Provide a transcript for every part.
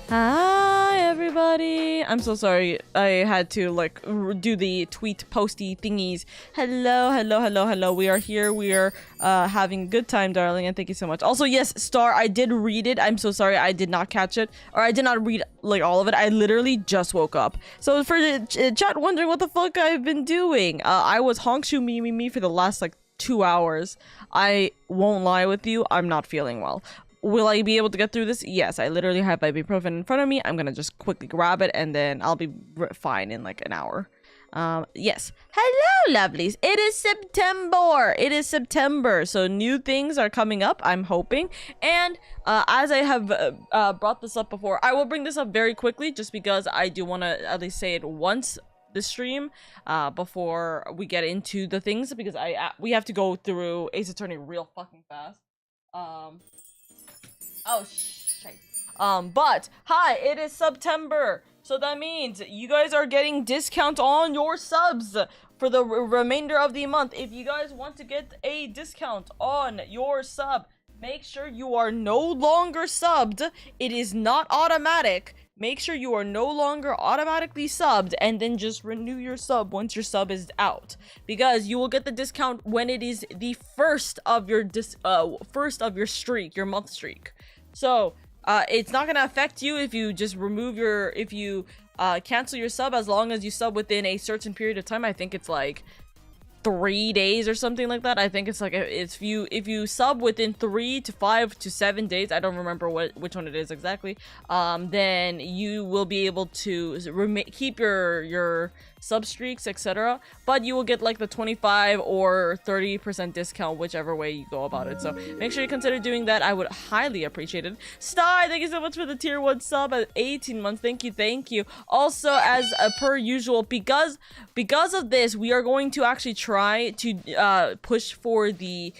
Hi everybody! I'm so sorry. I had to like do the tweet posty thingies. Hello. We are here. We are having a good time, darling, and thank you so much. Also, yes, Star, I did read it. I'm so sorry I did not catch it, or I did not read like all of it. I literally just woke up. So for the chat wondering what the fuck I've been doing, I was honkshu me for the last like 2 hours. I won't lie with you, I'm not feeling well. Will I be able to get through this? Yes, I literally have ibuprofen in front of me. I'm gonna just quickly grab it and then I'll be fine in like an hour. Yes. Hello, lovelies. It is September. It is September. So new things are coming up, I'm hoping. And as I have brought this up before, I will bring this up very quickly just because I do want to at least say it once this stream before we get into the things, because we have to go through Ace Attorney real fucking fast. Oh, shit. But, hi, it is September. So that means you guys are getting discount on your subs for the remainder of the month. If you guys want to get a discount on your sub, make sure you are no longer subbed. It is not automatic. Make sure you are no longer automatically subbed and then just renew your sub once your sub is out, because you will get the discount when it is the first of your streak, your month streak. So it's not gonna affect you if you just cancel your sub, as long as you sub within a certain period of time. I think it's like 3 days or something like that. I think it's like if you sub within 3 to 5 to 7 days, I don't remember which one it is exactly, then you will be able to keep your sub streaks, etc., but you will get like the 25 or 30% discount whichever way you go about it. So make sure you consider doing that. I would highly appreciate it. Star, thank you so much for the tier 1 sub at 18 months. Thank you. Also, as per usual, because of this, we are going to actually try to push for the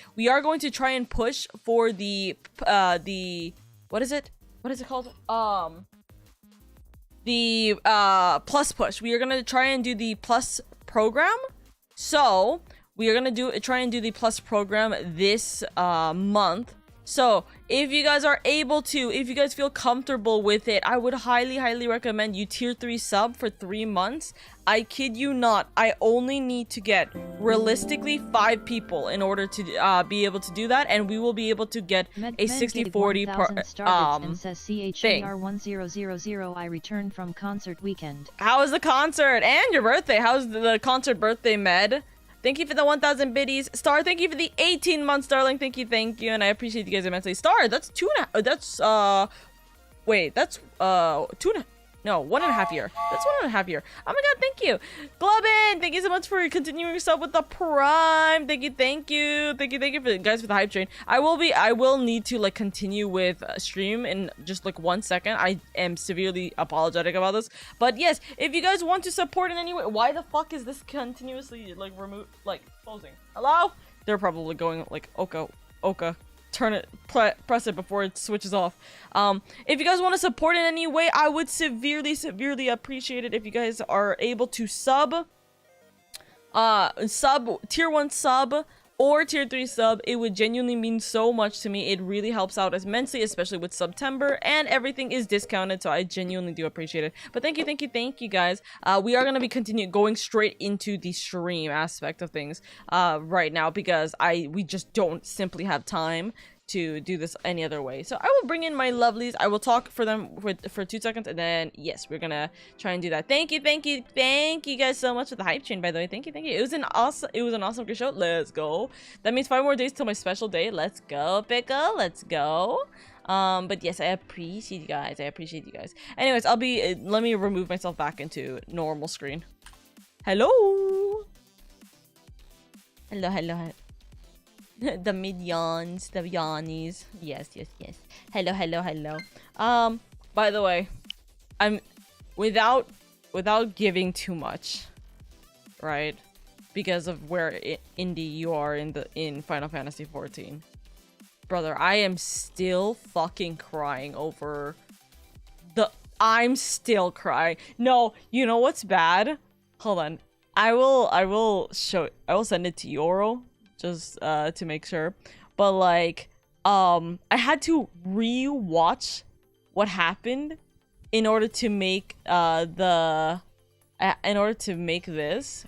what is it called, the plus push. We are gonna try and do the plus program. So we are gonna try and do the plus program this month. So if you guys are able to, if you guys feel comfortable with it, I would highly recommend you tier 3 sub for 3 months. I kid you not, I only need to get realistically 5 people in order to be able to do that, and we will be able to get a 60-40 thing. CHAR1000, I returned from concert weekend. How was the concert? And your birthday. How's the concert birthday, Med? Thank you for the 1,000 biddies. Star, thank you for the 18 months, darling. Thank you. And I appreciate you guys immensely. Star, that's 1.5 year. That's 1.5 year. Oh my god, thank you. Glubin, thank you so much for continuing your sub with the prime. Thank you for guys for the hype train. I will need to like continue with stream in just like 1 second. I am severely apologetic about this. But yes, if you guys want to support in any way, why the fuck is this continuously like closing? Hello? They're probably going like Oka. Turn it, press it before it switches off. If you guys want to support in any way, I would severely appreciate it if you guys are able to sub tier 1 sub or tier 3 sub. It would genuinely mean so much to me. It really helps out immensely, especially with September, and everything is discounted, so I genuinely do appreciate it. But thank you guys. We are going to be going straight into the stream aspect of things right now, because we just don't simply have time to do this any other way. So I will bring in my lovelies. I will talk for them for 2 seconds, and then yes, we're gonna try and do that. Thank you guys so much for the hype chain, by the way. Thank you. It was an awesome good show. Let's go. That means 5 more days till my special day. Let's go, Pickle. Let's go. But yes, I appreciate you guys. Anyways, let me remove myself back into normal screen. Hello. The minions, the yawnies. Yes. Hello. By the way, I'm without giving too much, right? Because of where Indy you are in Final Fantasy 14. Brother, I am still fucking crying over I'm still crying. No, you know what's bad? Hold on. I will send it to Yoro just to make sure. But like I had to re-watch what happened in order to make this,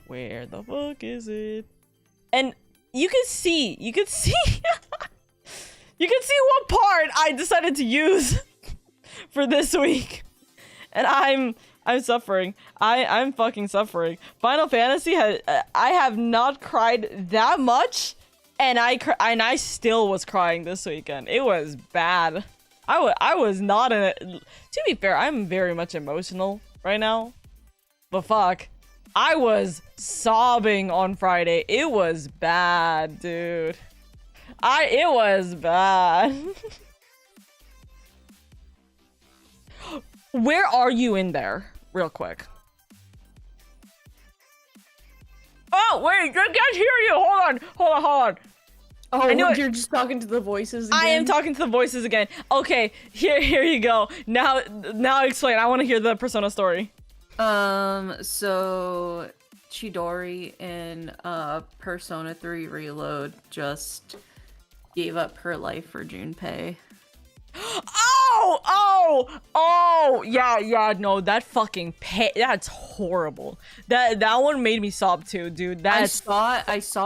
where the fuck is it? And you can see you can see what part I decided to use for this week, and I'm suffering. I'm fucking suffering. Final Fantasy I have not cried that much, and I still was crying this weekend. It was bad. I was not in it. To be fair, I'm very much emotional right now, but fuck, I was sobbing on Friday. It was bad, dude. It was bad. Where are you in there? Real quick. Oh, wait, I can't hear you. Hold on. Oh, you're just talking to the voices again? I am talking to the voices again. Okay, here you go. Now explain. I want to hear the Persona story. So Chidori in Persona 3 Reload just gave up her life for Junpei. Oh, yeah, no, that fucking that's horrible. That one made me sob too, dude. I saw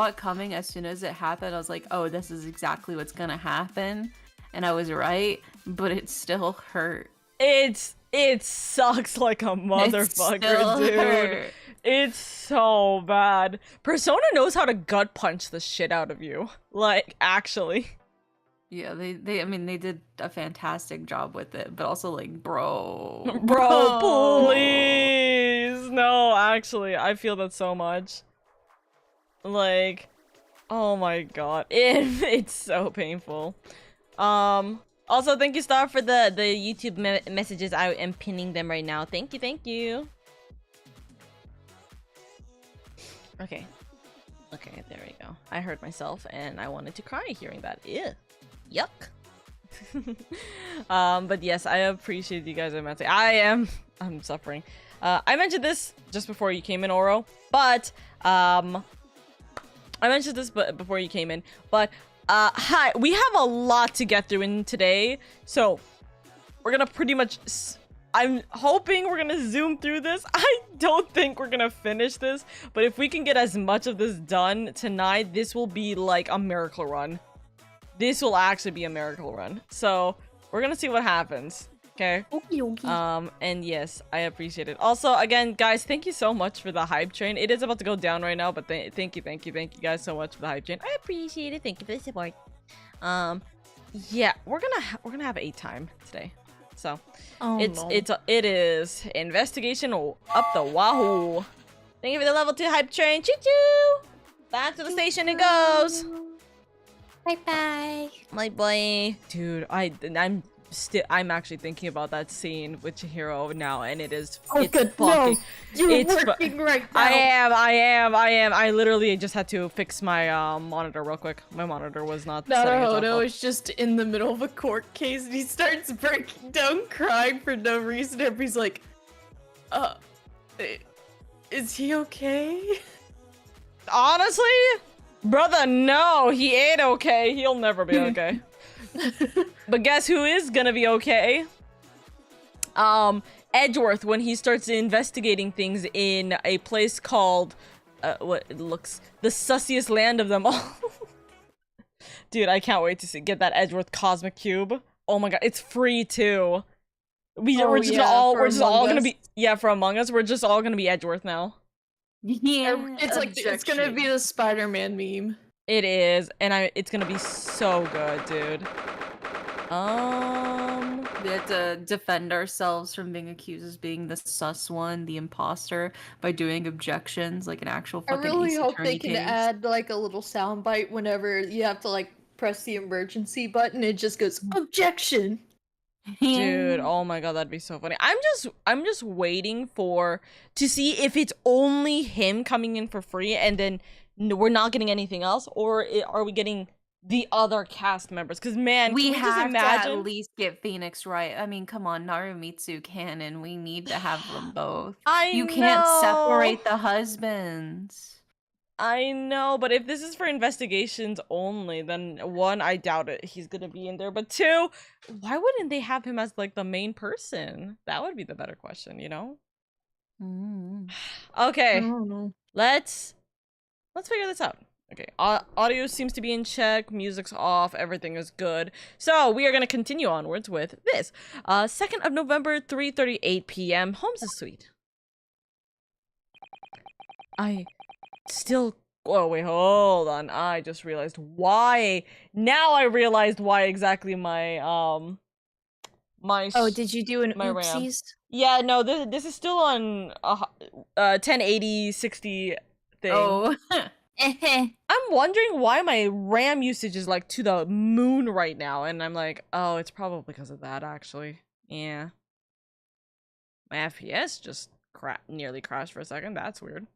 it coming as soon as it happened. I was like, oh, this is exactly what's gonna happen. And I was right, but it still hurt. It sucks like a motherfucker, dude. Hurt. It's so bad. Persona knows how to gut punch the shit out of you. Like, actually. Yeah, they did a fantastic job with it, but also like, bro, please. No, actually, I feel that so much. Like, oh my god, it's so painful. Also, thank you, Star, for the YouTube messages. I am pinning them right now. Thank you. Okay, there we go. I heard myself, and I wanted to cry hearing that. Ew. Yuck. But yes, I appreciate you guys immensely. I'm suffering. I mentioned this just before you came in, Oro, but hi, we have a lot to get through in today, so we're gonna pretty much I'm hoping we're gonna zoom through this. I don't think we're gonna finish this, but if we can get as much of this done tonight, this will be like a miracle run. This will actually be a miracle run. So we're gonna see what happens. Okay. Okay. And yes, I appreciate it. Also, again, guys, thank you so much for the hype train. It is about to go down right now, but thank you guys so much for the hype train. I appreciate it. Thank you for the support. Yeah, we're gonna have 8 time today. So it is investigation up the wahoo. Thank you for the level 2 hype train. Choo choo. Back to the station it goes. Bye. My boy. Dude, I'm actually thinking about that scene with Chihiro now, and it's good. fucking, no, you're working right now. I am. I literally just had to fix my monitor real quick. My monitor was not No, it's just in the middle of a court case, and he starts breaking down crying for no reason. Everybody's like, is he okay? Honestly, brother, no, he ain't okay. He'll never be okay. But guess who is gonna be okay? Edgeworth, when he starts investigating things in a place called what it looks the sussiest land of them all. Dude, I can't wait to get that Edgeworth Cosmic Cube. Oh my god, it's free too. We're just all gonna be for Among Us. We're just all gonna be Edgeworth now. Yeah, it's gonna be the Spider-Man meme. It is, and it's gonna be so good, dude. We had to defend ourselves from being accused as being the sus one, the imposter, by doing objections like an actual fucking I really hope they case. can add like a little soundbite whenever you have to like press the emergency button. It just goes objection. Dude, oh my god, that'd be so funny. I'm just waiting to see if it's only him coming in for free and then we're not getting anything else, or are we getting the other cast members? Because man, we can have just imagine? to at least get Phoenix right. I mean, come on, Narumitsu canon. We need to have them both. You can't separate the husbands. I know, but if this is for investigations only, then one, I doubt it he's gonna be in there. But two, why wouldn't they have him as like the main person? That would be the better question, you know? I Okay, don't know. let's figure this out. Okay, audio seems to be in check, music's off, everything is good. So we are gonna continue onwards with this. 2nd of November, 3:38 p.m. Holmes' suite. I still. Oh wait, hold on. I just realized why. Now I realized why exactly my my. Oh, did you do an my RAM. oopsies? Yeah, no. This is still on 1080 60 thing. Oh. I'm wondering why my RAM usage is like to the moon right now, and I'm like, oh, it's probably because of that actually. Yeah. My FPS just nearly crashed for a second. That's weird.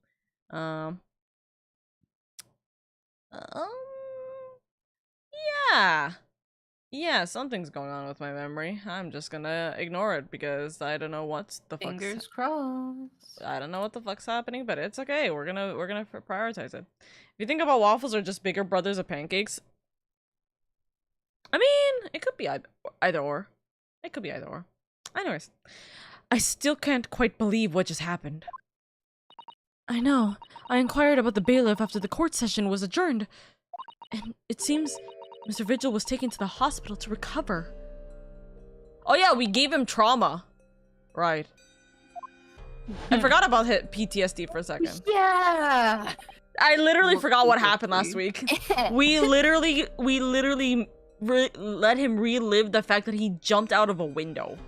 Yeah. Yeah, something's going on with my memory. I'm just gonna ignore it because I don't know what the fuck's Fingers crossed. I don't know what the fuck's happening, but it's okay. We're gonna prioritize it. If you think about waffles are just bigger brothers of pancakes, I mean, it could be either or. It could be either or. Anyways, I still can't quite believe what just happened. I know. I inquired about the bailiff after the court session was adjourned, and it seems Mr. Vigil was taken to the hospital to recover. Oh yeah, we gave him trauma. Right. I forgot about PTSD for a second. Yeah. I literally forgot what happened last week. We literally let him relive the fact that he jumped out of a window.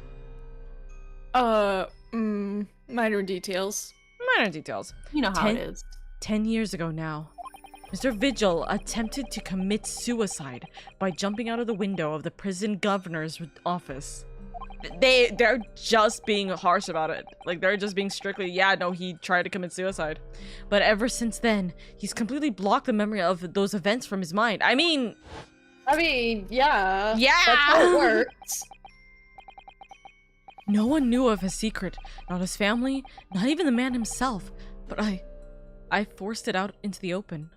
Minor details. Minor details. You know how it is. 10 years ago now, Mr. Vigil attempted to commit suicide by jumping out of the window of the prison governor's office. They're just being harsh about it. Like, they're just being strictly, yeah, no, he tried to commit suicide. But ever since then, he's completely blocked the memory of those events from his mind. I mean, yeah. Yeah! That's how it works. No one knew of his secret. Not his family, not even the man himself. But I forced it out into the open.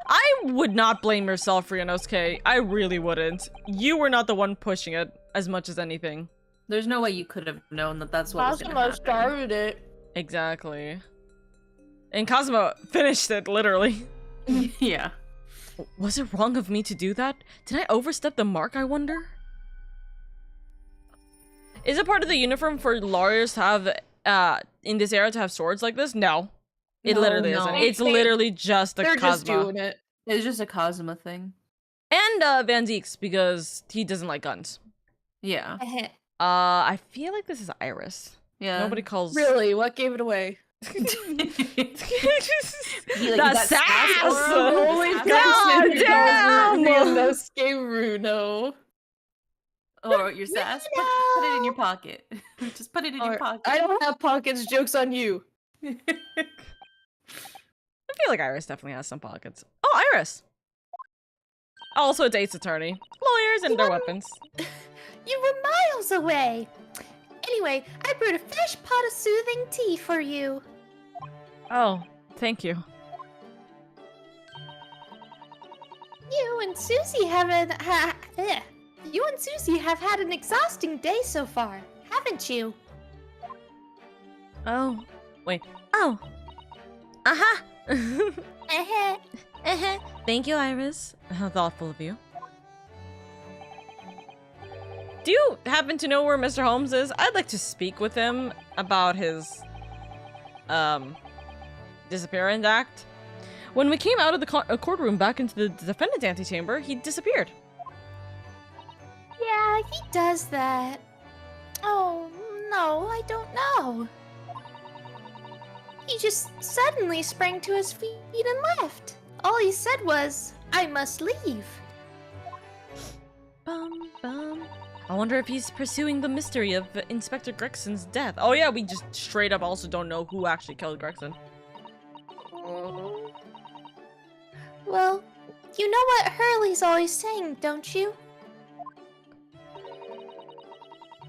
I would not blame yourself, Ryunosuke. I really wouldn't. You were not the one pushing it as much as anything. There's no way you could have known that that's what was gonna happen. started it. Exactly. And Kazuma finished it, literally. Yeah. Was it wrong of me to do that? Did I overstep the mark, I wonder? Is it part of the uniform for lawyers to have, in this era, to have swords like this? No. It literally isn't. It's literally just a Kazuma. They're just doing it. It's just a Kazuma thing. And, Van Zeke's, because he doesn't like guns. Yeah. I feel like this is Iris. Yeah. Nobody calls... Really? What gave it away? The sass! Holy God damn! Bruno. Or your sass. Put it in your pocket. Just put it in your pocket. I don't have pockets. Joke's on you. I feel like Iris definitely has some pockets. Oh, Iris! Also, it's Ace Attorney. Lawyers and their weapons. You were miles away. Anyway, I brewed a fresh pot of soothing tea for you. Oh, thank you. You and Susie have had an exhausting day so far, haven't you? Oh, wait. Oh. Uh-huh. Thank you, Iris. How thoughtful of you. Do you happen to know where Mr. Holmes is? I'd like to speak with him about his, disappearance act. When we came out of the courtroom back into the defendant's antechamber, he disappeared. Yeah, he does that. Oh, no, I don't know. He just suddenly sprang to his feet and left. All he said was, I must leave. Bum, bum. I wonder if he's pursuing the mystery of Inspector Gregson's death. Oh yeah, we just straight up also don't know who actually killed Gregson. Well, you know what Hurley's always saying, don't you?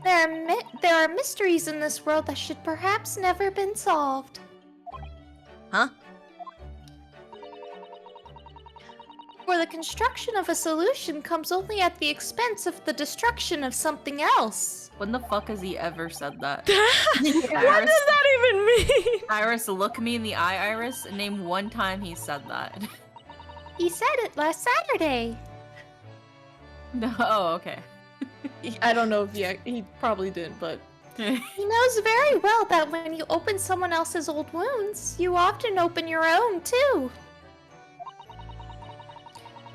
There are mysteries in this world that should perhaps never been solved. Huh? Therefore, the construction of a solution comes only at the expense of the destruction of something else. When the fuck has he ever said that? What does that even mean? Iris, look me in the eye, Iris. Name one time he said that. He said it last Saturday. No, oh, okay. I don't know if he probably didn't, but He knows very well that when you open someone else's old wounds, you often open your own too.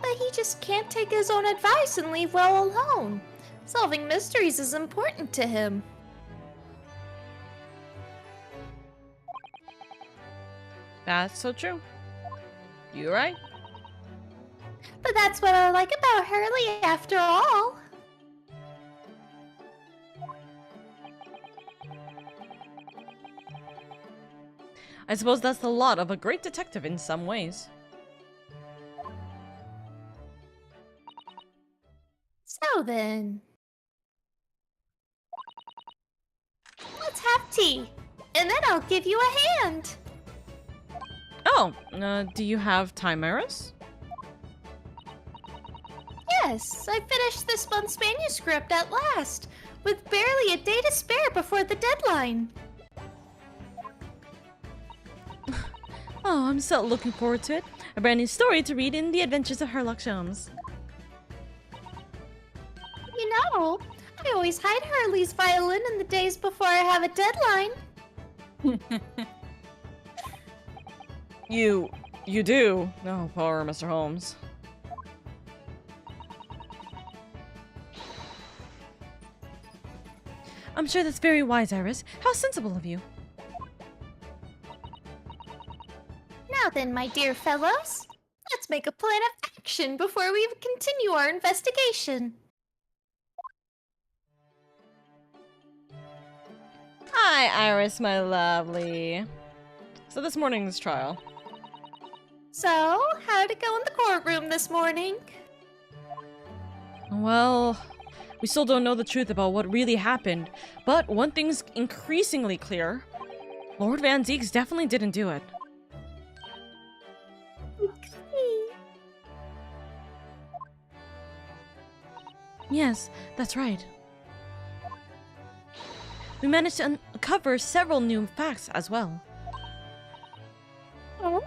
But he just can't take his own advice and leave well alone. Solving mysteries is important to him. That's so true. You're right. But that's what I like about Hurley after all. I suppose that's the lot of a great detective in some ways. So then... let's have tea, and then I'll give you a hand. Oh, do you have time, Iris? Yes, I finished this month's manuscript at last, with barely a day to spare before the deadline. Oh, I'm so looking forward to it. A brand new story to read in The Adventures of Sherlock Holmes. You know, I always hide Hurley's violin in the days before I have a deadline. You do? Oh, poor Mr. Holmes. I'm sure that's very wise, Iris. How sensible of you. Now then, my dear fellows, let's make a plan of action before we continue our investigation. Hi, Iris, my lovely. So this morning's trial. So, how'd it go in the courtroom this morning? Well, we still don't know the truth about what really happened, but one thing's increasingly clear. Lord Van Zieks definitely didn't do it. Yes, that's right. We managed to uncover several new facts as well. Oh,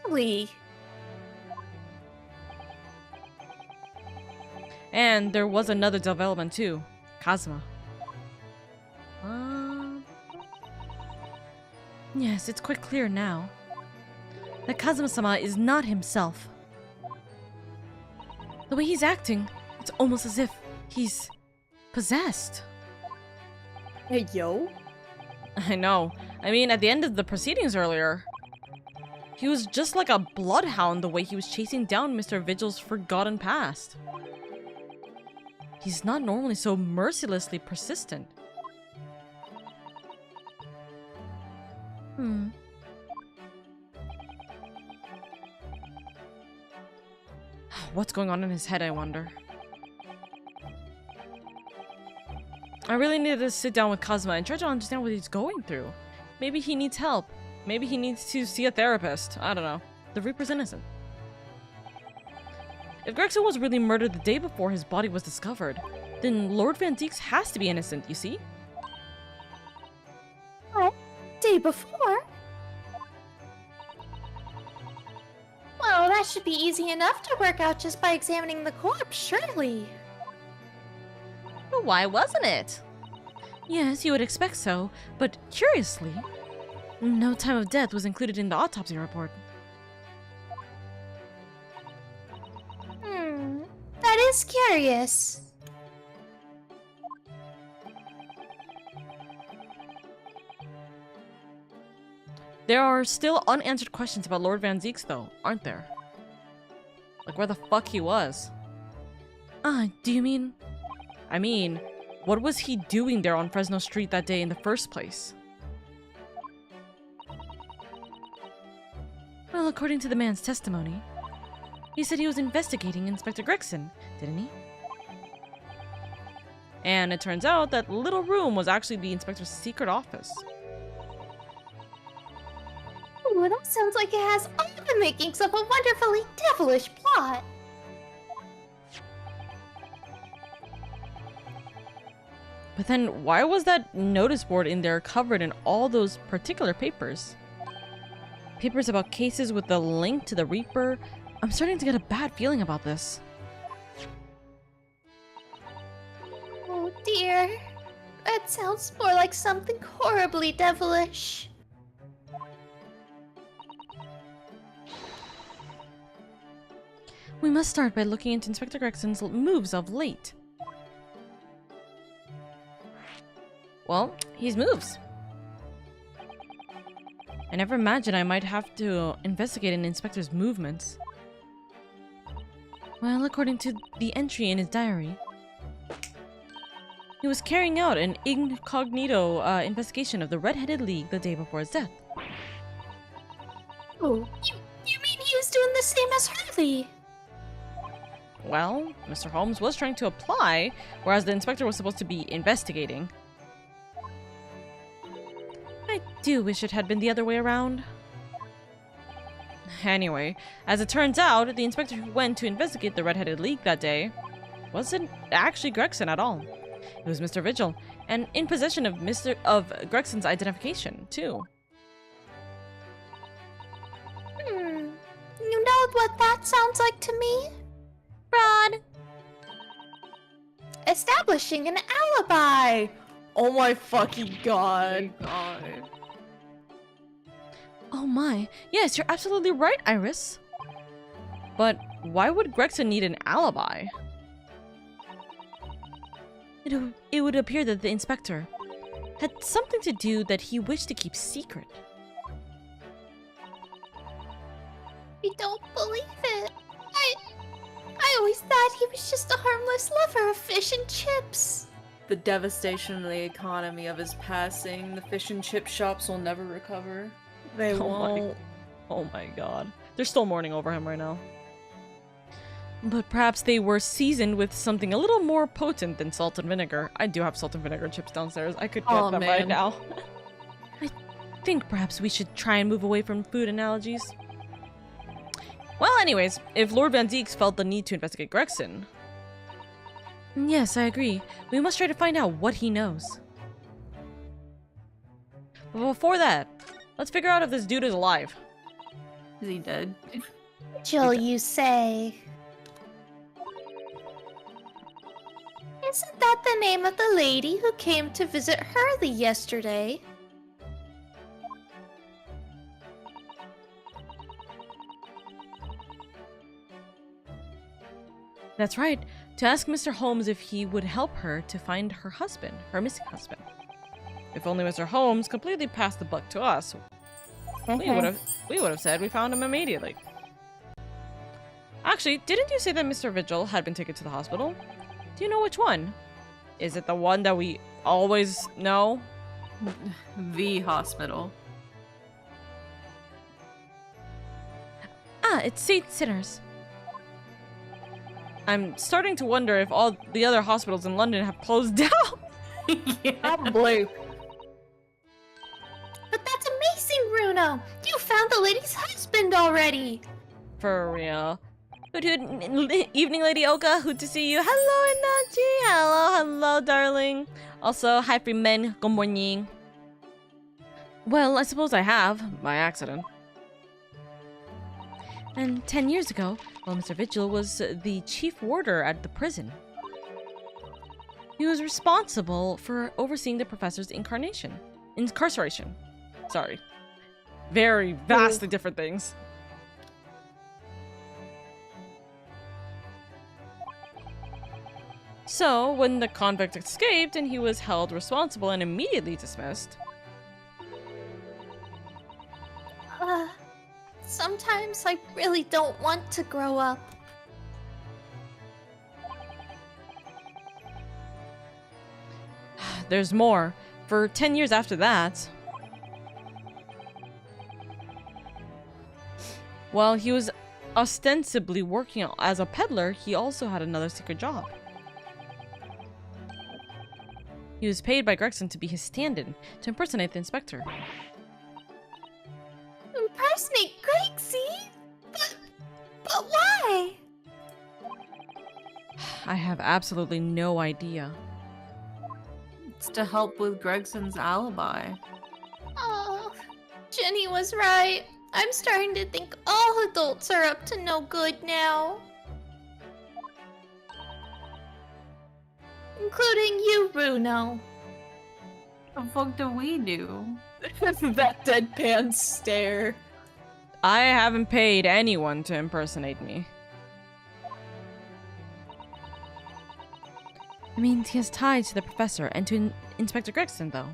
really? And there was another development too. Kazuma. Yes, it's quite clear now that Kazuma-sama is not himself. The way he's acting, it's almost as if he's possessed. hey, yo. I know. I mean, at the end of the proceedings earlier, he was just like a bloodhound the way he was chasing down Mr. Vigil's forgotten past. He's not normally so mercilessly persistent. What's going on in his head, I wonder? I really need to sit down with Kazuma and try to understand what he's going through. Maybe he needs help. Maybe he needs to see a therapist. I don't know. The Reaper's innocent. If Gregson was really murdered the day before his body was discovered, then Lord Van Zieks has to be innocent, you see? What? Day before? Well, that should be easy enough to work out just by examining the corpse, surely. But why wasn't it? Yes, you would expect so, but curiously, no time of death was included in the autopsy report. That is curious. There are still unanswered questions about Lord Van Zieks, though, aren't there? Like where the fuck he was. Do you mean... I mean, what was he doing there on Fresno Street that day in the first place? Well, according to the man's testimony, he said he was investigating Inspector Gregson, didn't he? And it turns out that little room was actually the inspector's secret office. Ooh, that sounds like it has all the makings of a wonderfully devilish plot. But then why was that notice board in there covered in all those particular papers? Papers about cases with the link to the Reaper. I'm starting to get a bad feeling about this. Oh dear. That sounds more like something horribly devilish. We must start by looking into Inspector Gregson's moves of late. Well, his moves. I never imagined I might have to investigate an inspector's movements. Well, according to the entry in his diary, he was carrying out an incognito investigation of the Red-Headed League the day before his death. Oh, you mean he was doing the same as Harley? Well, Mr. Holmes was trying to apply, whereas the inspector was supposed to be investigating. I do wish it had been the other way around. Anyway, as it turns out, the inspector who went to investigate the Red-Headed League that day wasn't actually Gregson at all. It was Mr. Vigil, and in possession of Gregson's identification, too. You know what that sounds like to me? Fraud. Establishing an alibi. Oh my fucking god. Oh my, yes, you're absolutely right, Iris. But why would Gregson need an alibi? It would appear that the inspector had something to do that he wished to keep secret. I don't believe it. I always thought he was just a harmless lover of fish and chips. The devastation of the economy of his passing, the fish and chip shops will never recover. They Oh won't. Oh my god. They're still mourning over him right now. But perhaps they were seasoned with something a little more potent than salt and vinegar. I do have salt and vinegar chips downstairs. I could get them right man. now. I think perhaps we should try and move away from food analogies. Well, anyways, if Lord Van Deeks felt the need to investigate Gregson... Yes, I agree. We must try to find out what he knows. But before that, let's figure out if this dude is alive. Is he dead? Jill, you say. Isn't that the name of the lady who came to visit Hurley yesterday? That's right, to ask Mr. Holmes if he would help her to find her husband, her missing husband. If only Mr. Holmes completely passed the buck to us, we would have said we found him immediately. Actually, didn't you say that Mr. Vigil had been taken to the hospital? Do you know which one? Is it the one that we always know? The hospital. Ah, it's St. Sinners. I'm starting to wonder if all the other hospitals in London have closed down. Probably. But that's amazing, Bruno! You found the lady's husband already! For real. Good evening, LadyOka. Good to see you. Hello, Enachi. Hello, darling. Also, hi, free men. Good morning. Well, I suppose I have, by accident. And 10 years ago, while Mr. Vigil was the chief warder at the prison, he was responsible for overseeing the professor's incarceration. Sorry. Very vastly different things. So, when the convict escaped and he was held responsible and immediately dismissed... Sometimes I really don't want to grow up. There's more. For 10 years after that... While he was ostensibly working as a peddler, he also had another secret job. He was paid by Gregson to be his stand-in, to impersonate the inspector. Impersonate Gracie? But why? I have absolutely no idea. It's to help with Gregson's alibi. Oh, Jenny was right. I'm starting to think all adults are up to no good now. Including you, Bruno. What the fuck do we do? That deadpan stare. I haven't paid anyone to impersonate me. I mean, he has ties to the professor and to Inspector Gregson, though.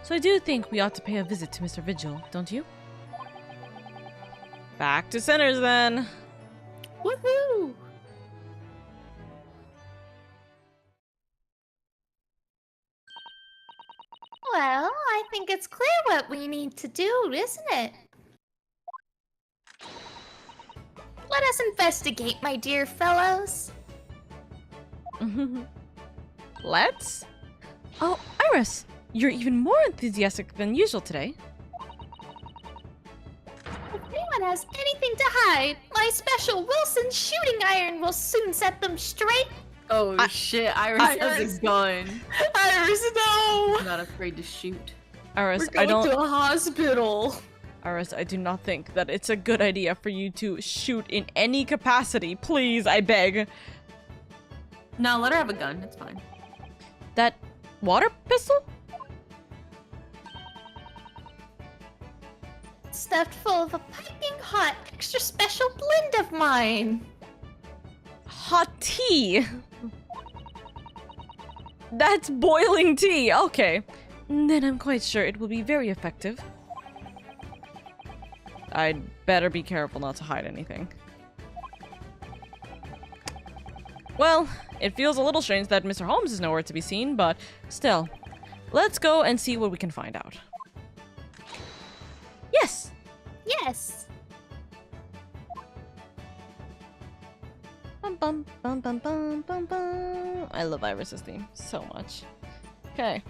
So I do think we ought to pay a visit to Mr. Vigil, don't you? Back to Sinners, then. Woohoo! Well, I think it's clear what we need to do, isn't it? Let us investigate, my dear fellows. Let's? Oh, Iris! You're even more enthusiastic than usual today. If anyone has anything to hide, my special Wilson shooting iron will soon set them straight. Oh shit, Iris has a gun. Iris, no! I'm not afraid to shoot. Iris, We're going to a hospital. Iris, I do not think that it's a good idea for you to shoot in any capacity. Please, I beg. No, let her have a gun. It's fine. That water pistol? Stuffed full of a piping hot, extra special blend of mine. Hot tea! That's boiling tea! Okay. Then I'm quite sure it will be very effective. I'd better be careful not to hide anything. Well, it feels a little strange that Mr. Holmes is nowhere to be seen, but still. Let's go and see what we can find out. Yes! Yes. Bum bum bum bum bum bum bum. I love Iris's theme so much. Okay.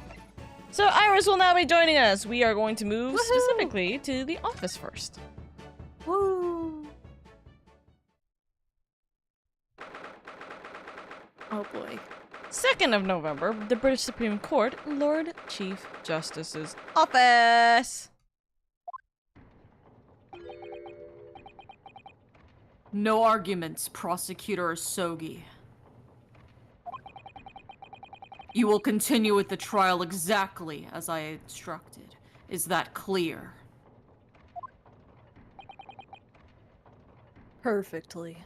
So Iris will now be joining us. We are going to move specifically to the office first. Woo! Oh boy. 2nd of November, the British Supreme Court, Lord Chief Justice's office. No arguments, Prosecutor Sogi. You will continue with the trial exactly as I instructed. Is that clear? Perfectly.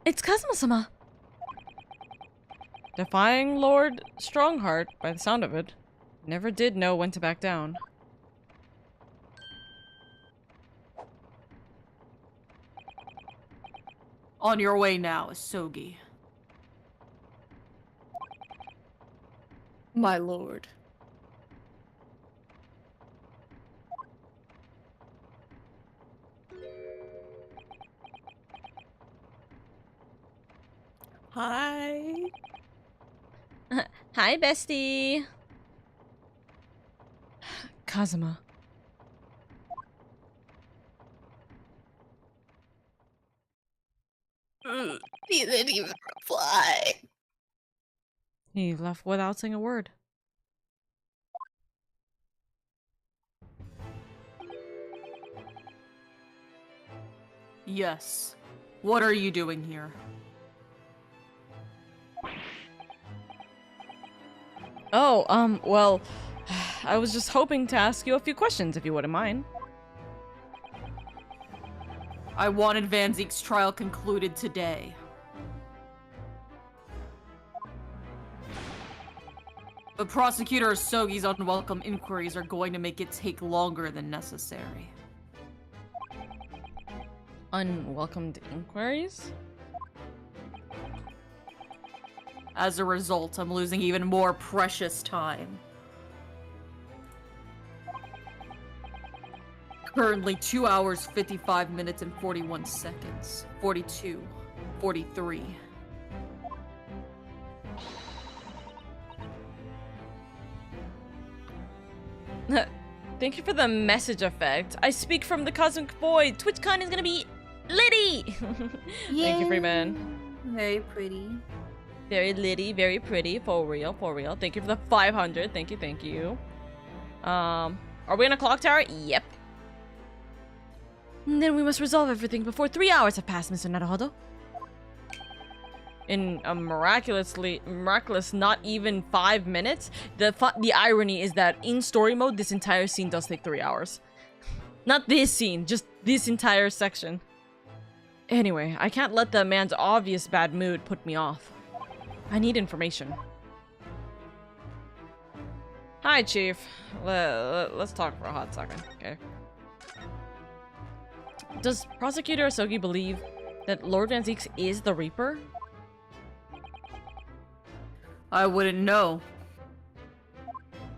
It's Kazuma-sama. Defying Lord Strongheart, by the sound of it, never did know when to back down. On your way now, Sogi. My lord. Hi. Hi, bestie. Kazuma. He didn't even reply. He left without saying a word. Yes. What are you doing here? Oh, well, I was just hoping to ask you a few questions, if you wouldn't mind. I wanted Van Zeek's trial concluded today. But Prosecutor Sogi's unwelcome inquiries are going to make it take longer than necessary. Unwelcomed inquiries? As a result, I'm losing even more precious time. Currently 2 hours, 55 minutes, and 41 seconds. 42. 43. Thank you for the message effect. I speak from the cosmic void. TwitchCon is gonna be litty! Thank you, Freeman. Very pretty. Very litty, very pretty. For real, for real. Thank you for the 500. Thank you, thank you. Are we in a clock tower? Yep. Then we must resolve everything before 3 hours have passed, Mr. Naruhodo. In a miraculous not even 5 minutes. The irony is that in story mode, this entire scene does take 3 hours. Not this scene, just this entire section. Anyway, I can't let the man's obvious bad mood put me off. I need information. Hi, Chief. Let's talk for a hot second, okay? Does Prosecutor Asogi believe that Lord Van Zieks is the Reaper? I wouldn't know.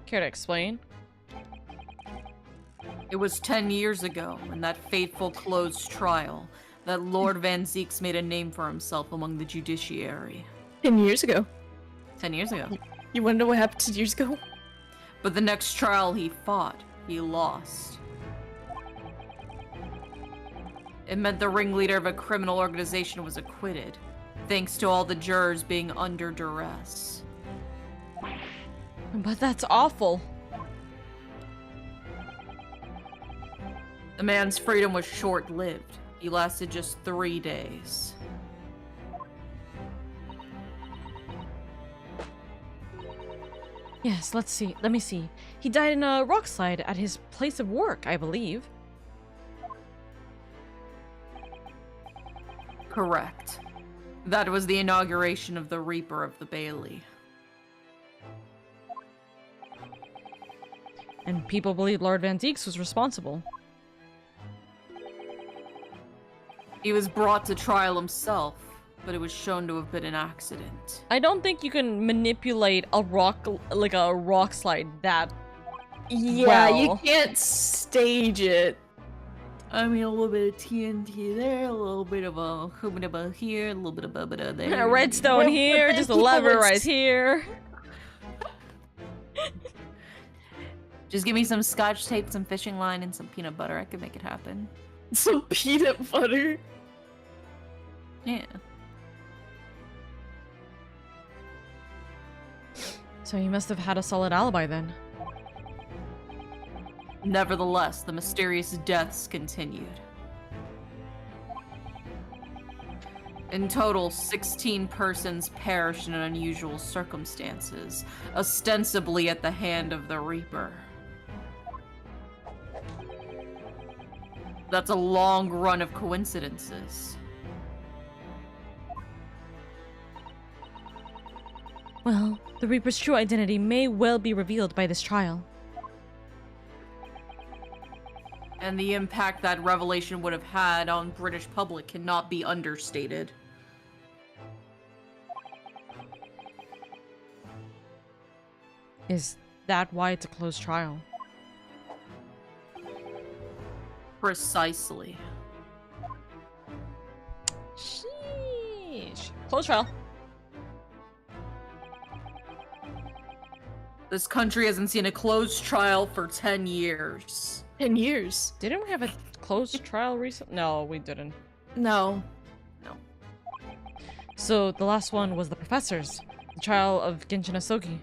Care to explain? It was 10 years ago, in that fateful closed trial, that Lord Van Zieks made a name for himself among the judiciary. 10 years ago. 10 years ago. You wanna know what happened 10 years ago? But the next trial he fought, he lost. It meant the ringleader of a criminal organization was acquitted, thanks to all the jurors being under duress. But that's awful. The man's freedom was short-lived. He lasted just 3 days. Yes, let's see. Let me see. He died in a rock slide at his place of work, I believe. Correct. That was the inauguration of the Reaper of the Bailey. And people believe Lord Van Zieks was responsible. He was brought to trial himself, but it was shown to have been an accident. I don't think you can manipulate a rock, like a rock slide that Yeah, well. you can't stage it. I mean, a little bit of TNT there, a little bit of a hubba here, a little bit of bubba there. A redstone Well, here, but just a people lever would right here. Just give me some scotch tape, some fishing line, and some peanut butter. I could make it happen. Some peanut butter. Yeah. So he must have had a solid alibi then. Nevertheless, the mysterious deaths continued. In total, 16 persons perished in unusual circumstances, ostensibly at the hand of the Reaper. That's a long run of coincidences. Well, the Reaper's true identity may well be revealed by this trial. And the impact that revelation would have had on British public cannot be understated. Is that why it's a closed trial? Precisely. Sheesh. Closed trial. This country hasn't seen a closed trial for 10 years. 10 years. Didn't we have a closed trial recently? No, we didn't. No. So the last one was the professors. The trial of Genshin Asogi.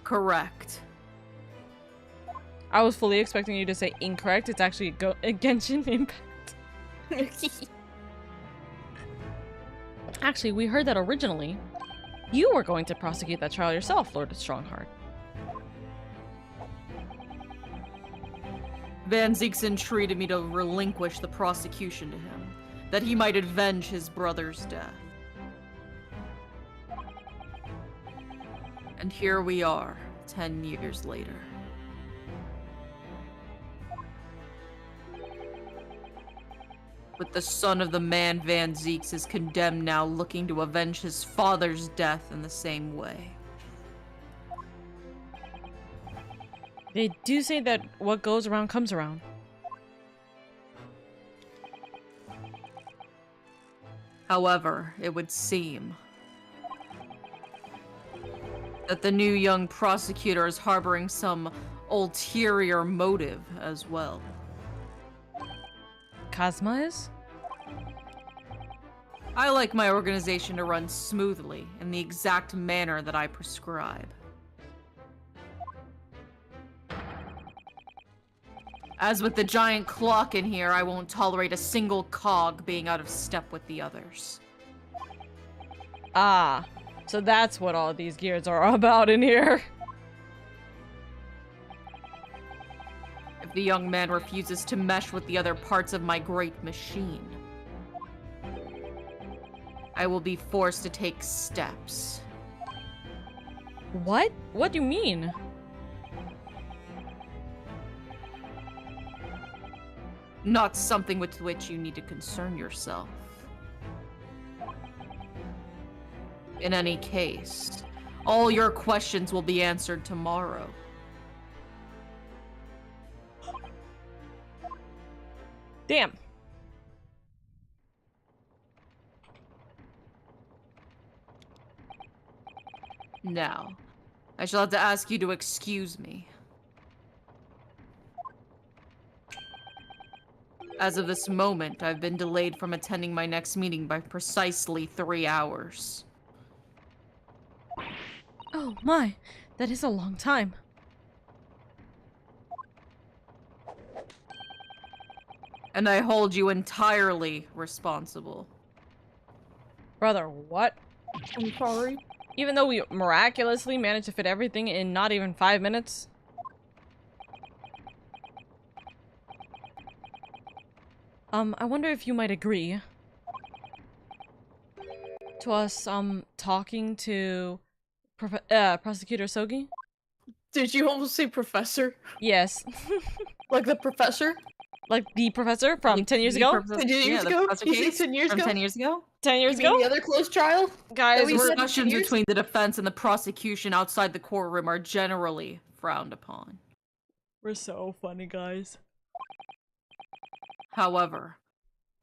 Correct. I was fully expecting you to say incorrect. It's actually Genshin Impact. Actually, we heard that originally you were going to prosecute that trial yourself, Lord Strongheart. Van Zieks entreated me to relinquish the prosecution to him, that he might avenge his brother's death. And here we are, 10 years later. With the son of the man Van Zieks is condemned now, looking to avenge his father's death in the same way. They do say that what goes around comes around. However, it would seem that the new young prosecutor is harboring some ulterior motive as well. Kazuma is? I like my organization to run smoothly in the exact manner that I prescribe. As with the giant clock in here, I won't tolerate a single cog being out of step with the others. Ah, so that's what all these gears are about in here. If the young man refuses to mesh with the other parts of my great machine, I will be forced to take steps. What? What do you mean? Not something with which you need to concern yourself. In any case, all your questions will be answered tomorrow. Damn. Now, I shall have to ask you to excuse me. As of this moment, I've been delayed from attending my next meeting by precisely 3 hours. Oh my, that is a long time. And I hold you entirely responsible. Brother, what? I'm sorry. Even though we miraculously managed to fit everything in not even 5 minutes? I wonder if you might agree to us, talking to Prosecutor Sogi? Did you almost say professor? Yes. Like the professor? Like the professor from 10 years ago? 10 years ago? You say 10 years from ago? 10 years ago? 10 years You mean ago? the other closed trial? Guys, we we're... said- Discussions years? between the defense and the prosecution outside the courtroom are generally frowned upon. We're so funny, guys. However,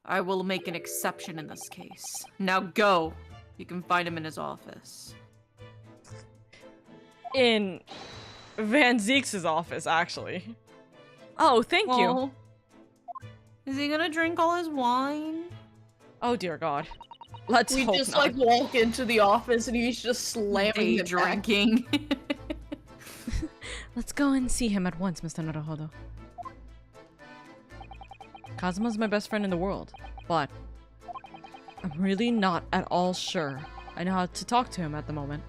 I will make an exception in this case. Now go. You can find him in his office. In Van Zeeks' office, actually. Oh, thank you. Oh. Is he gonna drink all his wine? Oh dear God. Let's We hope just not. like walk into the office and he's just slamming Day the back. drinking. Let's go and see him at once, Mr. Naruhodo. Kazuma's my best friend in the world, but I'm really not at all sure I know how to talk to him at the moment.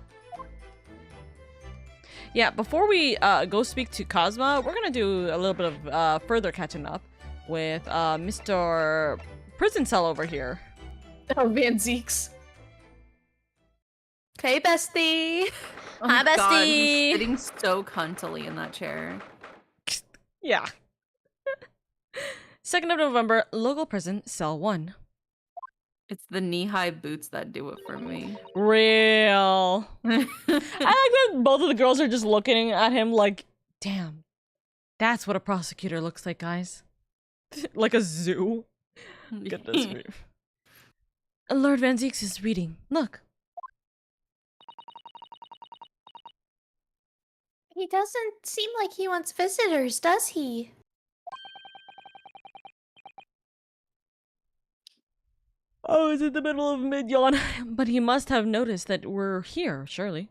Yeah, before we go speak to Kazuma, we're gonna do a little bit of further catching up with Mr. Prison Cell over here. Oh, Van Zeeks. Okay, bestie. Oh Hi, God, bestie. he's sitting so cuntily in that chair. Yeah. 2nd of November, local prison, cell 1. It's the knee-high boots that do it for me. Real. I like that both of the girls are just looking at him like, damn, that's what a prosecutor looks like, guys. Like a zoo. Goodness me. Lord Van Zeeks is reading. Look. He doesn't seem like he wants visitors, does he? Oh, it's in the middle of mid-yawn. But he must have noticed that we're here, surely.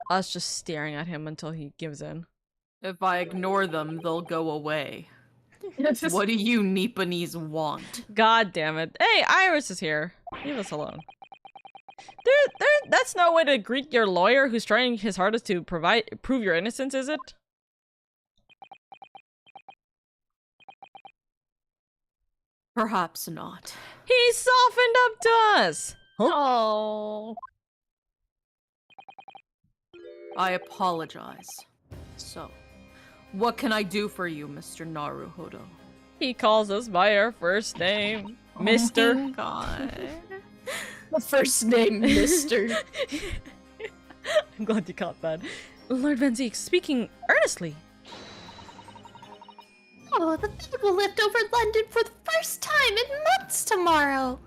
Us just staring at him until he gives in. If I ignore them, they'll go away. What do you Nipponese want? God damn it. Hey, Iris is here. Leave us alone. That's no way to greet your lawyer who's trying his hardest to prove your innocence, is it? Perhaps not. He softened up to us! Huh? Oh. I apologize. So, what can I do for you, Mr. Naruhodo? He calls us by our first name. Oh Mister. my God. The first name, Mister. I'm glad you caught that. Lord Van Zeek, speaking earnestly. Oh, the bag will lift over London for the first time in months tomorrow.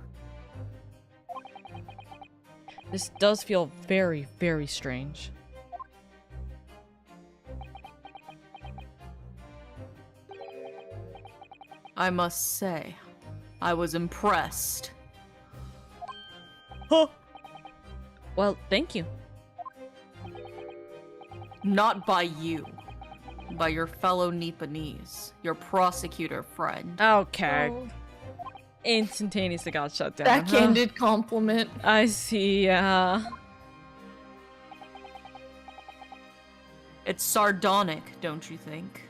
This does feel very, very strange. I must say, I was impressed. Huh. Well, thank you. Not by you. By your fellow Nipponese, your prosecutor friend. Okay. Oh, Instantaneously got shut down. backhanded compliment. I see, It's sardonic, don't you think?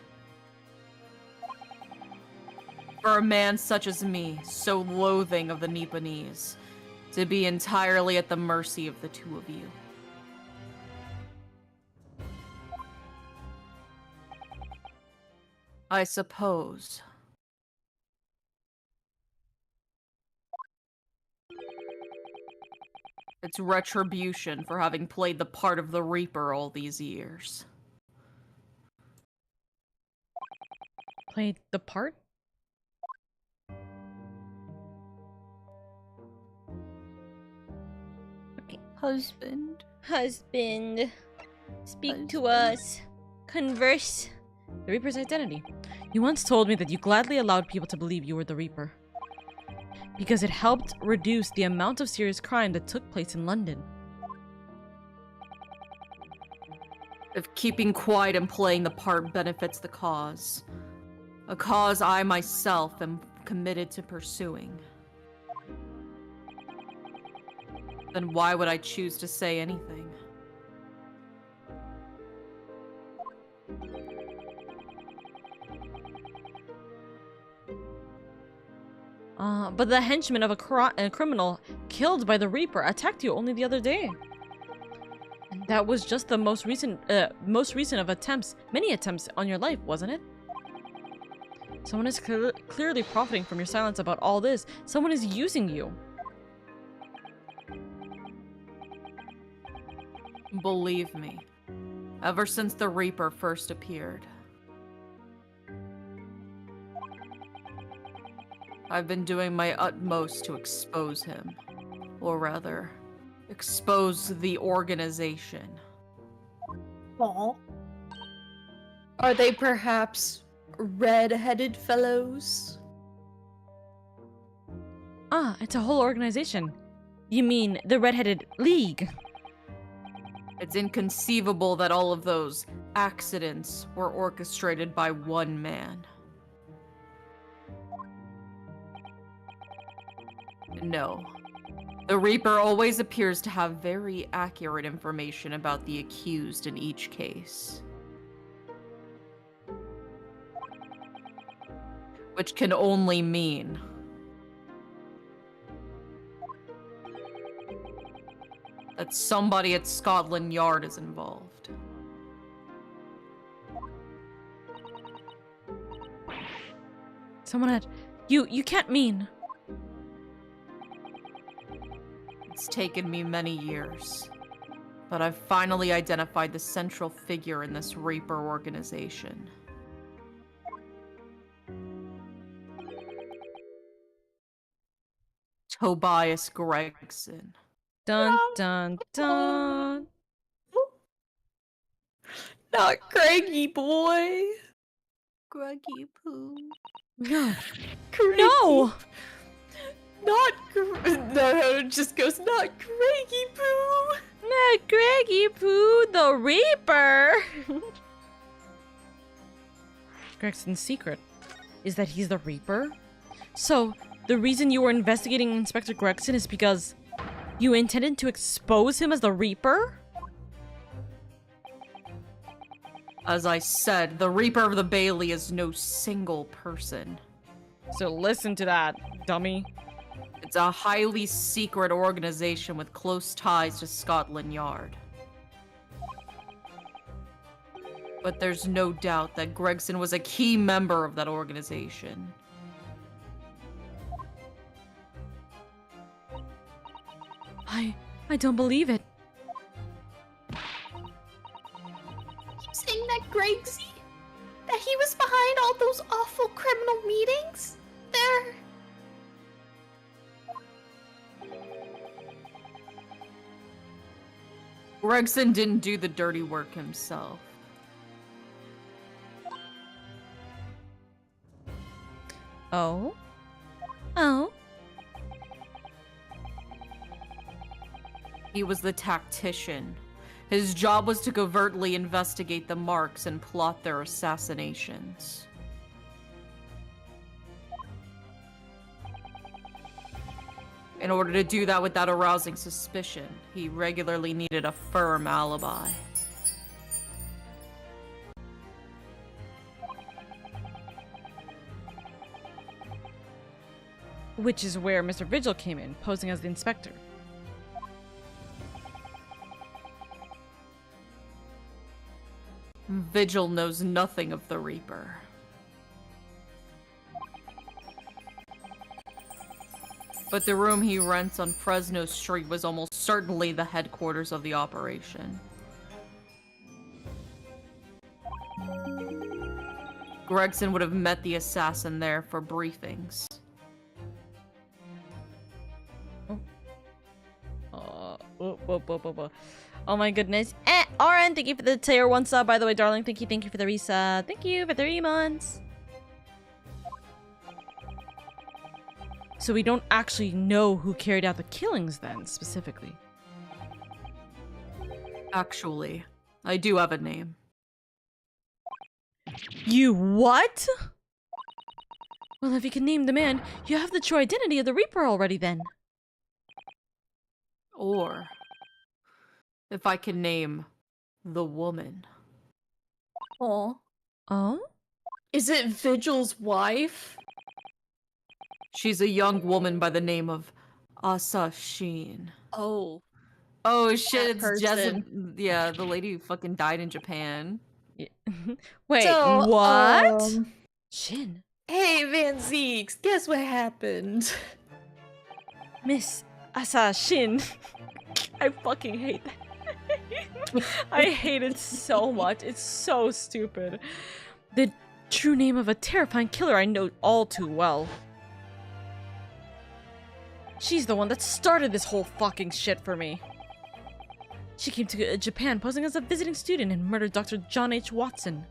For a man such as me, so loathing of the Nipponese, to be entirely at the mercy of the two of you. I suppose. It's retribution for having played the part of the Reaper all these years. Played the part? Okay. Husband. Husband, speak to Husband. us. Converse. The Reaper's identity. You once told me that you gladly allowed people to believe you were the Reaper, because it helped reduce the amount of serious crime that took place in London. If keeping quiet and playing the part benefits the cause, a cause I myself am committed to pursuing, then why would I choose to say anything? But the henchman of a criminal killed by the Reaper attacked you only the other day. And that was just the most recent of attempts, many attempts on your life, wasn't it? Someone is clearly profiting from your silence about all this. Someone is using you. Believe me, ever since the Reaper first appeared, I've been doing my utmost to expose him. Or rather, expose the organization. Aw. Are they perhaps red-headed fellows? Ah, it's a whole organization. You mean the Red-Headed League? It's inconceivable that all of those accidents were orchestrated by one man. No. The Reaper always appears to have very accurate information about the accused in each case. Which can only mean that somebody at Scotland Yard is involved. Someone had... You can't mean... It's taken me many years, but I've finally identified the central figure in this Reaper organization. Tobias Gregson. Dun dun dun. Not Craigie boy. Greggy Poo. No. Craigie. No! Not no, it just goes not Craigie Poo. Not Greggy Poo, the Reaper! Gregson's secret is that he's the Reaper? So, the reason you were investigating Inspector Gregson is because you intended to expose him as the Reaper? As I said, the Reaper of the Bailey is no single person. So listen to that, dummy. It's a highly secret organization with close ties to Scotland Yard. But there's no doubt that Gregson was a key member of that organization. I don't believe it. Saying that Gregsy? That he was behind all those awful criminal meetings? They're... Gregson didn't do the dirty work himself. Oh? Oh? He was the tactician. His job was to covertly investigate the marks and plot their assassinations. In order to do that without arousing suspicion, he regularly needed a firm alibi. Which is where Mr. Vigil came in, posing as the inspector. Vigil knows nothing of the Reaper. But the room he rents on Fresno Street was almost certainly the headquarters of the operation. Gregson would have met the assassin there for briefings. Oh my goodness. RN, thank you for the tier 1 sub, by the way, darling. Thank you for the resub. Thank you for 3 months. So we don't actually know who carried out the killings then, specifically. Actually, I do have a name. You what? Well, if you can name the man, you have the true identity of the Reaper already then. Or, if I can name the woman. Aw. Oh? Is it Vigil's wife? She's a young woman by the name of Asa Sheen. Oh. Oh shit, That it's person. Yeah, the lady who fucking died in Japan. Yeah. Wait, So, what? Shin. Hey, Van Zeeks, guess what happened? Miss Asa Shin. I fucking hate that. I hate it so much. It's so stupid. The true name of a terrifying killer I know all too well. She's the one that started this whole fucking shit for me. She came to Japan posing as a visiting student and murdered Dr. John H. Watson.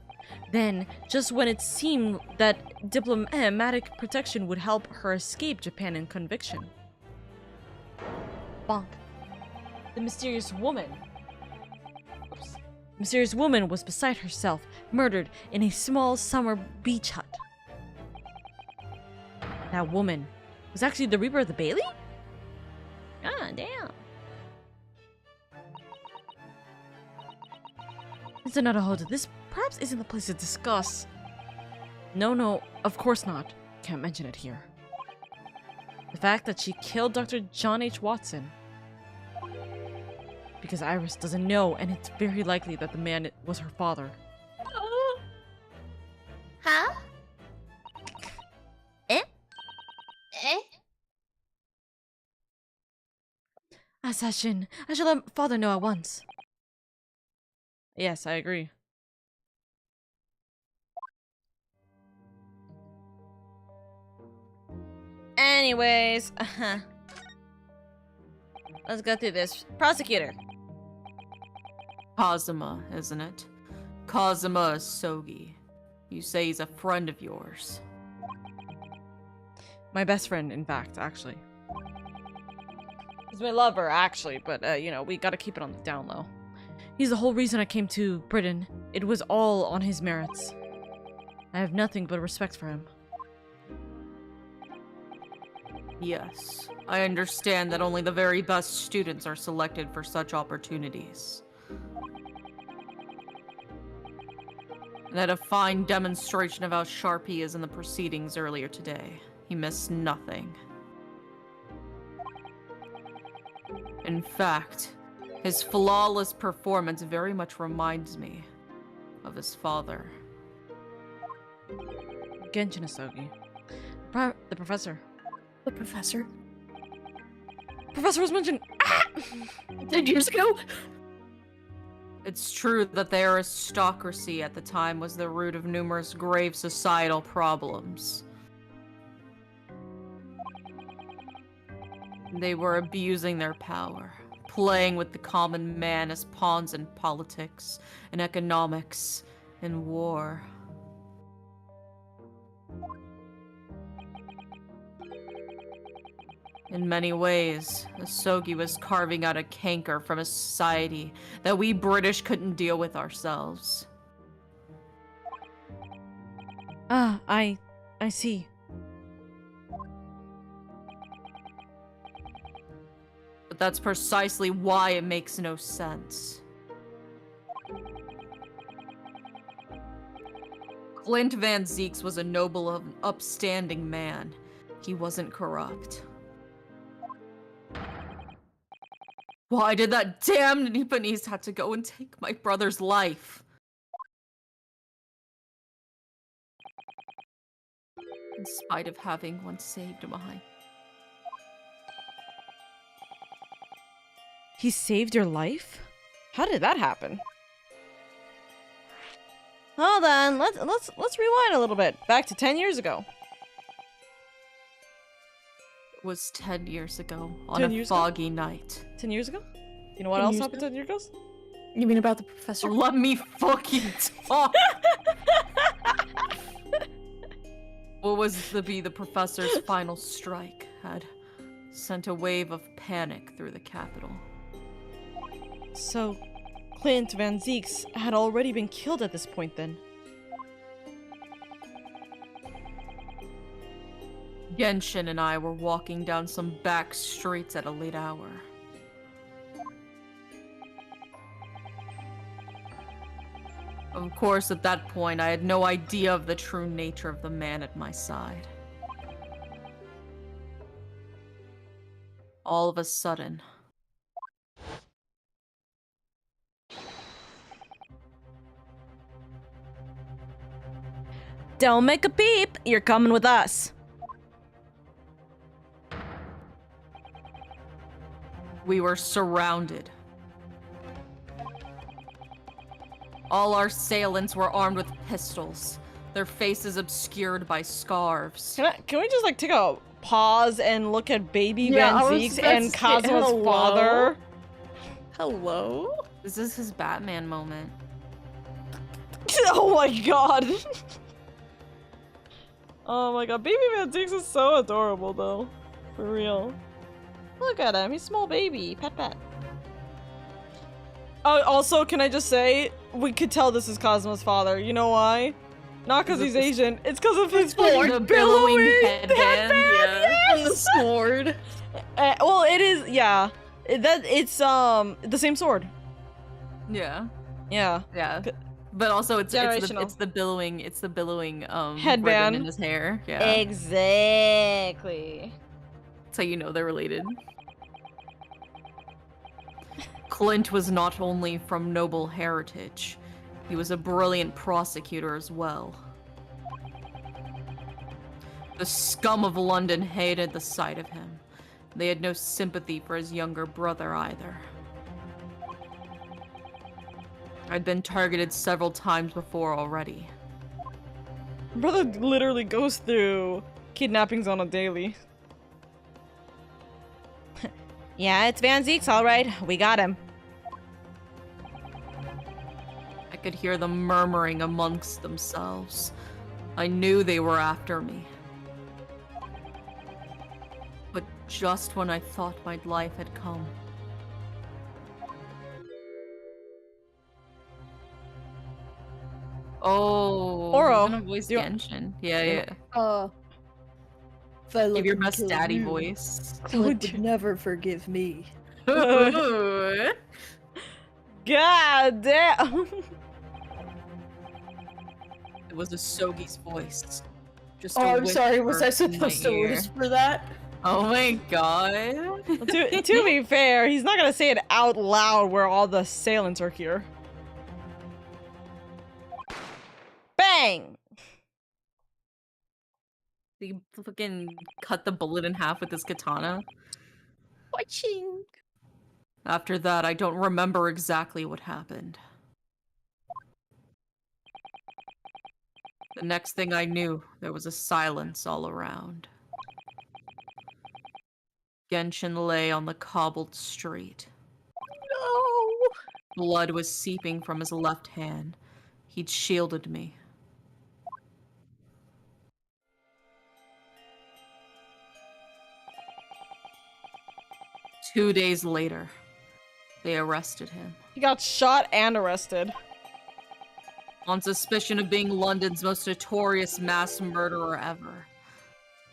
Then, just when it seemed that diplomatic protection would help her escape Japan and conviction. Bonk. The mysterious woman. Oops. The mysterious woman was beside herself, murdered in a small summer beach hut. That woman was actually the Reaper of the Bailey? Ah, damn. It's another hold. This perhaps isn't the place to discuss. No, of course not. Can't mention it here. The fact that she killed Dr. John H. Watson. Because Iris doesn't know, and it's very likely that the man was her father. Huh? Eh? Eh? Assassin, I shall let father know at once. Yes, I agree. Anyways, let's go through this. Prosecutor. Kazuma, isn't it? Kazuma Sogi. You say he's a friend of yours. My best friend, in fact, actually. He's my lover, actually, but, you know, we gotta keep it on the down low. He's the whole reason I came to Britain. It was all on his merits. I have nothing but respect for him. Yes, I understand that only the very best students are selected for such opportunities. And I had a fine demonstration of how sharp he is in the proceedings earlier today. He missed nothing. In fact, his flawless performance very much reminds me of his father. Genshin Asogi. The professor. The professor? Professor was mentioned. 10 years ago? It's true that the aristocracy at the time was the root of numerous grave societal problems. They were abusing their power, playing with the common man as pawns in politics, in economics, in war. In many ways, Asogi was carving out a canker from a society that we British couldn't deal with ourselves. Ah, I see. But that's precisely why it makes no sense. Clint Van Zeeks was a noble, upstanding man. He wasn't corrupt. Why did that damned Nipponese have to go and take my brother's life? In spite of having once saved mine. He saved your life? How did that happen? Hold on, let's rewind a little bit. Back to 10 years ago. It was 10 years ago on 10 a years foggy night. 10 years ago? You know what 10 else years happened ago? 10 years ago? You mean about the professor? Let me fucking talk! What was to be the professor's final strike had sent a wave of panic through the capital. So, Clint Van Zeeks had already been killed at this point then. Genshin and I were walking down some back streets at a late hour. Of course, at that point, I had no idea of the true nature of the man at my side. All of a sudden... Don't make a peep! You're coming with us! We were surrounded. All our assailants were armed with pistols, their faces obscured by scarves. Can we just like take a pause and look at baby Yeah, I Van was Zeeks about and to say, Kazuma's hello? father? Hello? This is his Batman moment. Oh my god! Oh my god, baby Van Zeeks is so adorable though. For real. Look at him, he's a small baby. Pet pet. Oh, also, can I just say, we could tell this is Kazuma's father. You know why? Not because he's Asian. It's because of his fucking The billowing headband, yeah. And the sword. Well, it is, yeah. It's the same sword. Yeah. Yeah. Yeah. But also it's Generational. the billowing Headband ribbon in his hair. Yeah. Exactly. That's how you know they're related. Clint was not only from noble heritage, he was a brilliant prosecutor as well. The scum of London hated the sight of him. They had no sympathy for his younger brother either. I'd been targeted several times before already. Brother literally goes through kidnappings on a daily. Yeah, it's Van Zeeks, alright. We got him. I could hear them murmuring amongst themselves. I knew they were after me. But just when I thought my life had come... Oh, Oro, he's gonna voice do you- Genshin. Yeah. If I let Give your them best kill daddy you, voice. Clint would never forgive me. Ooh. God damn! It was Asogi's voice. Just Oh, a I'm sorry, was I whisper in my supposed to ear. whisper that? Oh my god. to be fair, he's not gonna say it out loud where all the assailants are here. Bang! He fucking cut the bullet in half with his katana. Watching. After that, I don't remember exactly what happened. The next thing I knew, there was a silence all around. Genshin lay on the cobbled street. No! Blood was seeping from his left hand. He'd shielded me. 2 days later, they arrested him. He got shot and arrested. On suspicion of being London's most notorious mass murderer ever.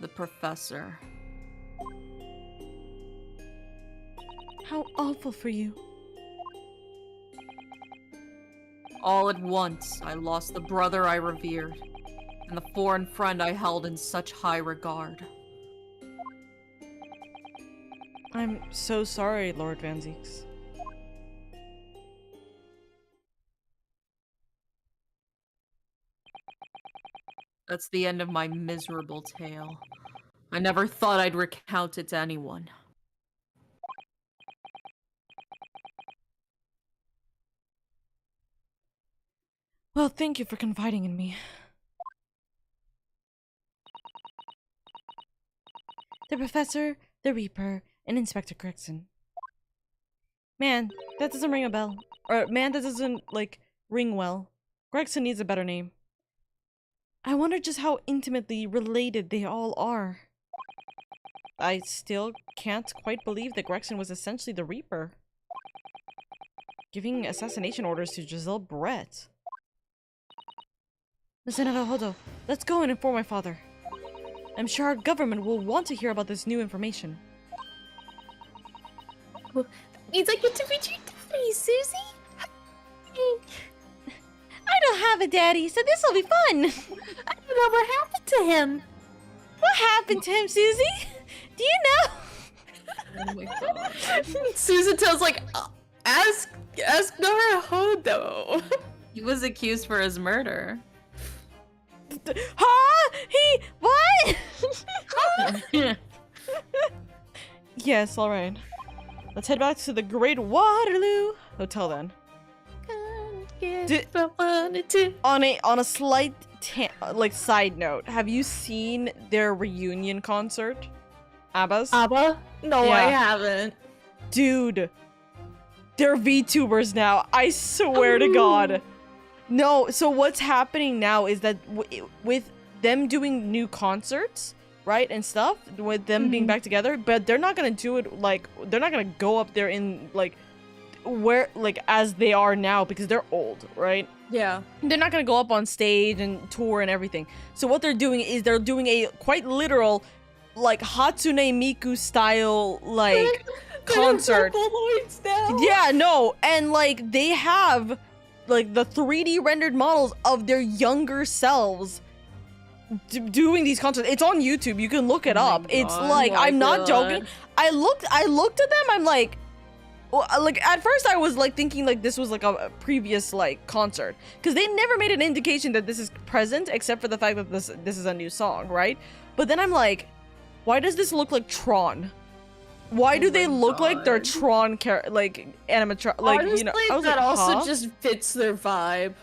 The Professor. How awful for you. All at once, I lost the brother I revered, and the foreign friend I held in such high regard. I'm so sorry, Lord Van Zeeks. That's the end of my miserable tale. I never thought I'd recount it to anyone. Well, thank you for confiding in me. The Professor, the Reaper, and Inspector Gregson. Man, that doesn't ring a bell. Or, man, that doesn't, like, ring well. Gregson needs a better name. I wonder just how intimately related they all are. I still can't quite believe that Gregson was essentially the Reaper. Giving assassination orders to Giselle Brett. Listen, Hodo, let's go and inform my father. I'm sure our government will want to hear about this new information. Well, that means I get to meet your daddy, Susie! I don't have a daddy, so this'll be fun! I don't know what happened to him! What happened to him, Susie? Do you know? Oh my god. Susan tells like, ask Naruhodo. He was accused for his murder. Huh? What? Yes, alright. Let's head back to the Great Waterloo Hotel then. On a slight side note, have you seen their reunion concert? ABBA's? Abba? No, Yeah. I haven't. Dude, they're VTubers now. I swear to God. No, so what's happening now is that with them doing new concerts, right, and stuff, with them being back together, but they're not gonna do it like, they're not gonna go up there in like, where, like, as they are now, because they're old, right? Yeah. They're not gonna go up on stage and tour and everything. So what they're doing is they're doing a quite literal, like, Hatsune Miku style, like, concert. Yeah, no, and like they have like the 3D rendered models of their younger selves doing these concerts. It's on YouTube. You can look it up. It's like, I'm not joking. I looked at them. I'm like, well, like at first I was like thinking like this was like a previous like concert, because they never made an indication that this is present except for the fact that this is a new song, right? But then I'm like, why does this look like Tron? Why do they look like they're Tron like animatron? Like, honestly, you know, I was that like, also huh? just fits their vibe.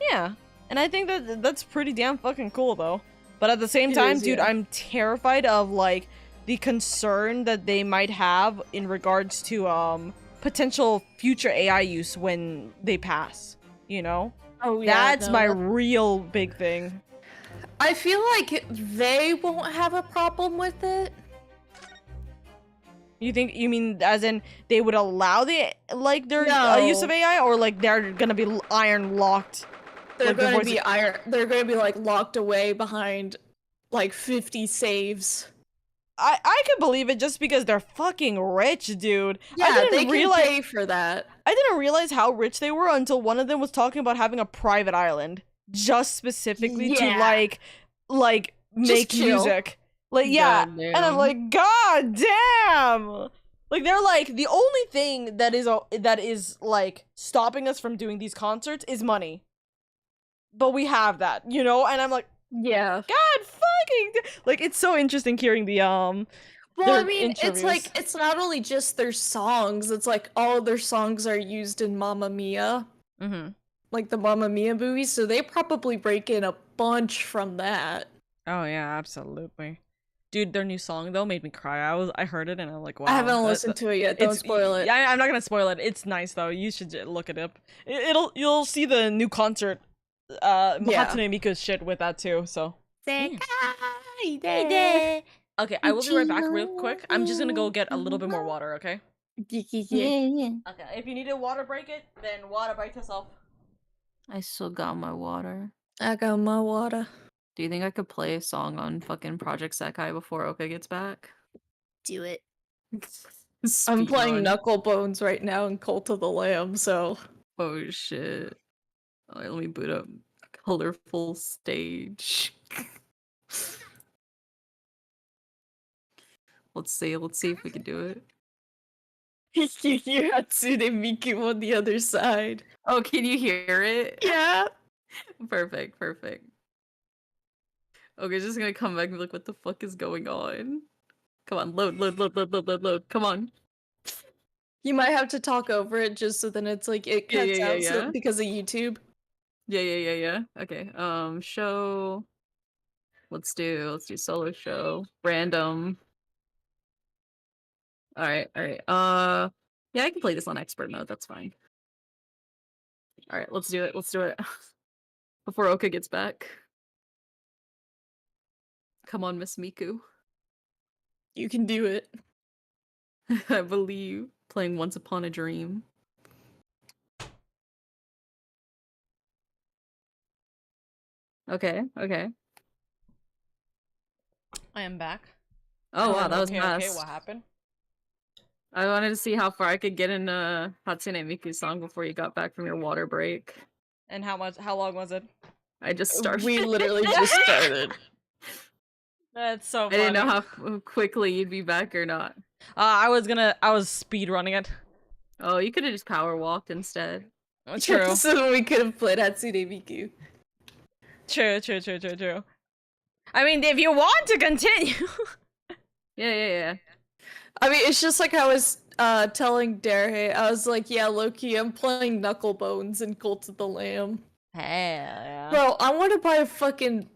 Yeah, and I think that that's pretty damn fucking cool though. But at the same It time, is, dude, yeah. I'm terrified of like the concern that they might have in regards to potential future AI use when they pass. You know, Oh yeah. that's my real big thing. I feel like they won't have a problem with it. You mean as in they would allow the like their No. use of AI, or like they're gonna be iron locked? They're Like, gonna before be They're gonna be like locked away behind like 50 saves. I could believe it just because they're fucking rich, dude. Yeah, I they didn't can realize pay for that. I didn't realize how rich they were until one of them was talking about having a private island just specifically to Yeah. like make chill. music. Like, yeah. Goddamn. And I'm like, God damn. Like, they're like, the only thing that is like stopping us from doing these concerts is money. But we have that, you know? And I'm like, Yeah. God fucking like, it's so interesting hearing the Well, their I mean, it's interviews. like it's not only just their songs. It's like all of their songs are used in Mamma Mia, like the Mamma Mia movies. So they probably break in a bunch from that. Oh yeah, absolutely. Dude, their new song though made me cry. I heard it and I'm like, wow. I haven't listened to it yet. Don't spoil it. Yeah, I'm not gonna spoil it. It's nice though. You should look it up. You'll see the new concert. Hatsune Miku's shit with that too. So. Okay, I will be right back real quick. I'm just gonna go get a little bit more water. Okay. Yeah. Okay, if you need to water break it, then water break yourself. I still got my water. I got my water. Do you think I could play a song on fucking Project Sekai before Oka gets back? Do it. I'm playing Speedrun. Knucklebones right now in Cult of the Lamb, so... Oh shit. Alright, let me boot up colorful stage. Let's see if we can do it. You hear Hatsune Miku on the other side. Oh, can you hear it? Yeah. Perfect. Okay, just gonna come back and be like, what the fuck is going on? Come on, load. Come on. You might have to talk over it just so then it's like it cuts out so, because of YouTube. Yeah. Okay. Show. Let's do solo show. Random. Alright. Yeah, I can play this on expert mode, that's fine. Alright, let's do it. Before Oka gets back. Come on, Miss Miku. You can do it. I believe. Playing Once Upon a Dream. Okay. I am back. Oh wow, that was okay, fast. Okay, what happened? I wanted to see how far I could get in Hatsune Miku's song before you got back from your water break. And how long was it? I just started. We literally just started. That's so funny. I didn't know how quickly you'd be back or not. I was speed running it. Oh, you could have just power walked instead. True. So we could have played Hatsune Miku. True. I mean, if you want to continue. Yeah. I mean, it's just like I was telling Derhe, I was like, yeah, Loki, I'm playing Knucklebones in Cult of the Lamb. Hell yeah. Bro, I want to buy a fucking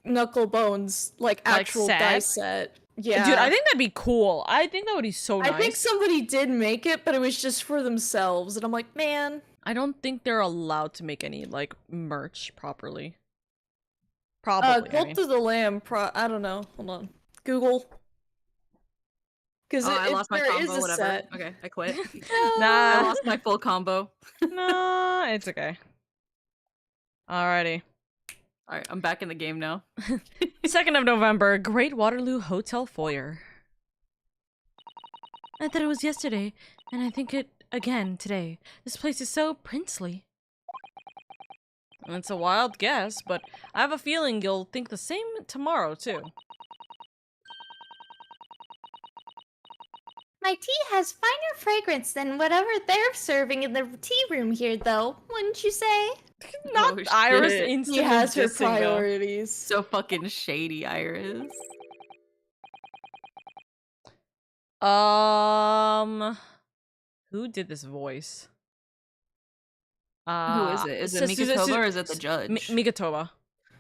Knucklebones, like actual set? dice set. Yeah. Dude, I think that'd be cool. I think that would be so nice. I think somebody did make it, but it was just for themselves. And I'm like, man. I don't think they're allowed to make any, like, merch properly. Probably, Cult of the Lamb, I don't know. Hold on. Google. Because I lost my combo, is a whatever. set. Okay, I quit. Nah. I lost my full combo. Nah, it's okay. Alrighty. Alright, I'm back in the game now. 2nd of November, Great Waterloo Hotel Foyer. I thought it was yesterday, and I think it again today. This place is so princely. It's a wild guess, but I have a feeling you'll think the same tomorrow, too. My tea has finer fragrance than whatever they're serving in the tea room here, though, wouldn't you say? Not Oh, Iris shit. instantly He has her dissing, though. priorities. So fucking shady, Iris. Who did this voice? Who is it? Is it Mikatoba or is it the judge? Mikatoba.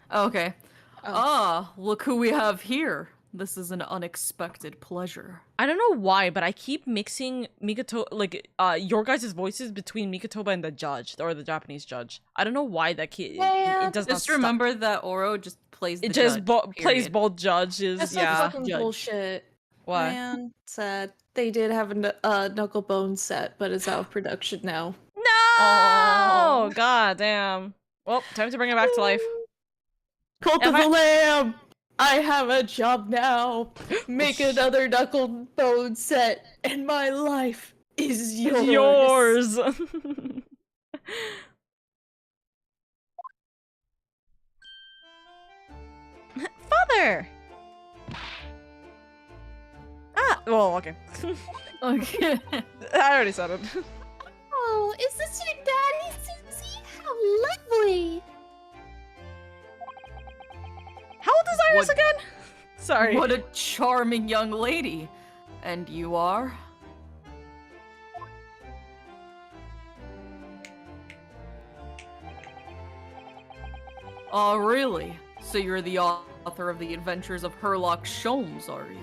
Oh, okay. Oh. Ah, look who we have here. This is an unexpected pleasure. I don't know why, but I keep mixing your guys' voices between Mikatoba and the judge, or the Japanese judge. I don't know why that kid. Yeah, it does not Just stop. remember that Oro just plays the It just judge, plays period. both judges. That's yeah. not fucking Judge. bullshit. Why? Man, sad. They did have a Knucklebone set, but it's out of production now. No! God damn. Well, time to bring it back to life. Cult of the Lamb! I have a job now. Make another Knucklebone set, and my life is yours. Yours. Father. Well, okay. Okay. I already said it. Oh, is this your daddy, Susie? How lovely! How old is Iris What- again? Sorry. What a charming young lady. And you are? Oh, really? So you're the author of the Adventures of Herlock Sholmes, are you?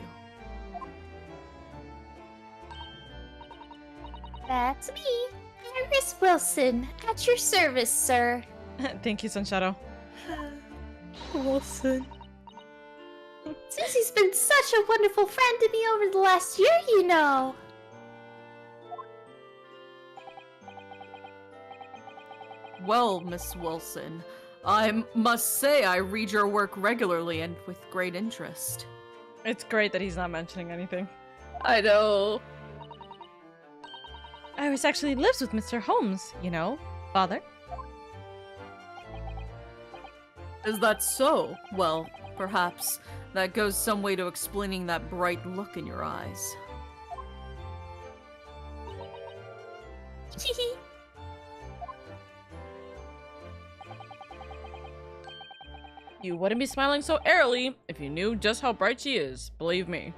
That's me, Iris Wilson, at your service, sir. Thank you, Sunshadow. Wilson. Susie's been such a wonderful friend to me over the last year, you know. Well, Miss Wilson, I must say I read your work regularly and with great interest. It's great that he's not mentioning anything. I know. Iris actually lives with Mr. Holmes, you know, Father. Is that so? Well, perhaps that goes some way to explaining that bright look in your eyes. You wouldn't be smiling so airily if you knew just how bright she is, believe me.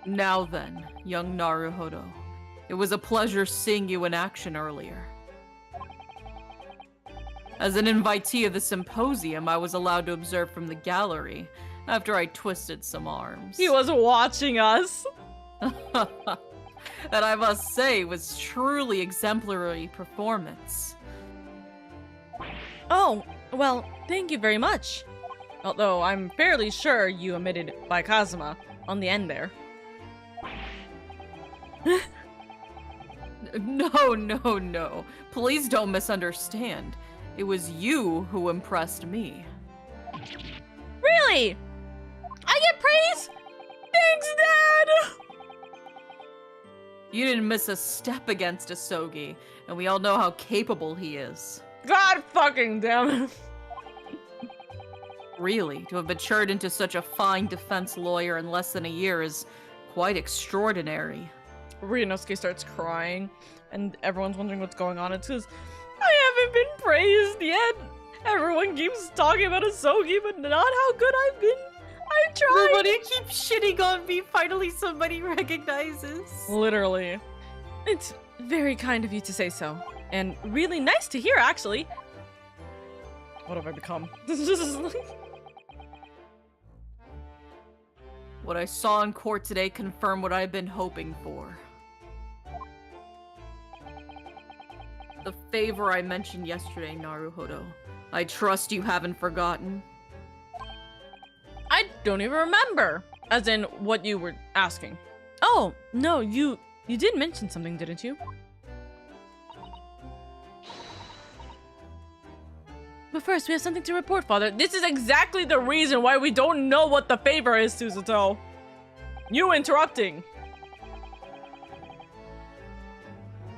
Now then, young Naruhodo, it was a pleasure seeing you in action earlier. As an invitee of the symposium, I was allowed to observe from the gallery after I twisted some arms. He was watching us. That I must say was truly exemplary performance. Oh, well, thank you very much. Although I'm fairly sure you omitted by Kazuma on the end there. No. Please don't misunderstand. It was you who impressed me. Really? I get praise? Thanks, Dad! You didn't miss a step against Asogi, and we all know how capable he is. God fucking damn it. Really, to have matured into such a fine defense lawyer in less than a year is quite extraordinary. Ryunosuke starts crying, and everyone's wondering what's going on. It's because I haven't been praised yet. Everyone keeps talking about Asogi, but not how good I've been. I tried. Everybody keeps shitting on me. Finally, somebody recognizes. Literally. It's very kind of you to say so. And really nice to hear, actually. What have I become? What I saw in court today confirmed what I've been hoping for. The favor I mentioned yesterday, Naruhodo. I trust you haven't forgotten. I don't even remember. As in, what you were asking. Oh, no, you did mention something, didn't you? But first, we have something to report, Father. This is exactly the reason why we don't know what the favor is, Suzuto. You interrupting.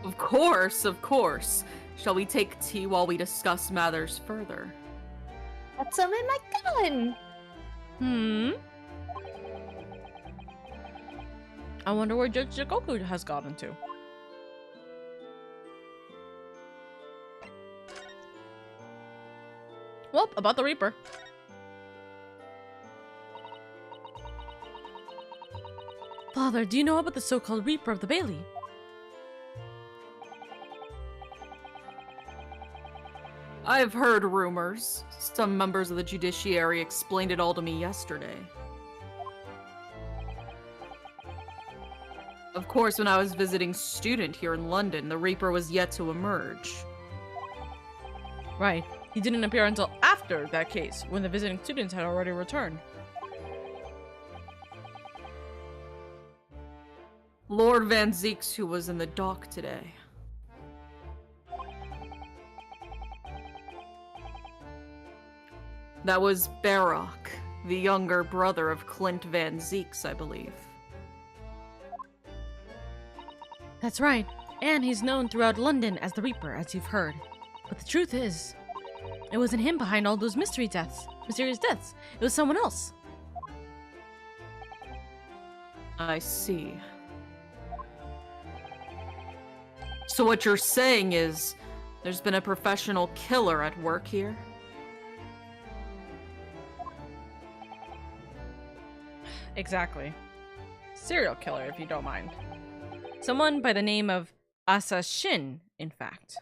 Of course. Shall we take tea while we discuss matters further? Got some in my gun. I wonder where Judge Jikoku has gotten to. Well, about the Reaper. Father, do you know about the so-called Reaper of the Bailey? I've heard rumors. Some members of the judiciary explained it all to me yesterday. Of course, when I was visiting student here in London, the Reaper was yet to emerge. Right. He didn't appear until after that case, when the visiting students had already returned. Lord Van Zeeks, who was in the dock today. That was Barock, the younger brother of Clint Van Zeeks, I believe. That's right. And he's known throughout London as the Reaper, as you've heard. But the truth is, it wasn't him behind all those mysterious deaths. It was someone else. I see. So what you're saying is, there's been a professional killer at work here? Exactly. Serial killer, if you don't mind. Someone by the name of Asashin, in fact.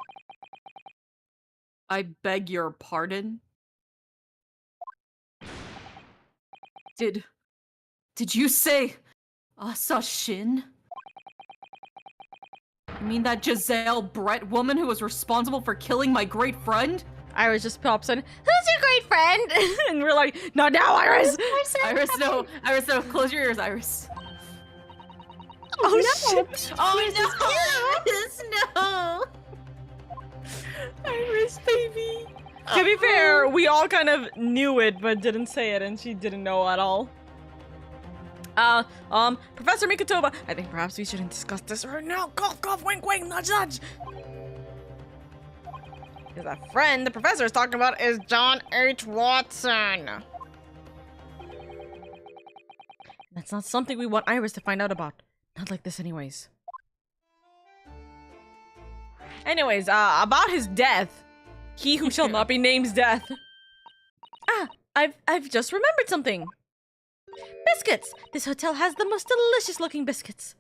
I beg your pardon? Did you say Asashin? You mean that Giselle Brett woman who was responsible for killing my great friend? Iris just pops in, who's your great friend? And we're like, not now, Iris! Iris, no. Close your ears, Iris. shit! Oh no! Iris, baby. To be fair, we all kind of knew it, but didn't say it, and she didn't know at all. Professor Mikotoba, I think perhaps we shouldn't discuss this right now. Cough, cough, wink, wink, nudge, nudge. Because that friend the professor is talking about is John H. Watson. That's not something we want Iris to find out about. Not like this anyways. Anyways, about his death. He who shall not be named's death. I've just remembered something. Biscuits! This hotel has the most delicious looking biscuits.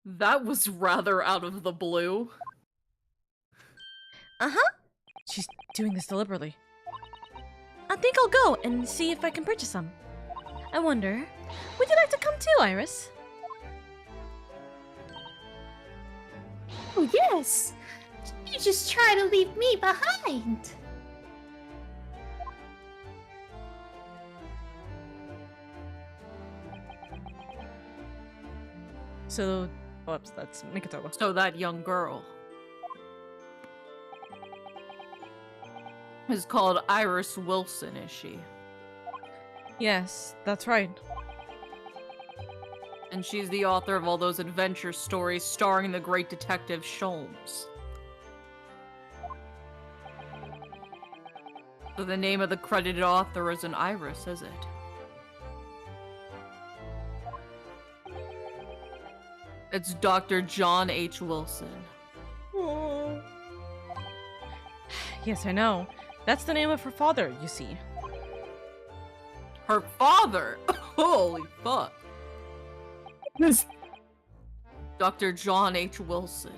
That was rather out of the blue. Uh-huh. She's doing this deliberately. I think I'll go and see if I can purchase some. I wonder, would you like to come too, Iris? Oh, yes. You just try to leave me behind. So, whoops, that's Mikotoba. So that young girl is called Iris Wilson, is she? Yes, that's right. And she's the author of all those adventure stories starring the great detective Sholmes. So the name of the credited author isn't Iris, is it? It's Dr. John H. Wilson. Yes, I know. That's the name of her father, you see. Her father? Holy fuck. Dr. John H. Wilson.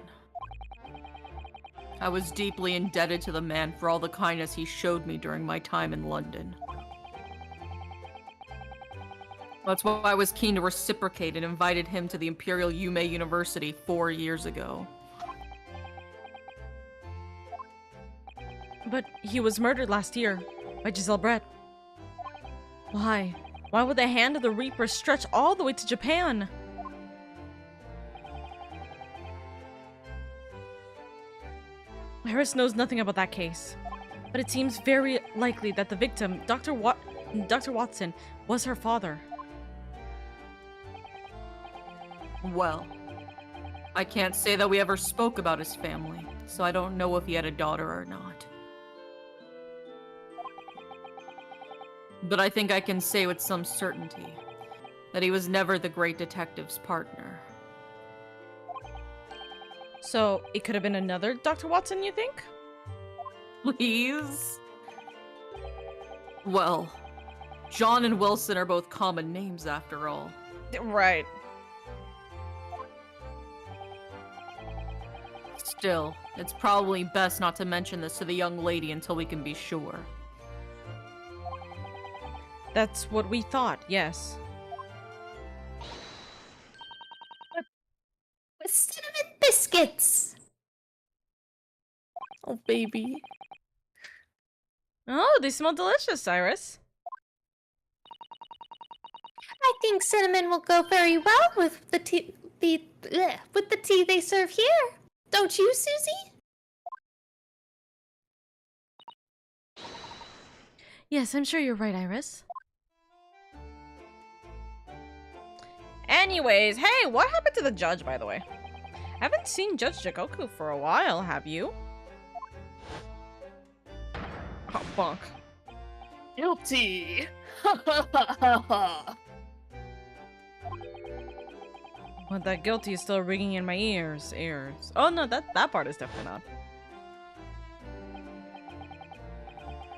I was deeply indebted to the man for all the kindness he showed me during my time in London. That's why I was keen to reciprocate and invited him to the Imperial Yume University 4 years ago. But he was murdered last year by Giselle Brett. Why? Why would the hand of the Reaper stretch all the way to Japan? Iris knows nothing about that case, but it seems very likely that the victim, Dr. Watson, was her father. Well, I can't say that we ever spoke about his family, so I don't know if he had a daughter or not. But I think I can say with some certainty that he was never the great detective's partner. So, it could have been another Dr. Watson, you think? Please? Well, John and Wilson are both common names after all. Right. Still, it's probably best not to mention this to the young lady until we can be sure. That's what we thought, yes. With cinnamon biscuits. Oh, baby. Oh, they smell delicious, Iris. I think cinnamon will go very well with the tea. With the tea they serve here. Don't you, Susie? Yes, I'm sure you're right, Iris. Anyways, hey, what happened to the judge, by the way? I haven't seen Judge Jagoku for a while, have you? Oh, bonk. Guilty. Well, that guilty is still ringing in my ears. Oh no, that part is definitely not.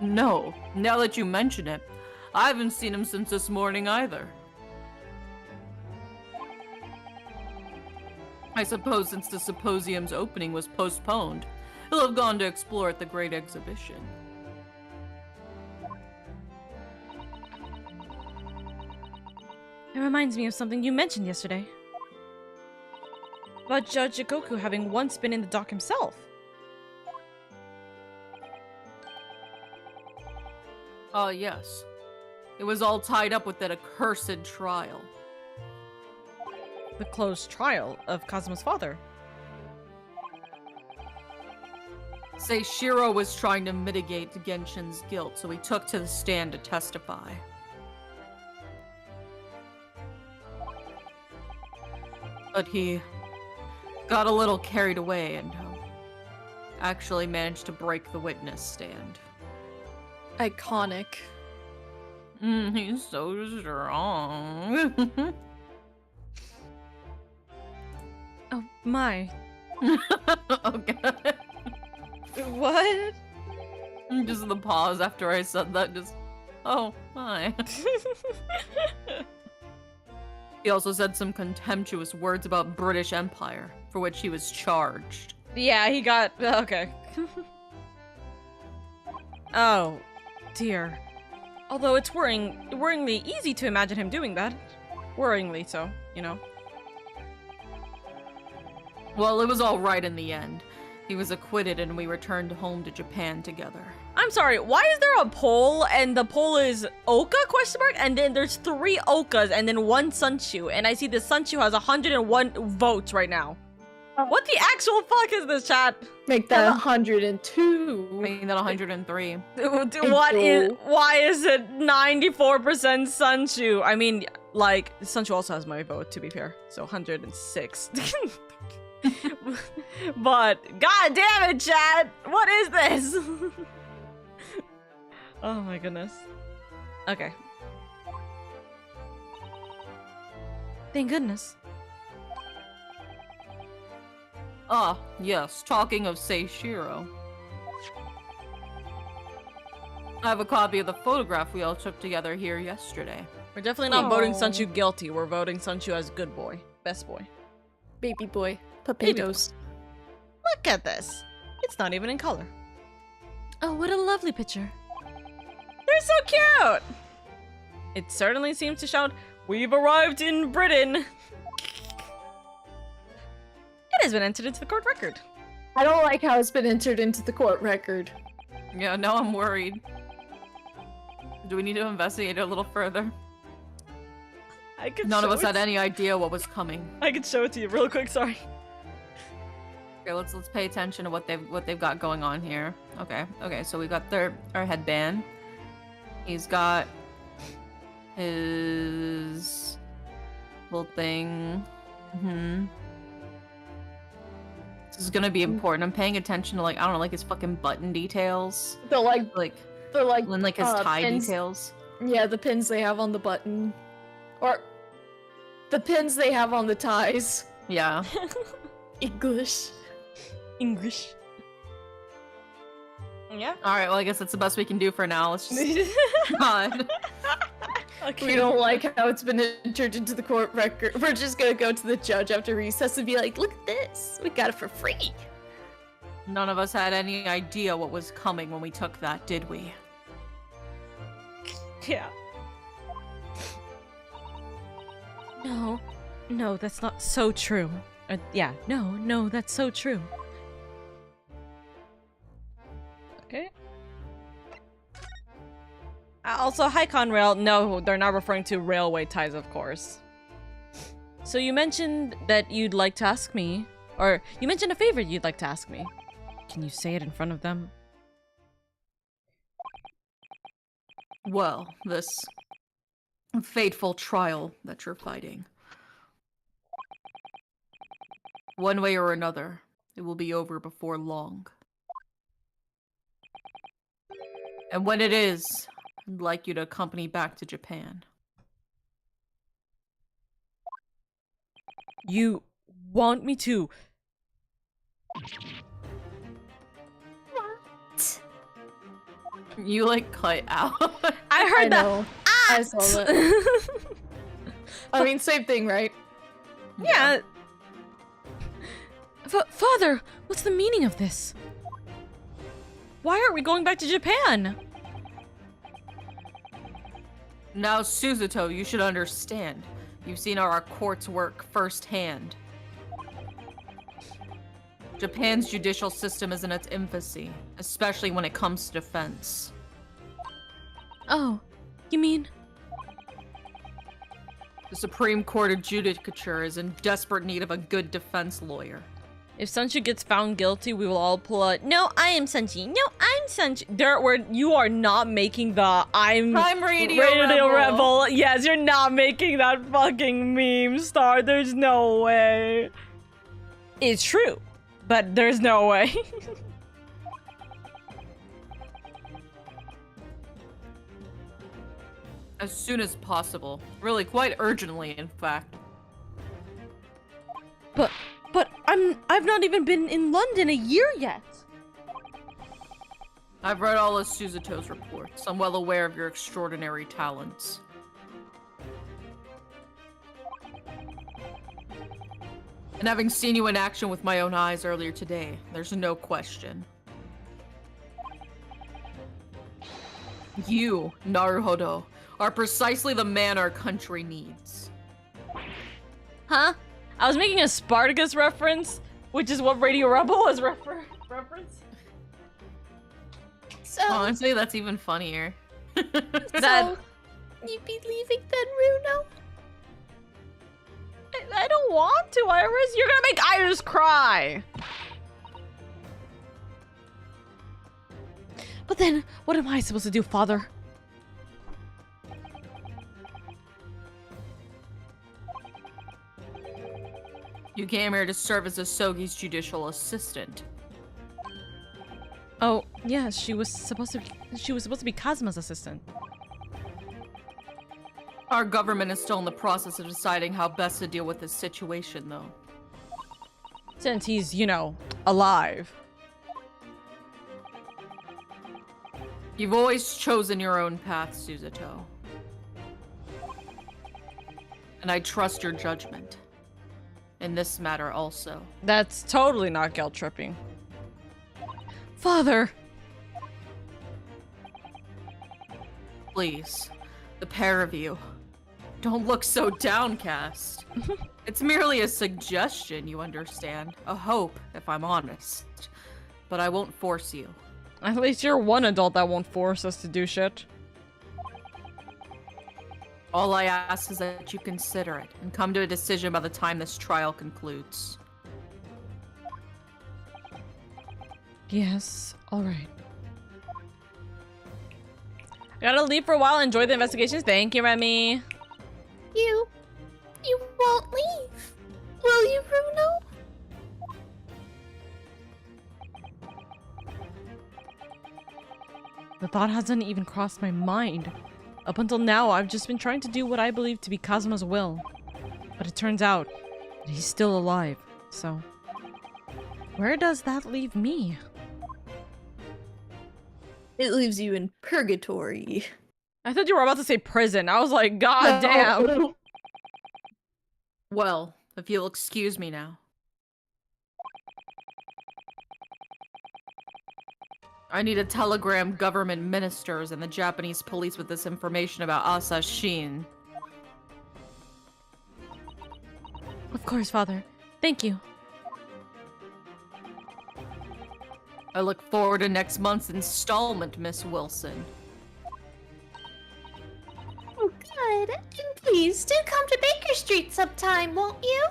No, now that you mention it, I haven't seen him since this morning either. I suppose since the symposium's opening was postponed, he'll have gone to explore at the Great Exhibition. It reminds me of something you mentioned yesterday. About Judge Jagoku having once been in the dock himself. Yes. It was all tied up with that accursed trial. the closed trial of Kazuma's father. Seishiro was trying to mitigate Genshin's guilt, so he took to the stand to testify. But he got a little carried away and actually managed to break the witness stand. Iconic. He's so strong. Oh my. Okay. What? Just the pause after I said that, just, oh my. He also said some contemptuous words about British Empire, for which he was charged. Yeah, he got... Okay. Oh, dear. Although it's worryingly easy to imagine him doing that. Worryingly so, you know. Well, it was all right in the end. He was acquitted and we returned home to Japan together. I'm sorry, why is there a poll and the poll is Oka question mark and then there's 3 Okas and then 1 Sunshu and I see the Sunshu has 101 votes right now. What the actual fuck is this, chat? Make that 102. Making that 103. Why is it 94% Sunshu? I mean, like, Sunshu also has my vote, to be fair. So 106. But, god damn it, chat! What is this? Oh my goodness. Okay. Thank goodness. Ah, yes, talking of Seishiro. I have a copy of the photograph we all took together here yesterday. We're definitely not voting Sunshu guilty. We're voting Sunshu as good boy. Best boy. Baby boy. Potatoes. Look at this. It's not even in color. Oh, what a lovely picture. They're so cute! It certainly seems to shout, "We've arrived in Britain!" It has been entered into the court record. I don't like how it's been entered into the court record. Yeah, now I'm worried. Do we need to investigate it a little further? None of us had any idea what was coming. I can show it to you real quick, sorry. Okay, let's pay attention to what they've got going on here. Okay, so we got our headband. He's got his little thing. This is gonna be important. I'm paying attention to, like, I don't know, like his fucking button details. They're like his tie pins. details. Yeah, the pins they have on the button. Or the pins they have on the ties. Yeah. English. Yeah. Alright, well I guess that's the best we can do for now. Let's just God. Okay. We don't like how it's been entered into the court record. We're just gonna go to the judge after recess and be like, look at this. We got it for free. None of us had any idea what was coming when we took that, did we? Yeah. No, that's not so true. Yeah, no, that's so true. Okay. Also, hi Conrail. No, they're not referring to railway ties, of course. So you mentioned that you'd like to ask me, or you mentioned a favor you'd like to ask me. Can you say it in front of them? Well, this fateful trial that you're fighting. One way or another, it will be over before long. And when it is, I'd like you to accompany back to Japan. You want me to? What? You, like, cut out. I heard that. Know. I saw that. I mean, same thing, right? Yeah. Father, what's the meaning of this? Why aren't we going back to Japan? Now, Suzuto, you should understand. You've seen our courts work firsthand. Japan's judicial system is in its infancy, especially when it comes to defense. Oh, you mean? The Supreme Court of Judicature is in desperate need of a good defense lawyer. If Sunchi gets found guilty, we will all pull out, no, I am Sunchi. No, I'm Sunchi. There, where you are not making the I'm Radio Rebel. Yes, you're not making that fucking meme, Star. There's no way. It's true, but there's no way. As soon as possible. Really, quite urgently, in fact. But I've not even been in London a year yet. I've read all of Suzuto's reports. I'm well aware of your extraordinary talents. And having seen you in action with my own eyes earlier today, there's no question. You, Naruhodo, are precisely the man our country needs. Huh? I was making a Spartacus reference, which is what Radio Rebel was reference. So, honestly, that's even funnier. That you'd be leaving then, Runo? I don't want to, Iris. You're gonna make Iris cry. But then, what am I supposed to do, Father? You came here to serve as Asogi's judicial assistant. Oh, yeah, she was supposed to be Kazuma's assistant. Our government is still in the process of deciding how best to deal with this situation, though. Since he's, you know, alive. You've always chosen your own path, Suzuto. And I trust your judgment. In this matter also. That's totally not guilt tripping. Father! Please, the pair of you, don't look so downcast. It's merely a suggestion, you understand. A hope, if I'm honest. But I won't force you. At least you're one adult that won't force us to do shit. All I ask is that you consider it and come to a decision by the time this trial concludes. Yes, alright. Gotta leave for a while, enjoy the investigations. Thank you, Remy. You won't leave, will you, Runo? The thought hasn't even crossed my mind. Up until now, I've just been trying to do what I believe to be Kazuma's will. But it turns out that he's still alive, so... where does that leave me? It leaves you in purgatory. I thought you were about to say prison. I was like, god damn. Well, if you'll excuse me now. I need to telegram government ministers and the Japanese police with this information about Asashin. Of course, Father. Thank you. I look forward to next month's installment, Miss Wilson. Oh, good. And please do come to Baker Street sometime, won't you?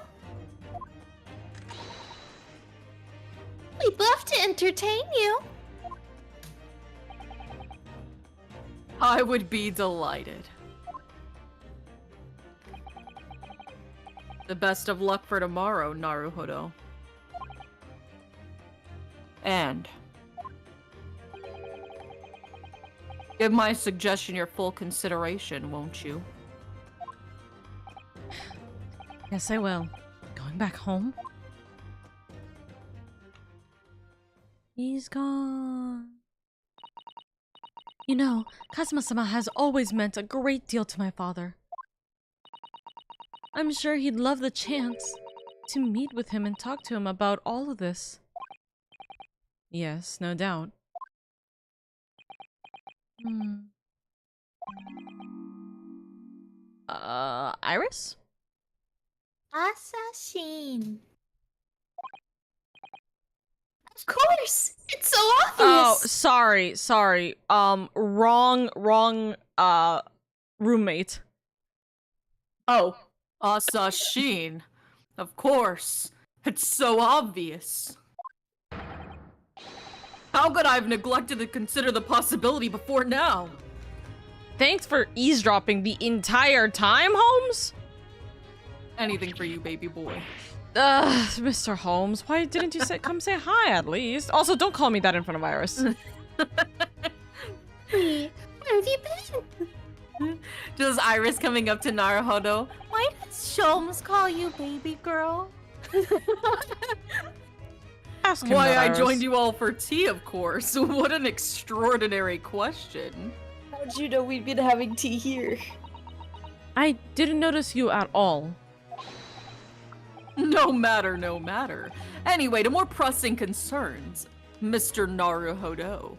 We'd love to entertain you. I would be delighted. The best of luck for tomorrow, Naruhodo. And give my suggestion your full consideration, won't you? Yes, I will. Going back home? He's gone. You know, Kazuma-sama has always meant a great deal to my father. I'm sure he'd love the chance to meet with him and talk to him about all of this. Yes, no doubt. Iris? Asashin. Of course! It's so Oh, obvious! sorry. Wrong, roommate. Oh, Asashin. Of course. It's so obvious. How could I have neglected to consider the possibility before now? Thanks for eavesdropping the entire time, Holmes? Anything for you, baby boy. Mr. Holmes, why didn't you come say hi at least? Also, don't call me that in front of Iris. Where have you been? Just Iris coming up to Naruhodo. Why does Sholmes call you baby girl? Ask him Why that, I Iris. joined you all for tea, of course. What an extraordinary question. How'd you know we'd been having tea here? I didn't notice you at all. No matter, no matter. Anyway, to more pressing concerns, Mr. Naruhodo.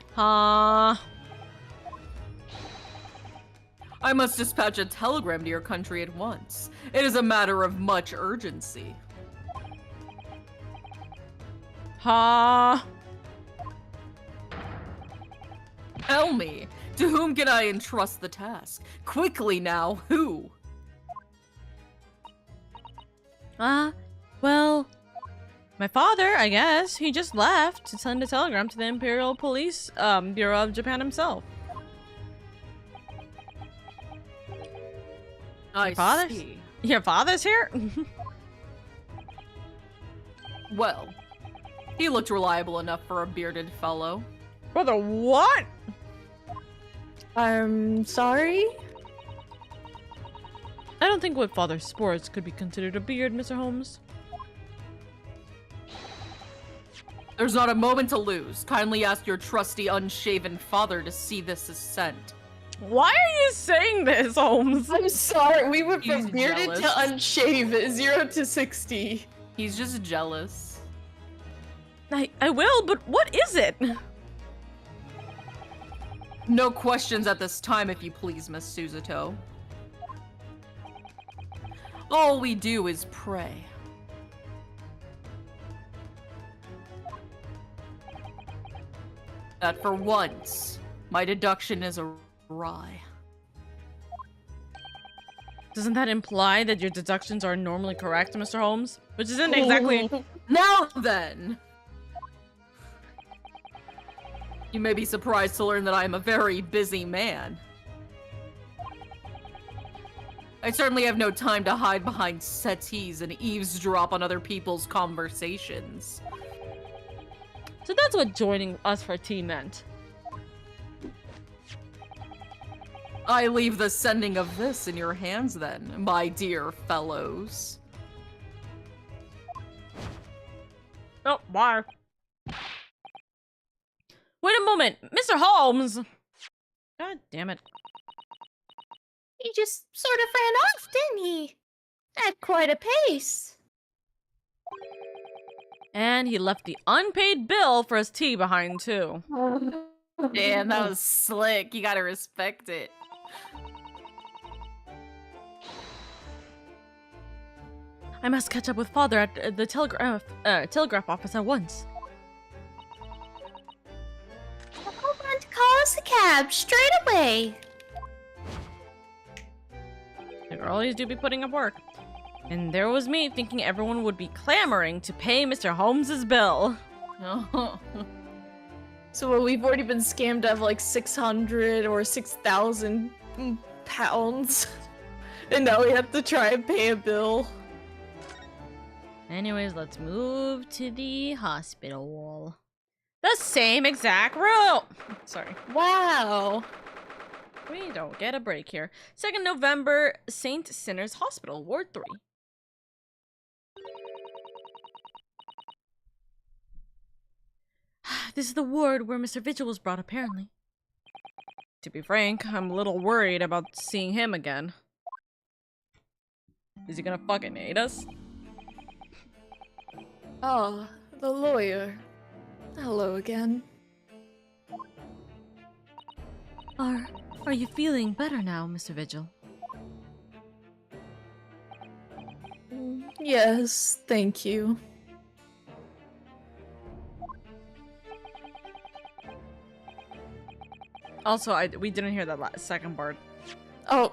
I must dispatch a telegram to your country at once. It is a matter of much urgency. Tell me, to whom can I entrust the task? Quickly now, who? Well, my father, I guess. He just left to send a telegram to the Imperial Police Bureau of Japan himself. I Father's? see. Your father's here? Well, he looked reliable enough for a bearded fellow. Brother, what? I'm sorry? I don't think what father sports could be considered a beard, Mr. Holmes. There's not a moment to lose. Kindly ask your trusty unshaven father to see this as sent. Why are you saying this, Holmes? I'm sorry, we went from He's bearded jealous. to unshave, 0 to 60. He's just jealous. I will, but what is it? No questions at this time, if you please, Miss Suzuto. All we do is pray. That for once, my deduction is awry. Doesn't that imply that your deductions are normally correct, Mr. Holmes? Which isn't exactly... Now then! You may be surprised to learn that I am a very busy man. I certainly have no time to hide behind settees and eavesdrop on other people's conversations. So that's what joining us for tea meant. I leave the sending of this in your hands then, my dear fellows. Oh, bye. Wait a moment, Mr. Holmes! God damn it. He just sort of ran off, didn't he? At quite a pace. And he left the unpaid bill for his tea behind, too. Damn, that was slick. You gotta respect it. I must catch up with father at the telegraph office at once. Hold on to call us a cab straight away. The girlies do be putting up work. And there was me thinking everyone would be clamoring to pay Mr. Holmes's bill. So we've already been scammed out of like 600 or 6,000 pounds. And now we have to try and pay a bill. Anyways, let's move to the hospital. The same exact room! Sorry. Wow. We don't get a break here. 2nd November, St. Sinners Hospital, Ward 3. This is the ward where Mr. Vigil was brought, apparently. To be frank, I'm a little worried about seeing him again. Is he gonna fucking hate us? Oh, the lawyer. Hello again. Are you feeling better now, Mr. Vigil? Yes, thank you. Also, we didn't hear that second part. Oh,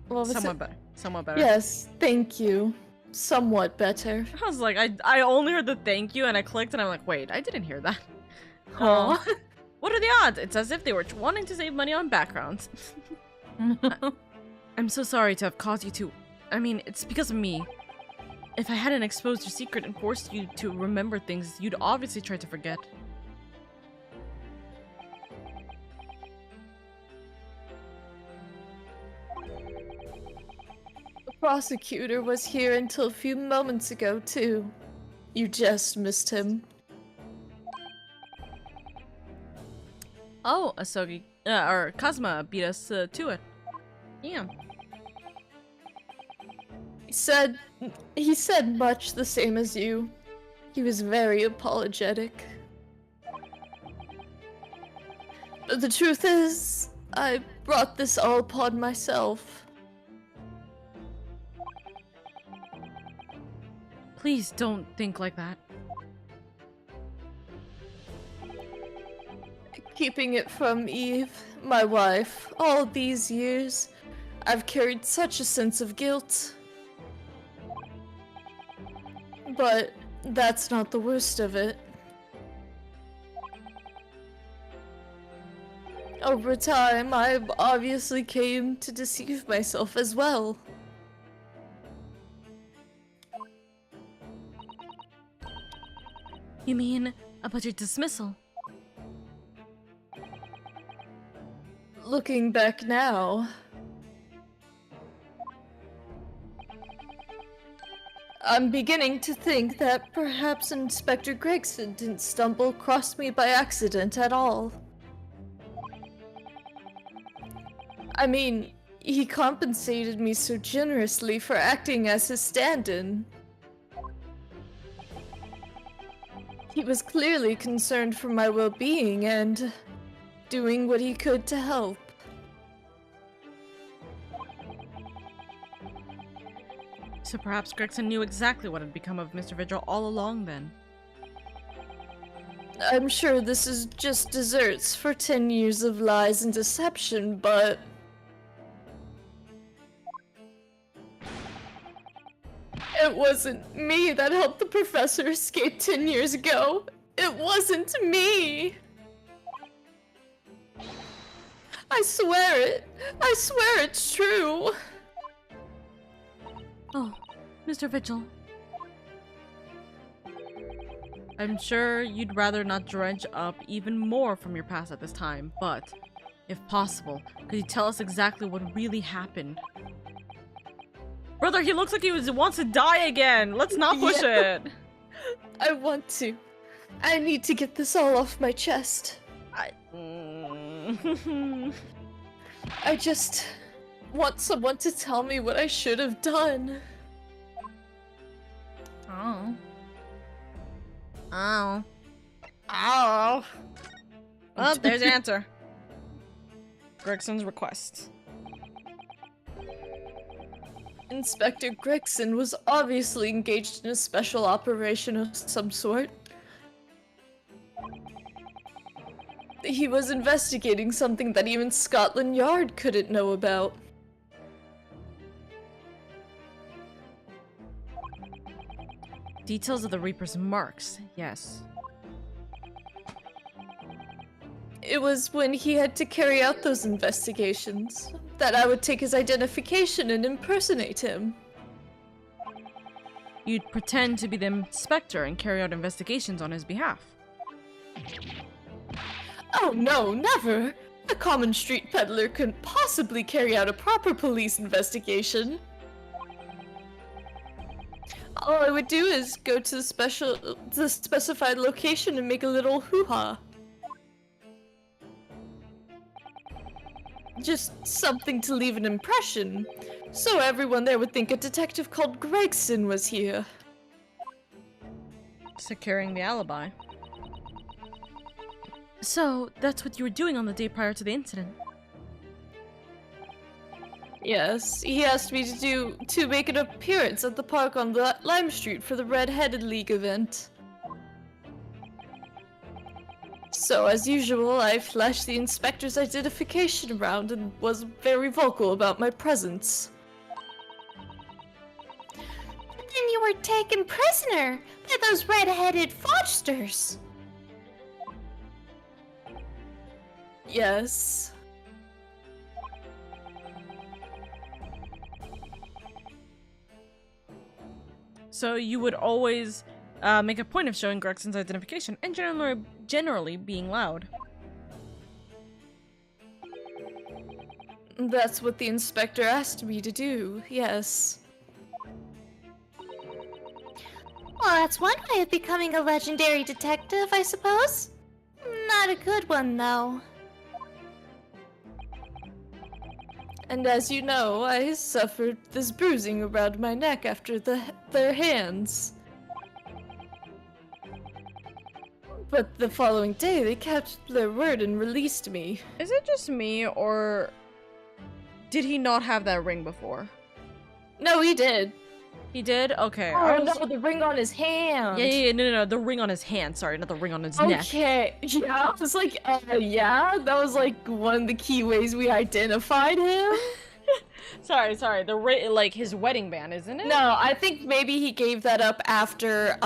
what was Somewhat it? better. Somewhat better. Yes, thank you. Somewhat better. I was like, I only heard the thank you, and I clicked, and I'm like, wait, I didn't hear that. Aw. What are the odds? It's as if they were wanting to save money on backgrounds. I'm so sorry to have caused you to... I mean, it's because of me. If I hadn't exposed your secret and forced you to remember things, you'd obviously try to forget. The prosecutor was here until a few moments ago, too. You just missed him. Oh, Asogi, or Kazuma beat us to it. Yeah. He said much the same as you. He was very apologetic. But the truth is, I brought this all upon myself. Please don't think like that. Keeping it from Eve, my wife, all these years, I've carried such a sense of guilt. But that's not the worst of it. Over time, I obviously came to deceive myself as well. You mean about your dismissal? Looking back now, I'm beginning to think that perhaps Inspector Gregson didn't stumble across me by accident at all. I mean, he compensated me so generously for acting as his stand-in. He was clearly concerned for my well-being and doing what he could to help. So perhaps Gregson knew exactly what had become of Mr. Vigil all along then. I'm sure this is just desserts for 10 years of lies and deception, but... It wasn't me that helped the professor escape 10 years ago. It wasn't me! I swear it! I swear it's true! Oh, Mr. Vigil. I'm sure you'd rather not dredge up even more from your past at this time, but, if possible, could you tell us exactly what really happened? Brother, he looks like he wants to die again! Let's not push it! I want to. I need to get this all off my chest. I just want someone to tell me what I should have done. Oh. Oh. Oh. Well, there's your answer. Gregson's request. Inspector Gregson was obviously engaged in a special operation of some sort. He was investigating something that even Scotland Yard couldn't know about. Details of the Reaper's marks, yes. It was when he had to carry out those investigations that I would take his identification and impersonate him. You'd pretend to be the inspector and carry out investigations on his behalf. Oh no, never! A common street peddler couldn't possibly carry out a proper police investigation. All I would do is go to the specified location and make a little hoo-ha. Just something to leave an impression, so everyone there would think a detective called Gregson was here. Securing the alibi. So, that's what you were doing on the day prior to the incident? Yes, he asked me to make an appearance at the park on Lime Street for the Red-Headed League event. So, as usual, I flashed the inspector's identification around and was very vocal about my presence. Then you were taken prisoner by those red-headed fraudsters. Yes. So you would always make a point of showing Gregson's identification and generally being loud. That's what the inspector asked me to do, yes. Well, that's one way of becoming a legendary detective, I suppose. Not a good one, though. And as you know, I suffered this bruising around my neck after their hands. But the following day, they kept their word and released me. Is it just me, or did he not have that ring before? No, he did. He did? Okay. Oh, no, the ring on his hand. Yeah, no, the ring on his hand. Sorry, not the ring on his neck. Okay, yeah, I was like, yeah, that was like one of the key ways we identified him. sorry, the ring, like his wedding band, isn't it? No, I think maybe he gave that up after,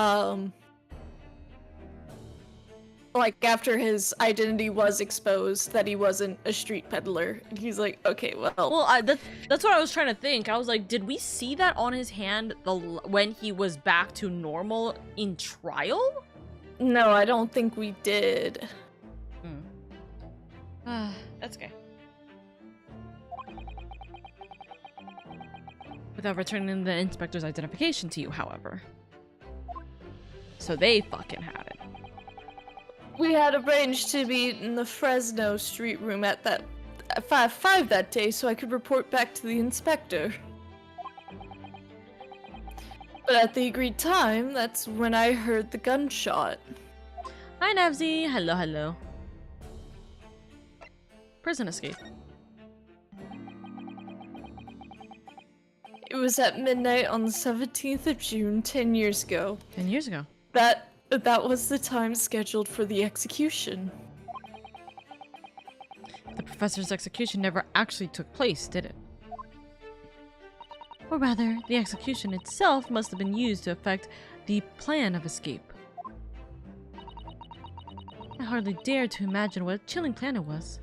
like after his identity was exposed that he wasn't a street peddler. He's like, okay, well, that's what I was trying to think. I was like, did we see that on his hand when he was back to normal in trial? No, I don't think we did. That's okay. Without returning the inspector's identification to you, however. So they fucking had it. We had arranged to be in the Fresno street room at 5 that day so I could report back to the inspector. But at the agreed time, that's when I heard the gunshot. Hi, Navzy. Hello. Prison escape. It was at midnight on the 17th of June, 10 years ago. 10 years ago. That was the time scheduled for the execution. The professor's execution never actually took place, did it? Or rather, the execution itself must have been used to effect the plan of escape. I hardly dare to imagine what a chilling plan it was.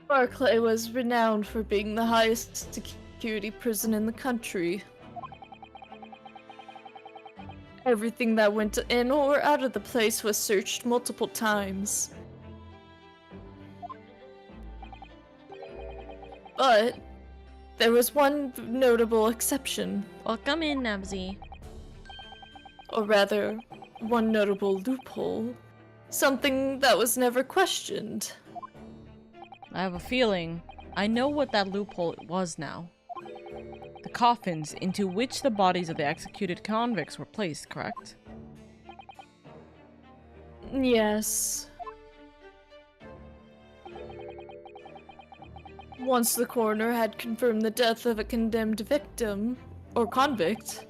Barclay was renowned for being the highest security prison in the country. Everything that went in or out of the place was searched multiple times. But there was one notable exception. Welcome in, Nabzy. Or rather, one notable loophole. Something that was never questioned. I have a feeling I know what that loophole was now. The coffins into which the bodies of the executed convicts were placed, correct? Yes. Once the coroner had confirmed the death of a condemned victim, or convict,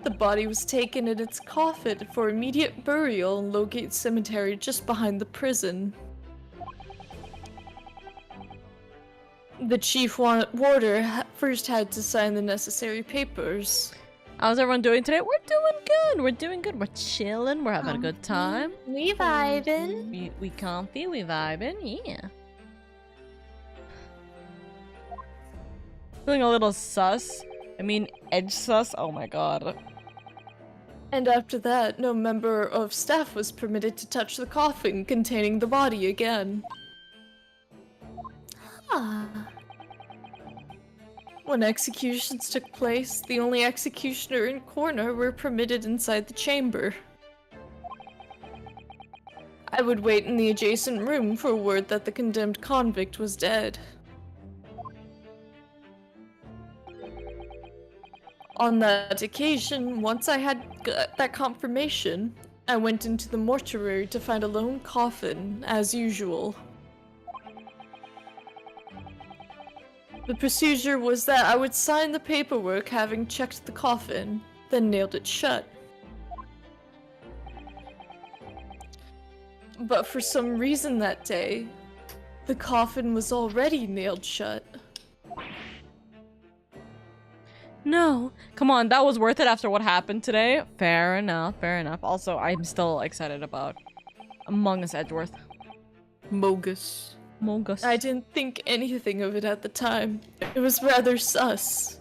the body was taken in its coffin for immediate burial in Lowgate Cemetery just behind the prison. The chief warder first had to sign the necessary papers. How's everyone doing today? We're doing good. We're chilling. We're having a good time. We vibin'. We comfy. We vibing. Yeah. Feeling a little sus. I mean, edge sus. Oh my god. And after that, no member of staff was permitted to touch the coffin containing the body again. When executions took place, the only executioner and coroner were permitted inside the chamber. I would wait in the adjacent room for word that the condemned convict was dead. On that occasion, once I had that confirmation, I went into the mortuary to find a lone coffin, as usual. The procedure was that I would sign the paperwork having checked the coffin, then nailed it shut. But for some reason that day, the coffin was already nailed shut. No. Come on, that was worth it after what happened today. Fair enough, fair enough. Also, I'm still excited about Among Us Edgeworth. Mogus. Mogus. I didn't think anything of it at the time. It was rather sus.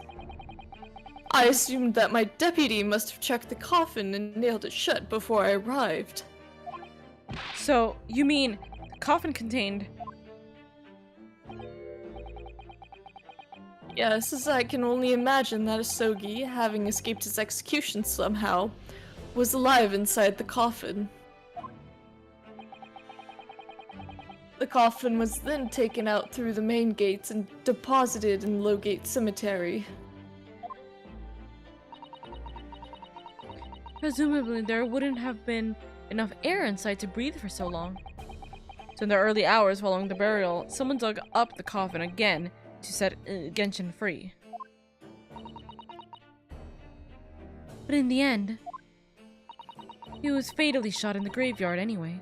I assumed that my deputy must have checked the coffin and nailed it shut before I arrived. So, you mean the coffin contained... Yes, as I can only imagine that Asogi, having escaped his execution somehow, was alive inside the coffin. The coffin was then taken out through the main gates and deposited in Lowgate Cemetery. Presumably, there wouldn't have been enough air inside to breathe for so long. So in the early hours following the burial, someone dug up the coffin again to set Genshin free. But in the end, he was fatally shot in the graveyard anyway.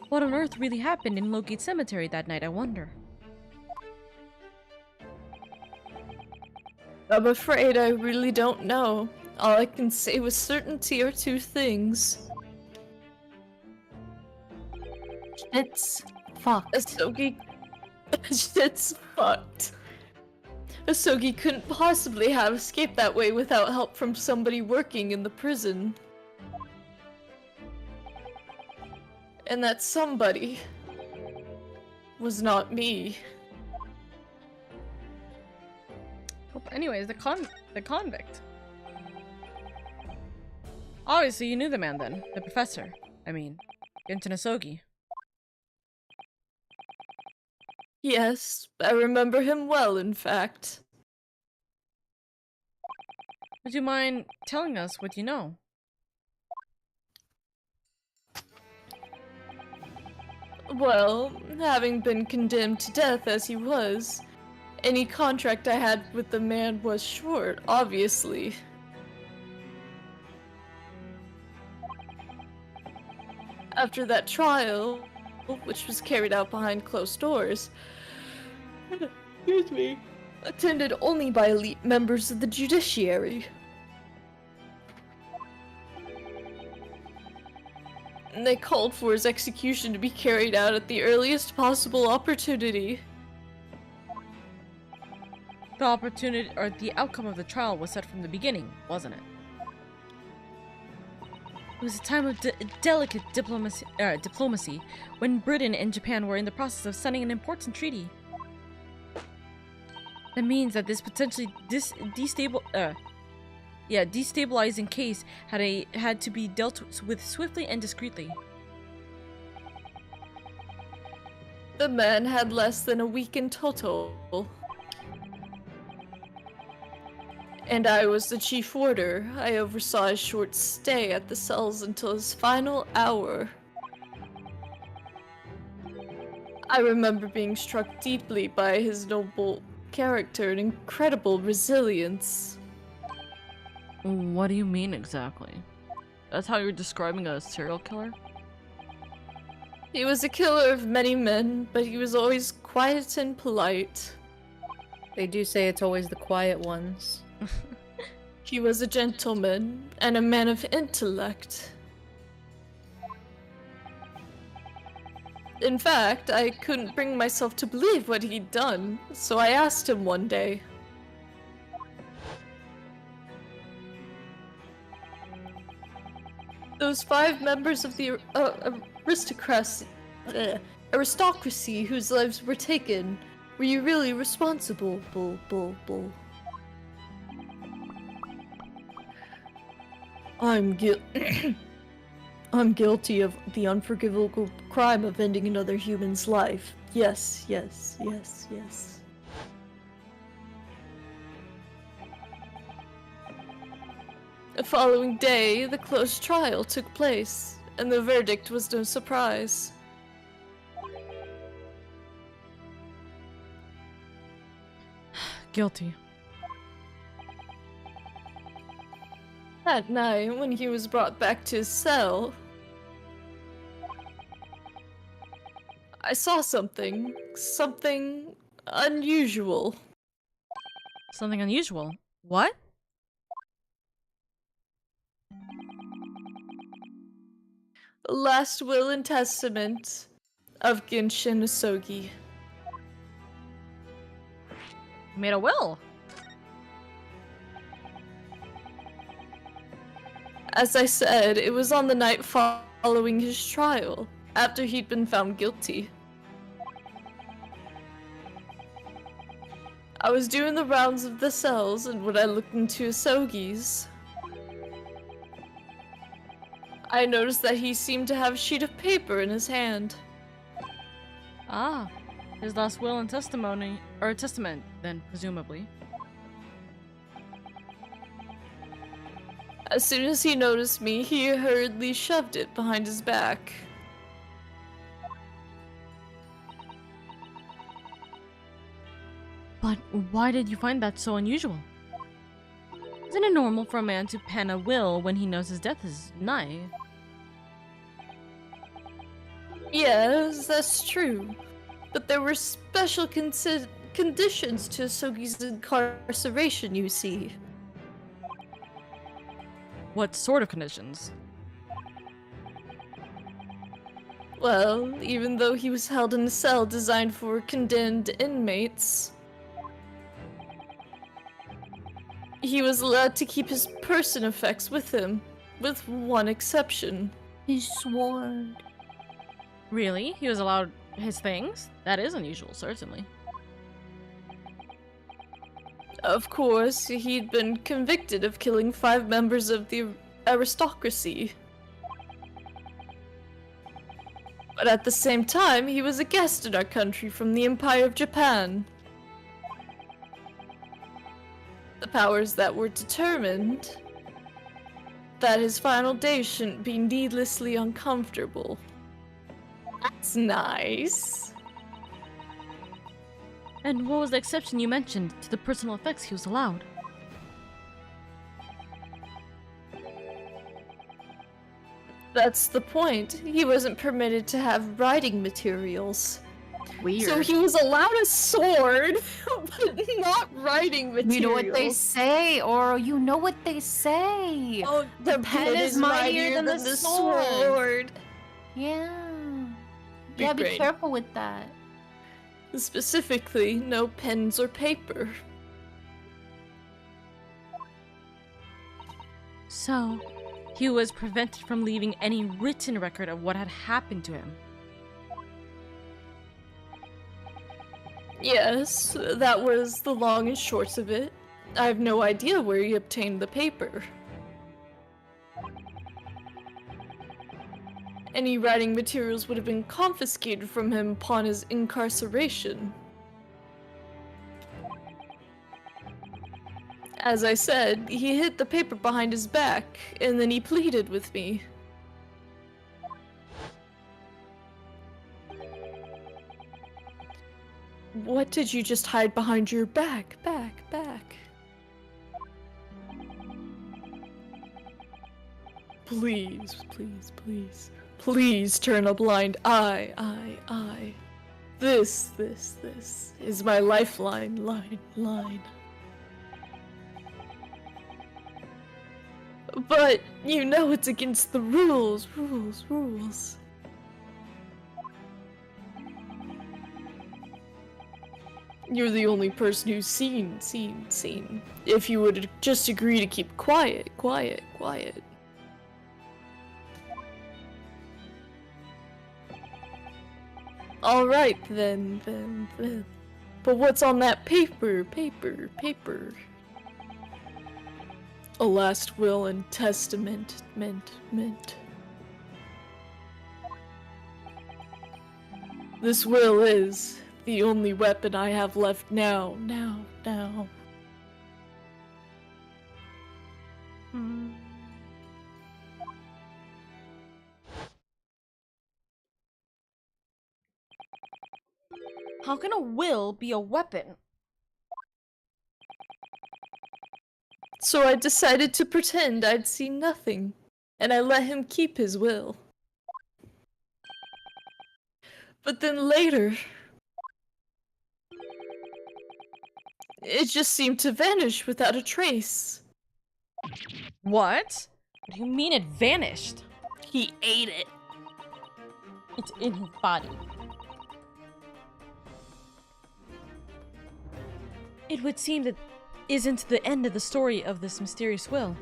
What on earth really happened in Lowgate Cemetery that night, I wonder? I'm afraid I really don't know. All I can say with certainty are two things. It's fucked. Asogi... Shit's fucked. Asogi couldn't possibly have escaped that way without help from somebody working in the prison. And that somebody was not me. Anyways, the convict. Obviously, you knew the man then. The professor. I mean, Genshin Asogi. Yes, I remember him well, in fact. Would you mind telling us what you know? Well, having been condemned to death as he was, any contract I had with the man was short, obviously. After that trial, which was carried out behind closed doors, excuse me, attended only by elite members of the judiciary. And they called for his execution to be carried out at the earliest possible opportunity. The opportunity, or the outcome of the trial was set from the beginning, wasn't it? It was a time of delicate diplomacy when Britain and Japan were in the process of signing an important treaty. That means that this potentially destabilizing case had to be dealt with swiftly and discreetly. The man had less than a week in total. And I was the chief warder. I oversaw his short stay at the cells until his final hour. I remember being struck deeply by his noble character and incredible resilience. What do you mean exactly? That's how you're describing a serial killer? He was a killer of many men, but he was always quiet and polite. They do say it's always the quiet ones. He was a gentleman and a man of intellect. In fact, I couldn't bring myself to believe what he'd done, so I asked him one day. Those 5 members of the aristocracy whose lives were taken, were you really responsible? I'm guilty of the unforgivable crime of ending another human's life. Yes. The following day, the closed trial took place, and the verdict was no surprise. Guilty. That night, when he was brought back to his cell, I saw something unusual. Something unusual. What? The last will and testament of Genshin Asogi. He made a will. As I said, it was on the night following his trial, after he'd been found guilty. I was doing the rounds of the cells, and when I looked into Asogi's, I noticed that he seemed to have a sheet of paper in his hand. Ah, his last will and testimony, or testament, then, presumably. As soon as he noticed me, he hurriedly shoved it behind his back. But why did you find that so unusual? Isn't it normal for a man to pen a will when he knows his death is nigh? Yes, that's true. But there were special conditions to Asogi's incarceration, you see. What sort of conditions? Well, even though he was held in a cell designed for condemned inmates, he was allowed to keep his person effects with him, with one exception. His sword. Really? He was allowed his things? That is unusual, certainly. Of course, he'd been convicted of killing 5 members of the aristocracy. But at the same time, he was a guest in our country from the Empire of Japan. The powers that were determined that his final days shouldn't be needlessly uncomfortable. That's nice. And what was the exception you mentioned to the personal effects he was allowed? That's the point. He wasn't permitted to have writing materials. Weird. So he was allowed a sword, but not writing materials. You know what they say, or you know what they say. Oh, the pen is mightier than the sword. Yeah. Big Yeah, be brain. careful with that. Specifically, no pens or paper. So, he was prevented from leaving any written record of what had happened to him. Yes, that was the long and short of it. I have no idea where he obtained the paper. Any writing materials would have been confiscated from him upon his incarceration. As I said, he hid the paper behind his back, and then he pleaded with me. What did you just hide behind your back? Back. Please. Please turn a blind eye. This is my lifeline, line. But you know it's against the rules. You're the only person who's seen. If you would just agree to keep quiet. Alright, then. But what's on that paper? A last will and testament, meant. This will is the only weapon I have left now. How can a will be a weapon? So I decided to pretend I'd seen nothing, and I let him keep his will. But then later, It just seemed to vanish without a trace. What? What do you mean it vanished? He ate it. It's in his body. It would seem that isn't the end of the story of this mysterious will.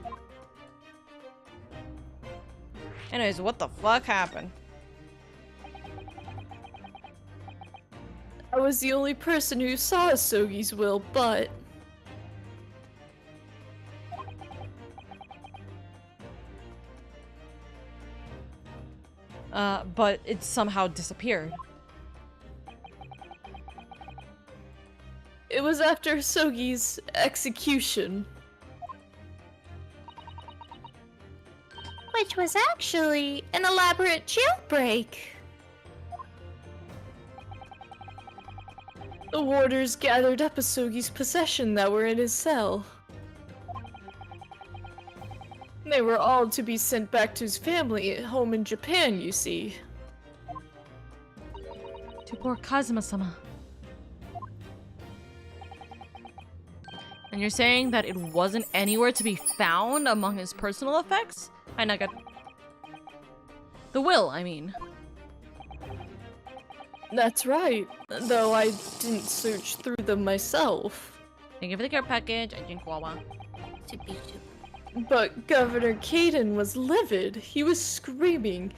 Anyways, what the fuck happened? I was the only person who saw Asogi's will, but... But it somehow disappeared. It was after Asogi's execution. Which was actually an elaborate jailbreak. The warders gathered up Asogi's possessions that were in his cell. They were all to be sent back to his family at home in Japan, you see. To poor Kazuma-sama. And you're saying that it wasn't anywhere to be found among his personal effects? I got the will, I mean. That's right, though I didn't search through them myself. Thank you for the care package. I drink Wawa. But Governor Caden was livid. He was screaming.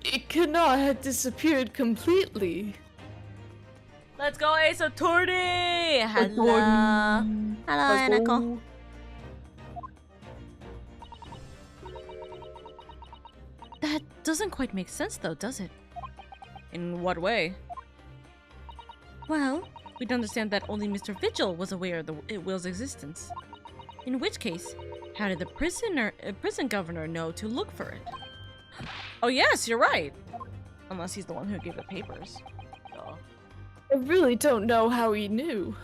It could not have disappeared completely. Let's go, Ace Attorney! Hello. Hello, Anako. That doesn't quite make sense, though, does it? In what way? Well, we'd understand that only Mr. Vigil was aware of the will's existence. In which case, how did the prison governor know to look for it? Oh yes, you're right! Unless he's the one who gave the papers. Duh. I really don't know how he knew.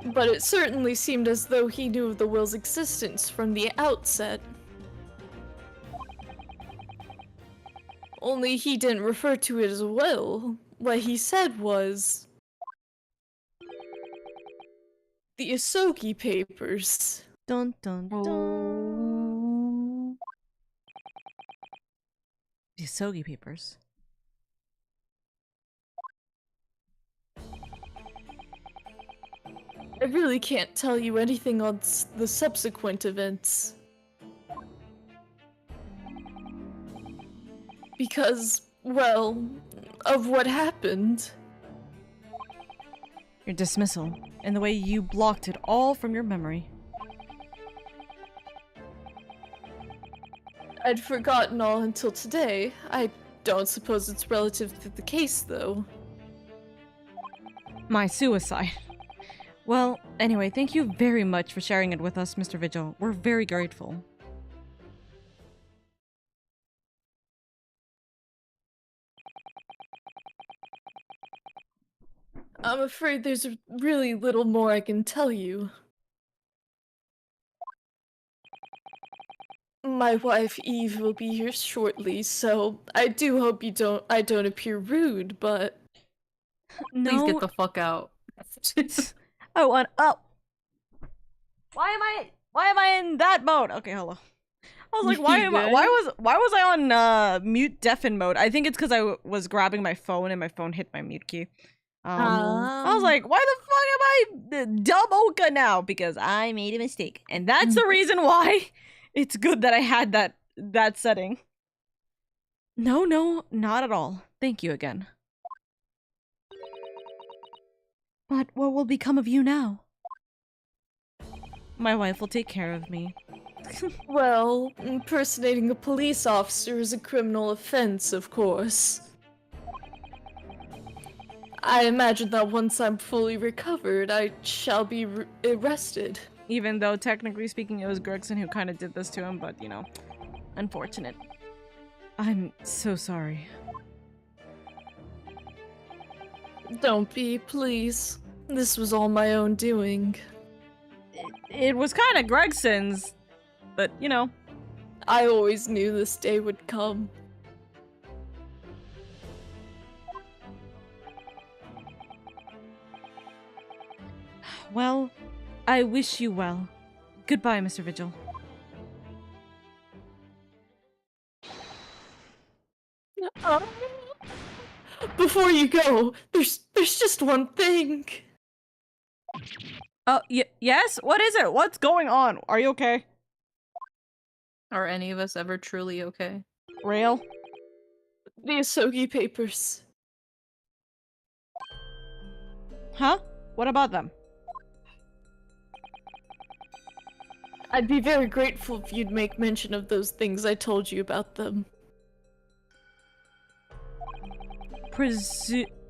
But it certainly seemed as though he knew of the will's existence from the outset. Only he didn't refer to it as a will. What he said was... the Asogi papers. Dun dun dun. The Asogi papers. I really can't tell you anything on the subsequent events. Because, well, of what happened. Your dismissal, and the way you blocked it all from your memory. I'd forgotten all until today. I don't suppose it's relative to the case, though. My suicide. Well, anyway, thank you very much for sharing it with us, Mr. Vigil. We're very grateful. I'm afraid there's really little more I can tell you. My wife Eve will be here shortly, so I do hope I don't appear rude, but... No. Please get the fuck out. I want up. Why am I in that mode? Okay, hello. I was like, why was I on mute deafen mode? I think it's because I was grabbing my phone and my phone hit my mute key. I was like, why the fuck am I dumb Oka now? Because I made a mistake. And that's the reason why it's good that I had that setting. No, not at all. Thank you again. But what will become of you now? My wife will take care of me. Well, impersonating a police officer is a criminal offense, of course. I imagine that once I'm fully recovered, I shall be arrested. Even though, technically speaking, it was Gregson who kind of did this to him, but, you know, unfortunate. I'm so sorry. Don't be, please. This was all my own doing. It was kind of Gregson's, but, you know. I always knew this day would come. Well, I wish you well. Goodbye, Mr. Vigil. Before you go, there's just one thing. Oh, yes? What is it? What's going on? Are you okay? Are any of us ever truly okay? Rail? The Asogi papers. Huh? What about them? I'd be very grateful if you'd make mention of those things I told you about them.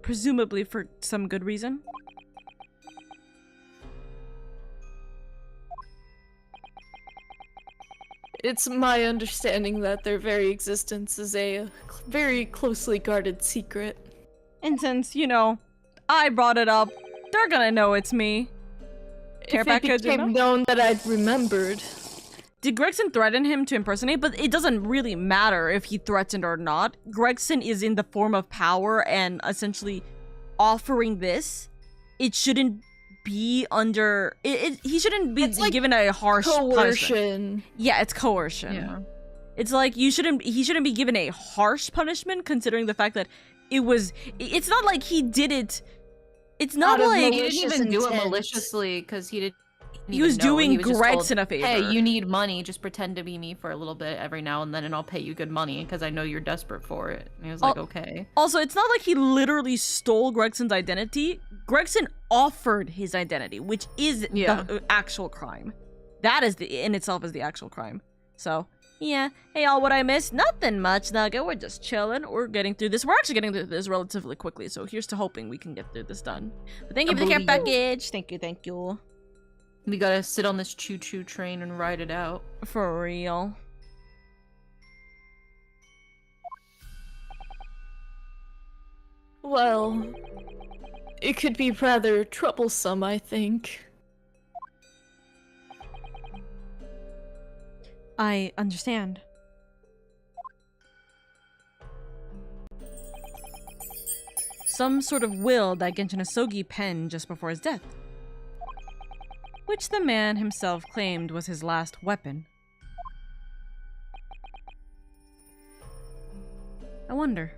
Presumably for some good reason? It's my understanding that their very existence is a very closely guarded secret. And since, you know, I brought it up, they're gonna know it's me. If it became known that I'd remembered. Did Gregson threaten him to impersonate? But it doesn't really matter if he threatened or not. Gregson is in the form of power and essentially offering this. It shouldn't be under... he shouldn't be given a harsh coercion. Punishment. Yeah, it's coercion. Yeah. It's like he shouldn't be given a harsh punishment considering the fact that it's not like he did it. It's not like he didn't even do it maliciously because he didn't. He was doing Gregson a favor. Hey, you need money. Just pretend to be me for a little bit every now and then, and I'll pay you good money because I know you're desperate for it. And he was like, okay. Also, it's not like he literally stole Gregson's identity. Gregson offered his identity, which is the actual crime. That is in itself is the actual crime. So, yeah. Hey, y'all, what I missed? Nothing much, Nugget. We're just chilling. We're getting through this. We're actually getting through this relatively quickly, so here's to hoping we can get through this done. But thank you for the care package. Thank you. We gotta sit on this choo-choo train and ride it out. For real. Well, it could be rather troublesome, I think. I understand. Some sort of will that Genshin Asogi penned just before his death, which the man himself claimed was his last weapon. I wonder.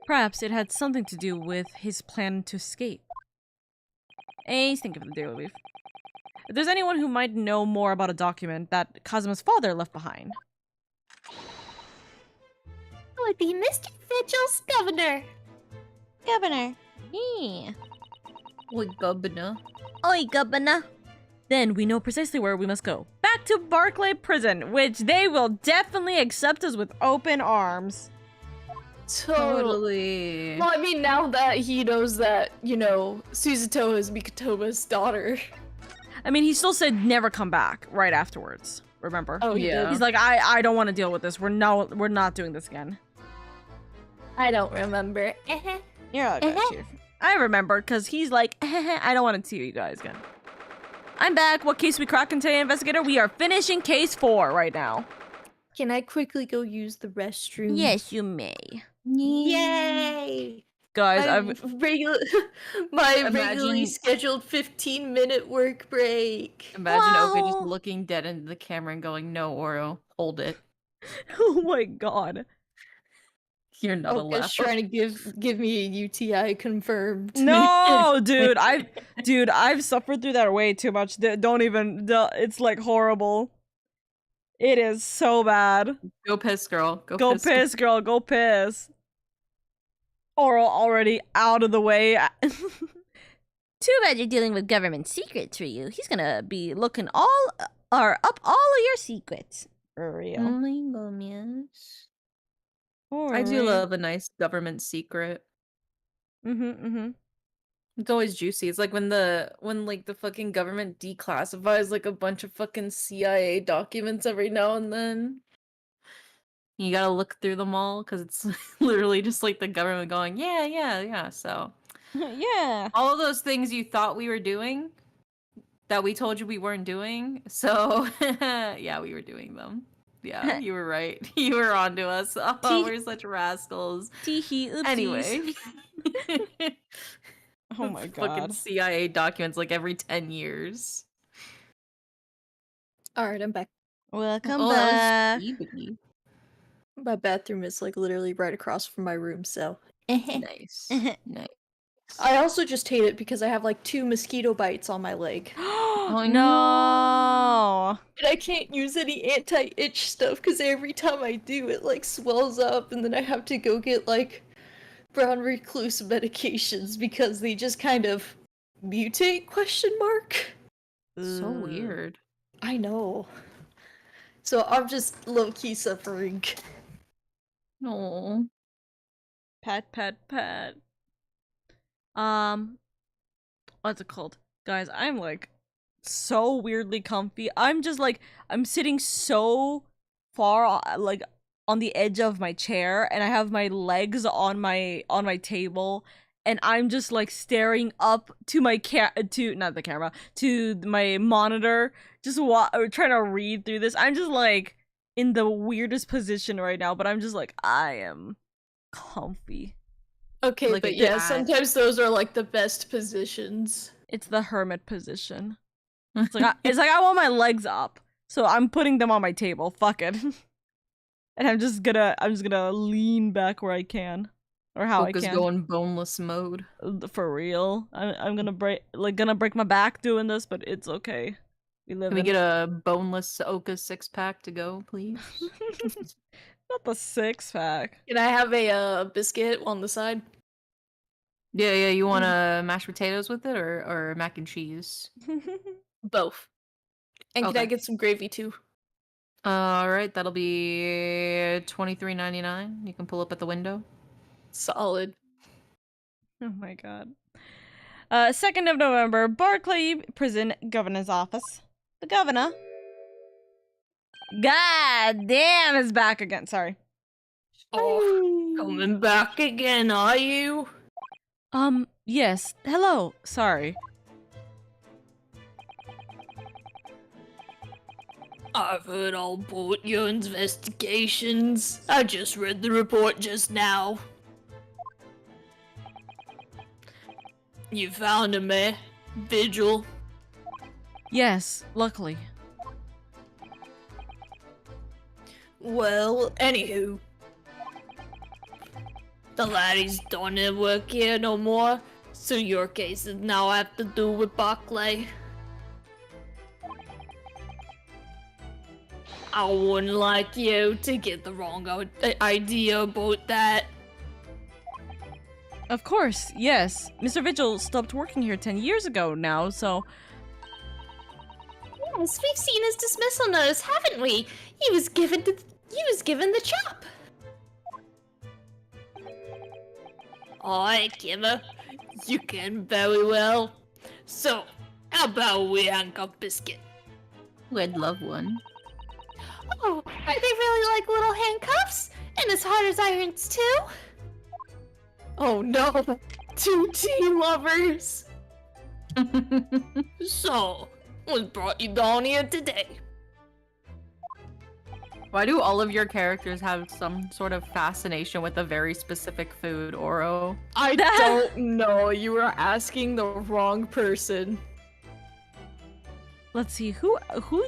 Perhaps it had something to do with his plan to escape. Ace, think of the daily leaf. If there's anyone who might know more about a document that Kazuma's father left behind. It would be Mr. Vigil's governor. Governor. Yeah. Oi, governor. Oi, governor. Then we know precisely where we must go. Back to Barclay Prison, which they will definitely accept us with open arms. Totally. Well, I mean, now that he knows that, you know, Suzuto is Mikotoma's daughter. I mean, he still said never come back right afterwards. Remember? Oh, yeah. He's like, I don't want to deal with this. We're not doing this again. I don't remember. You're all good, Chief. I remember, because he's like, I don't want to see you guys again. I'm back. What case we cracking today, investigator? We are finishing case 4 right now. Can I quickly go use the restroom? Yes, you may. Yay! Guys, my regularly scheduled 15-minute work break. Imagine Oka just looking dead into the camera and going, "No, Oro, hold it." Oh my god. You're not allowed. Oka's trying to give me a UTI confirmed. No, dude, I've suffered through that way too much. Don't even. It's like horrible. It is so bad. Go piss, girl. Go piss, girl. Go piss. Oral already out of the way. Too bad you're dealing with government secrets, Ryu. He's gonna be looking up all of your secrets. For real. Oh my goodness. I do love a nice government secret. It's always juicy. It's like when like the fucking government declassifies like a bunch of fucking CIA documents every now and then. You gotta look through them all because it's literally just like the government going, yeah. So yeah. All of those things you thought we were doing that we told you we weren't doing. So yeah, we were doing them. Yeah, you were right. You were onto us. Oh, we're such rascals. Teehee, oopsies. Anyway. Oh my Fucking god. CIA documents like every 10 years. Alright, I'm back. Welcome Oh, that was back. speedy. My bathroom is like literally right across from my room, so. Nice. Nice. I also just hate it because I have like 2 mosquito bites on my leg. Oh, no. And I can't use any anti-itch stuff because every time I do, it like swells up, and then I have to go get like brown recluse medications because they just kind of mutate, question mark? So Ugh. weird. I know. So I'm just low-key suffering. No. Pat, pat, pat. What's it called? Guys, I'm like so weirdly comfy. I'm just like, I'm sitting so far like on the edge of my chair, and I have my legs on my table, and I'm just like staring up to my not the camera, to my monitor, just trying to read through this. I'm just like in the weirdest position right now, but I'm just like, I am comfy. Okay, Look but at yeah, that. sometimes those are like the best positions. It's the hermit position. It's like I want my legs up, so I'm putting them on my table. Fuck it, and I'm just gonna lean back where I can, or how Oka's I can. going boneless mode. For real, I'm gonna break my back doing this, but it's okay. We live. Can we in... get a boneless Oka 6-pack to go, please? Not the 6-pack. Can I have a biscuit on the side? Yeah, you want mashed potatoes with it or mac and cheese? Both. And can I Okay. get some gravy too? Alright, that'll be $23.99. You can pull up at the window. Solid. Oh my god. 2nd of November, Barclay Prison Governor's Office. The governor. God damn, is back again. Sorry. Oh, coming back again, are you? Yes. Hello. Sorry. I've heard all about your investigations. I just read the report just now. You found him, eh? Vigil. Yes, luckily. Well, anywho. The laddie's don't work here no more, so your cases now have to do with Barclay. I wouldn't like you to get the wrong idea about that. Of course, yes. Mr. Vigil stopped working here 10 years ago now, so... Yes, we've seen his dismissal notice, haven't we? He was given the chop. Alright, Kimmer. You can very well. So, how about we handcuff Biscuit? I'd love one. Oh, are they really like little handcuffs? And as hard as irons too? Oh no! 2 tea lovers! So, what brought you down here today? Why do all of your characters have some sort of fascination with a very specific food, Oro? I don't know. You were asking the wrong person. Let's see, who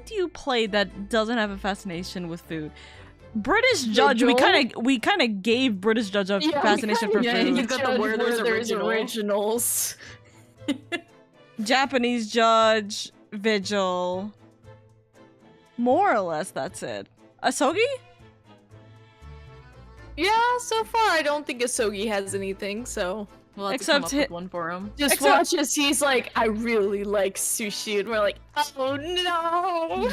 do you play that doesn't have a fascination with food? British Judge, we kind of gave British Judge a fascination for food. You got the Werther's originals. Japanese Judge, Vigil. More or less, that's it. Asogi? Yeah, so far I don't think Asogi has anything, so... We'll have Except to come up with one for him. Just watch as he's like, I really like sushi, and we're like, oh no!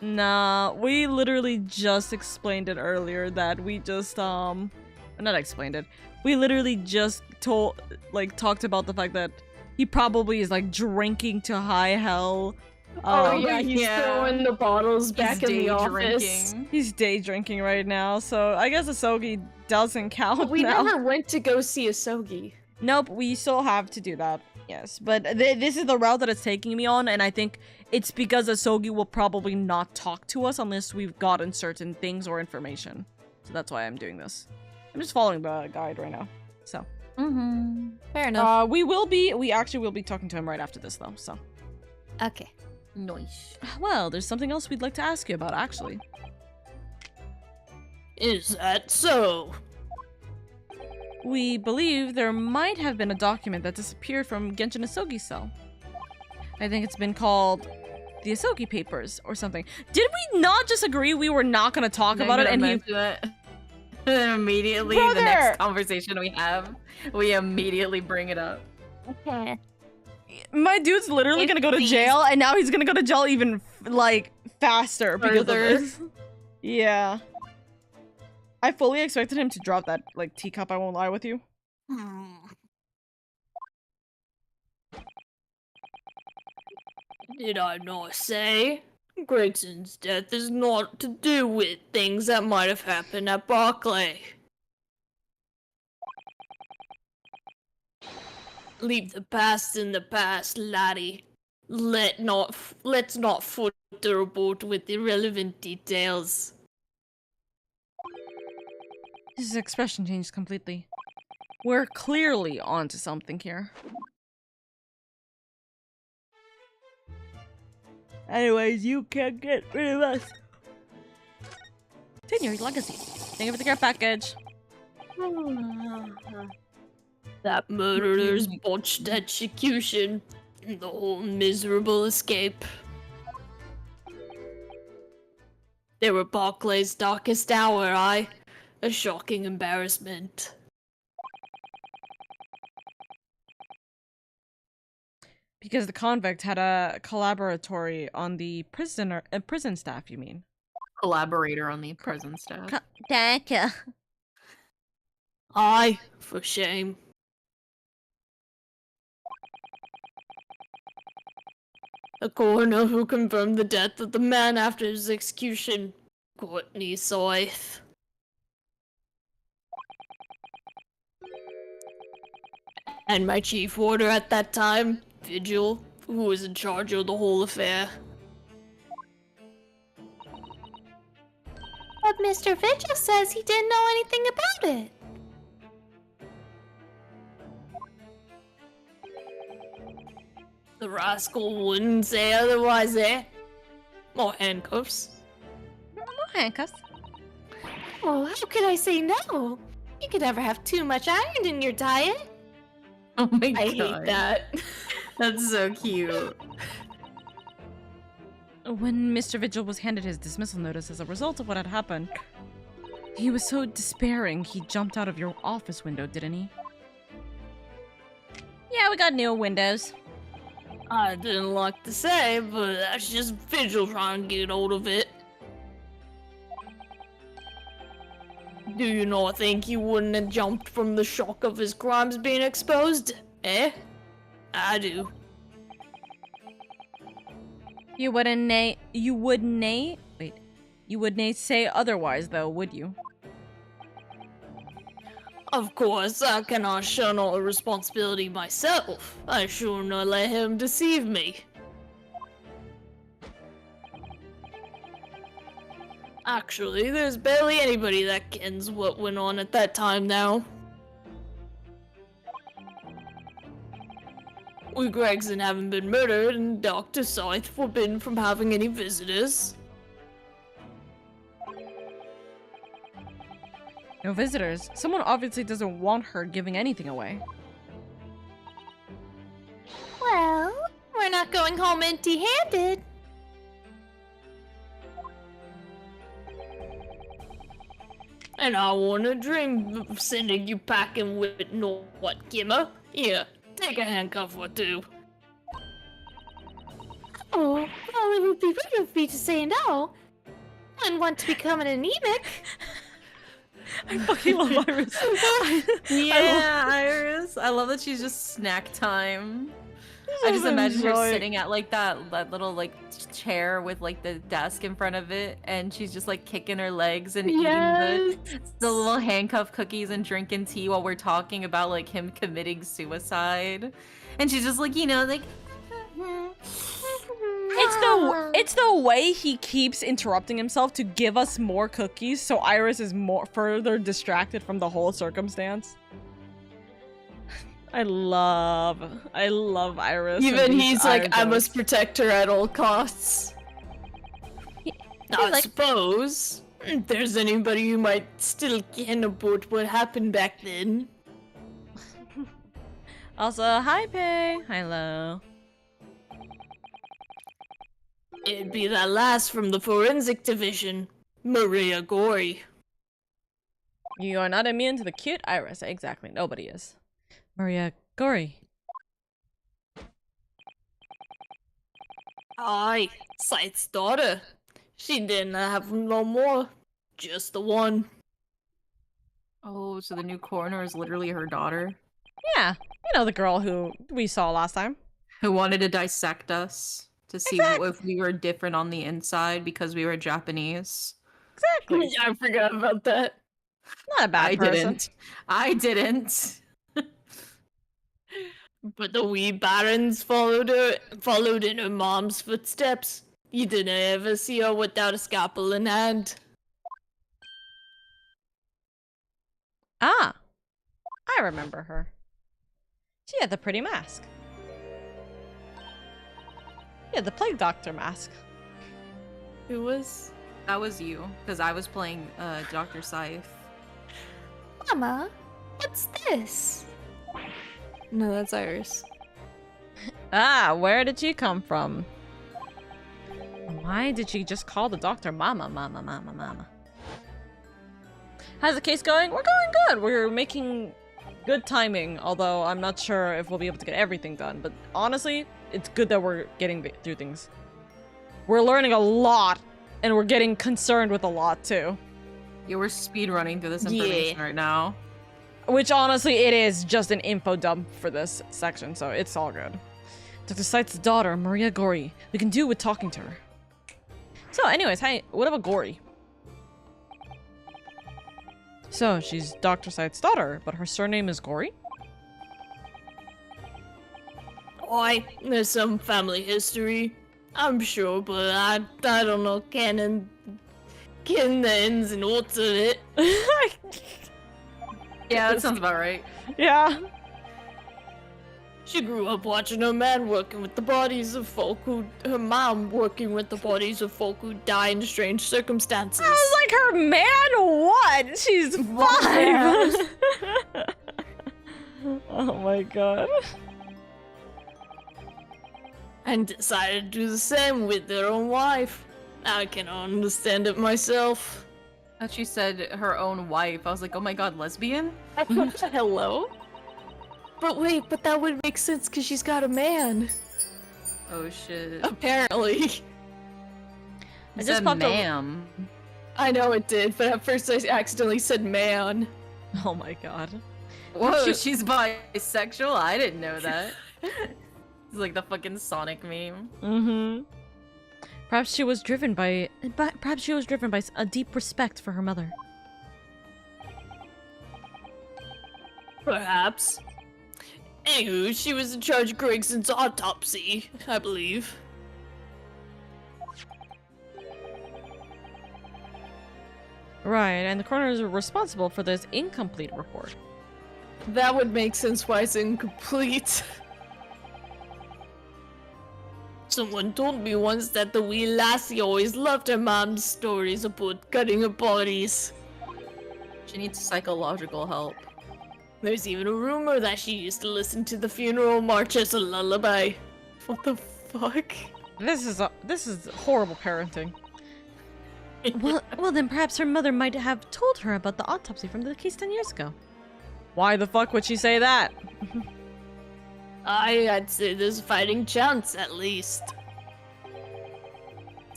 Nah, we literally just explained it earlier that we just, not explained it. We literally just talked about the fact that he probably is, like, drinking to high hell. He's throwing the bottles back in the office. He's day drinking right now, so I guess Asogi doesn't count We now. never went to go see Asogi. Nope, we still have to do that. Yes, but this is the route that it's taking me on, and I think it's because Asogi will probably not talk to us unless we've gotten certain things or information. So that's why I'm doing this. I'm just following the guide right now. So, Mm-hmm. Fair enough. We actually will be talking to him right after this, though, so. Okay. Nice. Well, there's something else we'd like to ask you about, actually. Is that so? We believe there might have been a document that disappeared from Genshin Asogi's cell. I think it's been called the Asogi Papers or something. Did we not just agree we were not going to talk about it? And then immediately Brother! the next conversation we have, we immediately bring it up. Okay. My dude's literally going to go to jail, and now he's going to go to jail even, like, faster because of this. Yeah. I fully expected him to drop that, like, teacup, I won't lie with you. Did I not say? Gregson's death is not to do with things that might have happened at Barclay. Leave the past in the past, laddie. Let's not footer aboard with irrelevant details. His expression changed completely. We're clearly onto something here. Anyways, you can't get rid of us. Tenure legacy. Thank you for the care package. That murderer's botched execution and the whole miserable escape. They were Barclay's darkest hour, a shocking embarrassment. Because the convict had a collaboratory on the prison staff, you mean? Collaborator on the prison staff. Thank you. Aye, for shame. A coroner who confirmed the death of the man after his execution, Courtney Soith. And my chief warder at that time, Vigil, who was in charge of the whole affair. But Mr. Vigil says he didn't know anything about it. The rascal wouldn't say otherwise, eh? More handcuffs. No handcuffs. Oh, how could I say no? You could never have too much iron in your diet. Oh my I god. hate that. That's so cute. When Mr. Vigil was handed his dismissal notice as a result of what had happened, he was so despairing he jumped out of your office window, didn't he? Yeah, we got new windows. I didn't like to say, but that's just Vigil trying to get hold of it. Do you not think he wouldn't have jumped from the shock of his crimes being exposed? Eh? I do. You wouldn't say otherwise, though, would you? Of course, I cannot shun all responsibility myself. I sure not let him deceive me. Actually, there's barely anybody that kens what went on at that time now. We Gregson haven't been murdered, and Dr. Scythe forbidden from having any visitors. No visitors. Someone obviously doesn't want her giving anything away. Well, we're not going home empty-handed. And I wanna dream of sending you packing with what, Gimmer? Here, take a handcuff or two. Oh, well, it would be rude of me to say no. I wouldn't want to become an anemic. I fucking love Iris. Yeah, Iris. I love that she's just snack time. I just imagine her sitting at like that little like chair with like the desk in front of it, and she's just like kicking her legs and eating the little handcuff cookies and drinking tea while we're talking about like him committing suicide. And she's just like, you know, like It's the way he keeps interrupting himself to give us more cookies, so Iris is further distracted from the whole circumstance. I love Iris. and Even these he's iron like, I must jokes. protect her at all costs. I like- suppose if there's anybody who might still ken about what happened back then. Also, hi, Pei. Hello. It'd be that last from the forensic division, Maria Gory. You are not immune to the cute Iris. Exactly. Nobody is. Maria Gory. Aye, Scythe's daughter. She didn't have no more, just the one. Oh, so the new coroner is literally her daughter Yeah. You know the girl who we saw last time. who wanted to dissect us to see if we were different on the inside because we were Japanese. Exactly. I forgot about that. Not a bad person. I didn't. But the wee barons followed in her mom's footsteps. You didn't ever see her without a scalpel in hand. Ah. I remember her. She had the pretty mask. Yeah, the plague doctor mask. Who was? That was you, because I was playing Dr. Scythe. Mama, what's this? No, that's Iris. Ah, where did she come from? Why did she just call the doctor mama? How's the case going? We're going good. We're making good timing, although I'm not sure if we'll be able to get everything done. But honestly, it's good that we're getting through things. We're learning a lot, and we're getting concerned with a lot, too. Yeah, we're speed running through this information right now. Which, honestly, it is just an info dump for this section, so it's all good. Dr. Scythe's daughter, Maria Gory. We can do with talking to her. So, anyways, hey, what about Gory? So, she's Dr. Scythe's daughter, but her surname is Gory? Why? There's some family history, I'm sure, but I don't know ken the ins and outs of it. Yeah, that sounds about right. Yeah. She grew up watching her man working with the bodies of folk her mom working with the bodies of folk who die in strange circumstances. I was like, her man what? She's 5! Oh my god. And decided to do the same with their own wife. I can understand it myself. That she said her own wife. I was like, oh my god, lesbian? Hello? But wait, but that would make sense because she's got a man. Oh shit. Apparently. I just popped ma'am. I know it did, but at first I accidentally said man. Oh my god. Whoa, she's bisexual? I didn't know that. It's like the fucking Sonic meme. Mm-hmm. Perhaps she was driven by a deep respect for her mother. Perhaps. Anywho, she was in charge of Gregson's autopsy, I believe. Right, and the coroner is responsible for this incomplete report. That would make sense why it's incomplete. Someone told me once that the wee lassie always loved her mom's stories about cutting her bodies. She needs psychological help. There's even a rumor that she used to listen to the funeral march as a lullaby. What the fuck? This is horrible parenting. Well, then perhaps her mother might have told her about the autopsy from the case 10 years ago. Why the fuck would she say that? I'd say there's a fighting chance, at least.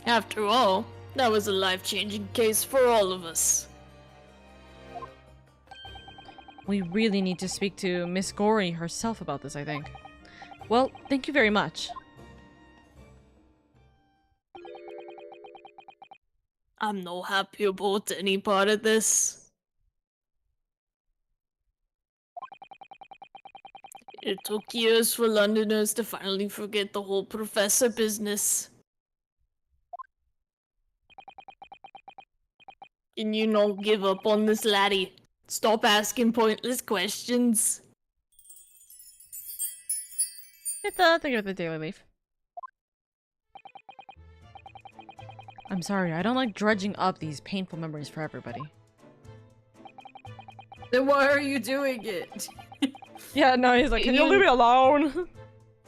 After all, that was a life-changing case for all of us. We really need to speak to Miss Gory herself about this, I think. Well, thank you very much. I'm no happy about any part of this. It took years for Londoners to finally forget the whole professor business. Can you not give up on this laddie? Stop asking pointless questions. Thank you for the daily leaf. I'm sorry, I don't like dredging up these painful memories for everybody. Then why are you doing it? Yeah, no, he's like, can you leave me alone?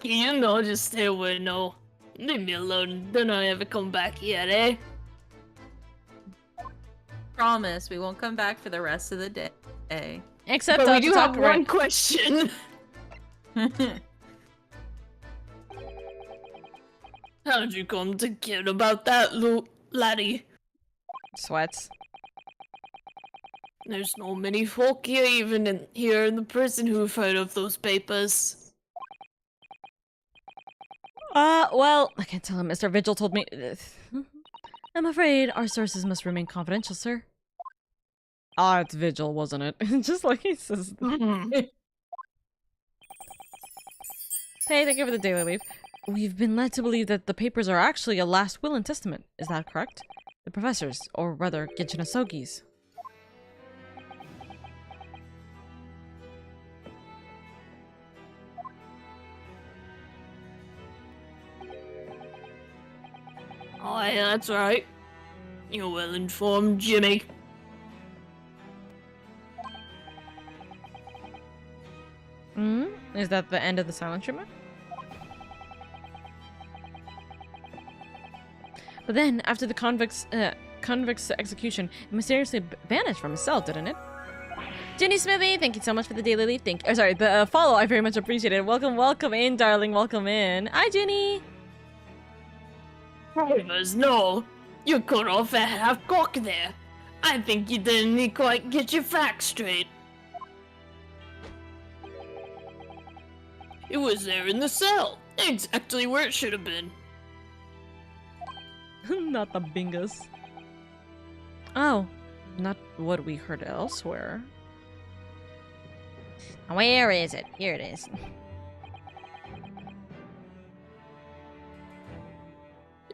You know, just stay away, no. Leave me alone. Don't I ever come back yet, eh? Promise, we won't come back for the rest of the day. Except But we to do talk have one question. How'd you come to get about that, laddie? Sweats. There's no many folk here, even here in the prison, who've heard of those papers. Well, I can't tell him. Mr. Vigil told me. I'm afraid our sources must remain confidential, sir. Ah, it's Vigil, wasn't it? Just like he says. Hey, thank you for the daily leaf. We've been led to believe that the papers are actually a last will and testament. Is that correct? The professor's, or rather, Genshin Asogi's. Oh, yeah, that's right. You're well informed, Jimmy. Is that the end of the silent treatment? But then, after the convict's execution, it mysteriously vanished from his cell, didn't it? Jenny Smithy, thank you so much for the daily leaf. The follow. I very much appreciate it. Welcome in, darling. Welcome in. Hi, Jenny. Heavens, no! You cut off a half cock there. I think you didn't quite get your facts straight. It was there in the cell, exactly where it should have been. Not the bingus. Oh, not what we heard elsewhere. Where is it? Here it is.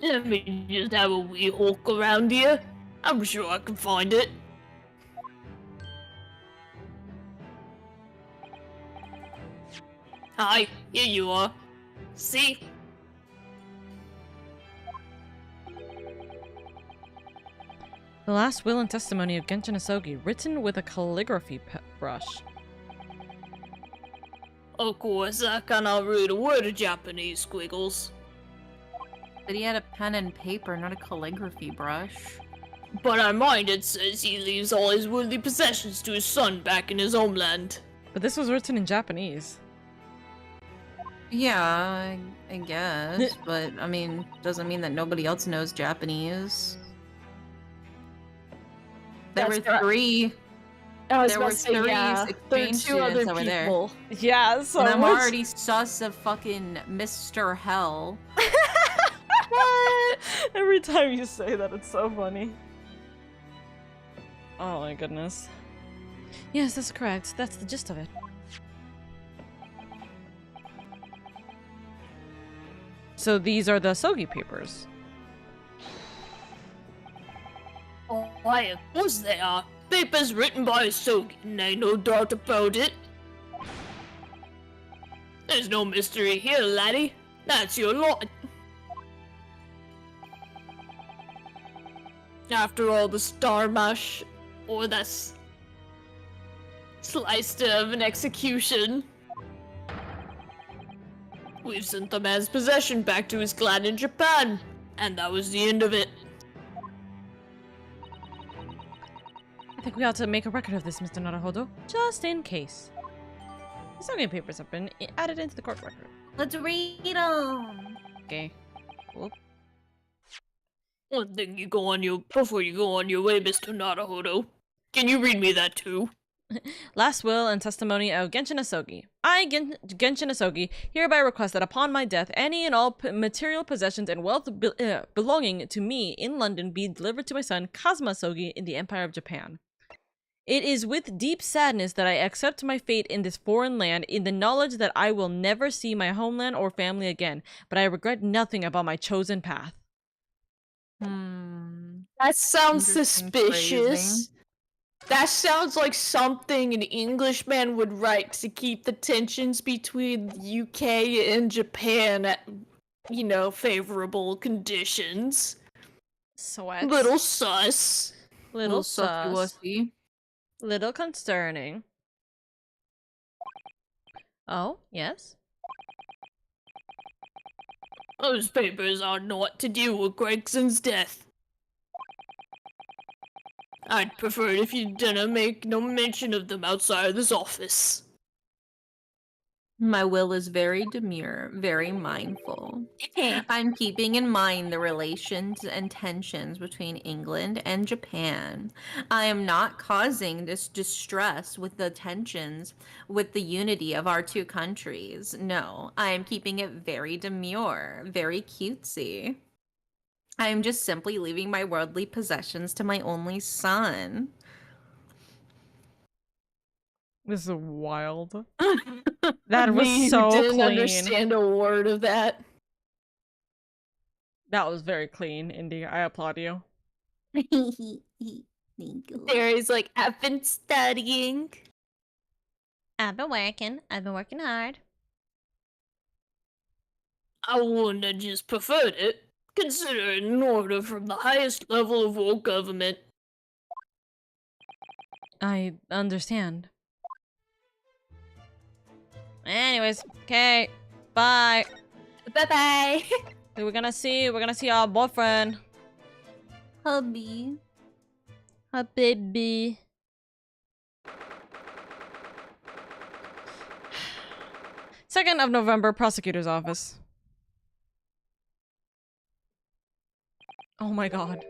Let me just have a wee walk around here. I'm sure I can find it. Hi, here you are. See? The last will and testimony of Genshin Asogi, written with a calligraphy brush. Of course, I cannot read a word of Japanese, Squiggles. But he had a pen and paper, not a calligraphy brush. But on mine it says he leaves all his worldly possessions to his son back in his homeland. But this was written in Japanese. Yeah, I guess. But, I mean, doesn't mean that nobody else knows Japanese. There were three. There were three exchange students over there. Yeah, so and I'm already sus of fucking Mr. Hell. What? Every time you say that, it's so funny. Oh my goodness. Yes, that's correct. That's the gist of it. So these are the Asogi papers. Oh, why, of course they are. Papers written by Asogi, and ain't no doubt about it. There's no mystery here, laddie. That's your lot. After all the star mash, or that's sliced of an execution, we've sent the man's possession back to his clan in Japan, and that was the end of it. I think we ought to make a record of this, Mr. Naruhodo, just in case. The Asogi papers have been added into the court record. Let's read them. Okay. Whoop. One thing before you go on your way, Mr. Naruhodo. Can you read me that too? Last will and testimony of Genshin Asogi. I, Genshin Asogi, hereby request that upon my death, any and all material possessions and wealth belonging to me in London be delivered to my son, Kazuma Asogi, in the Empire of Japan. It is with deep sadness that I accept my fate in this foreign land, in the knowledge that I will never see my homeland or family again, but I regret nothing about my chosen path. That sounds suspicious. Phrasing. That sounds like something an Englishman would write to keep the tensions between the UK and Japan at, favorable conditions. Sweats. Little sus. Little sus. sussy-wussy. Little concerning. Oh, yes? Those papers are not to do with Gregson's death. I'd prefer it if you didn't make no mention of them outside of this office. My will is very demure, very mindful. I'm keeping in mind the relations and tensions between England and Japan. I am not causing this distress with the tensions with the unity of our two countries. No, I am keeping it very demure, very cutesy. I am just simply leaving my worldly possessions to my only son. This is wild. That was Me so didn't clean. understand a word of that. That was very clean, Indy. I applaud you. Thank you. There like, I've been studying. I've been working. I've been working hard. I wouldn't have just preferred it, considering an order from the highest level of all government. I understand. Anyways, okay. Bye. Bye-bye. Who we're gonna see? We're gonna see our boyfriend. Hubby. Her baby. Second of November, prosecutor's office. Oh my god.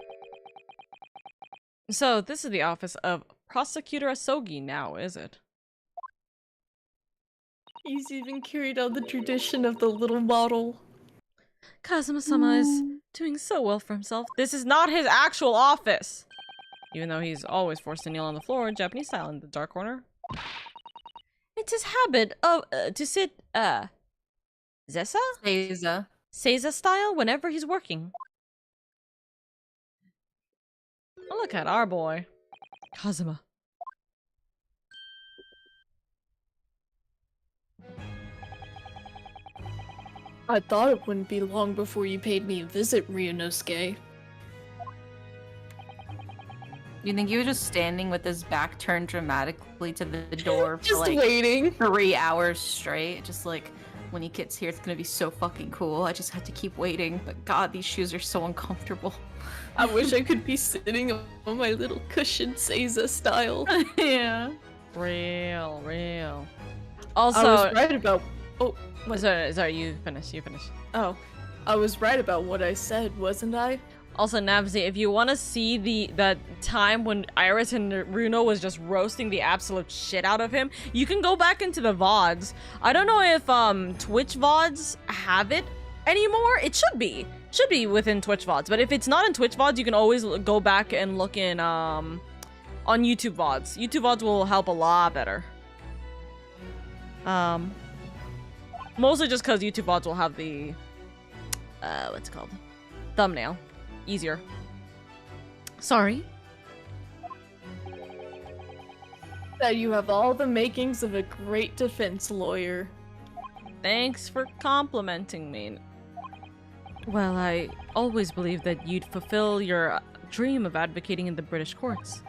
So, this is the office of Prosecutor Asogi now, is it? He's even carried on the tradition of the little model. Kazuma-sama is doing so well for himself. This is not his actual office! Even though he's always forced to kneel on the floor, Japanese style, in the dark corner. It's his habit of, to sit, Zessa? Seiza style whenever he's working. Oh, look at our boy. Kazuma. I thought it wouldn't be long before you paid me a visit, Ryunosuke. You think he was just standing with his back turned dramatically to the door for Just like waiting. 3 hours straight? Just like, when he gets here, it's gonna be so fucking cool. I just had to keep waiting. But god, these shoes are so uncomfortable. I wish I could be sitting on my little cushion Seiza style. Yeah. Real. I Also, was right about... Oh, what? sorry, you finish. Oh, I was right about what I said, wasn't I? Also, Navzi, if you want to see that time when Iris and Runo was just roasting the absolute shit out of him, you can go back into the VODs. I don't know if Twitch VODs have it anymore. It should be within Twitch VODs, but if it's not in Twitch VODs, you can always go back and look in on YouTube VODs. YouTube VODs will help a lot better. Mostly just because YouTube VODs will have the what's it called? Thumbnail. Easier. Sorry. That you have all the makings of a great defense lawyer. Thanks for complimenting me. Well, I always believed that you'd fulfill your dream of advocating in the British courts.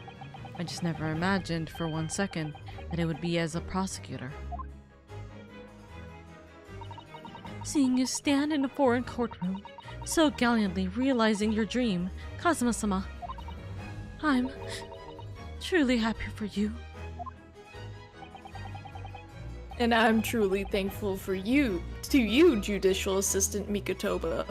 I just never imagined for 1 second that it would be as a prosecutor. Seeing you stand in a foreign courtroom, so gallantly realizing your dream, Kazuma-sama, I'm truly happy for you. And I'm truly thankful for you, Judicial Assistant Mikotoba.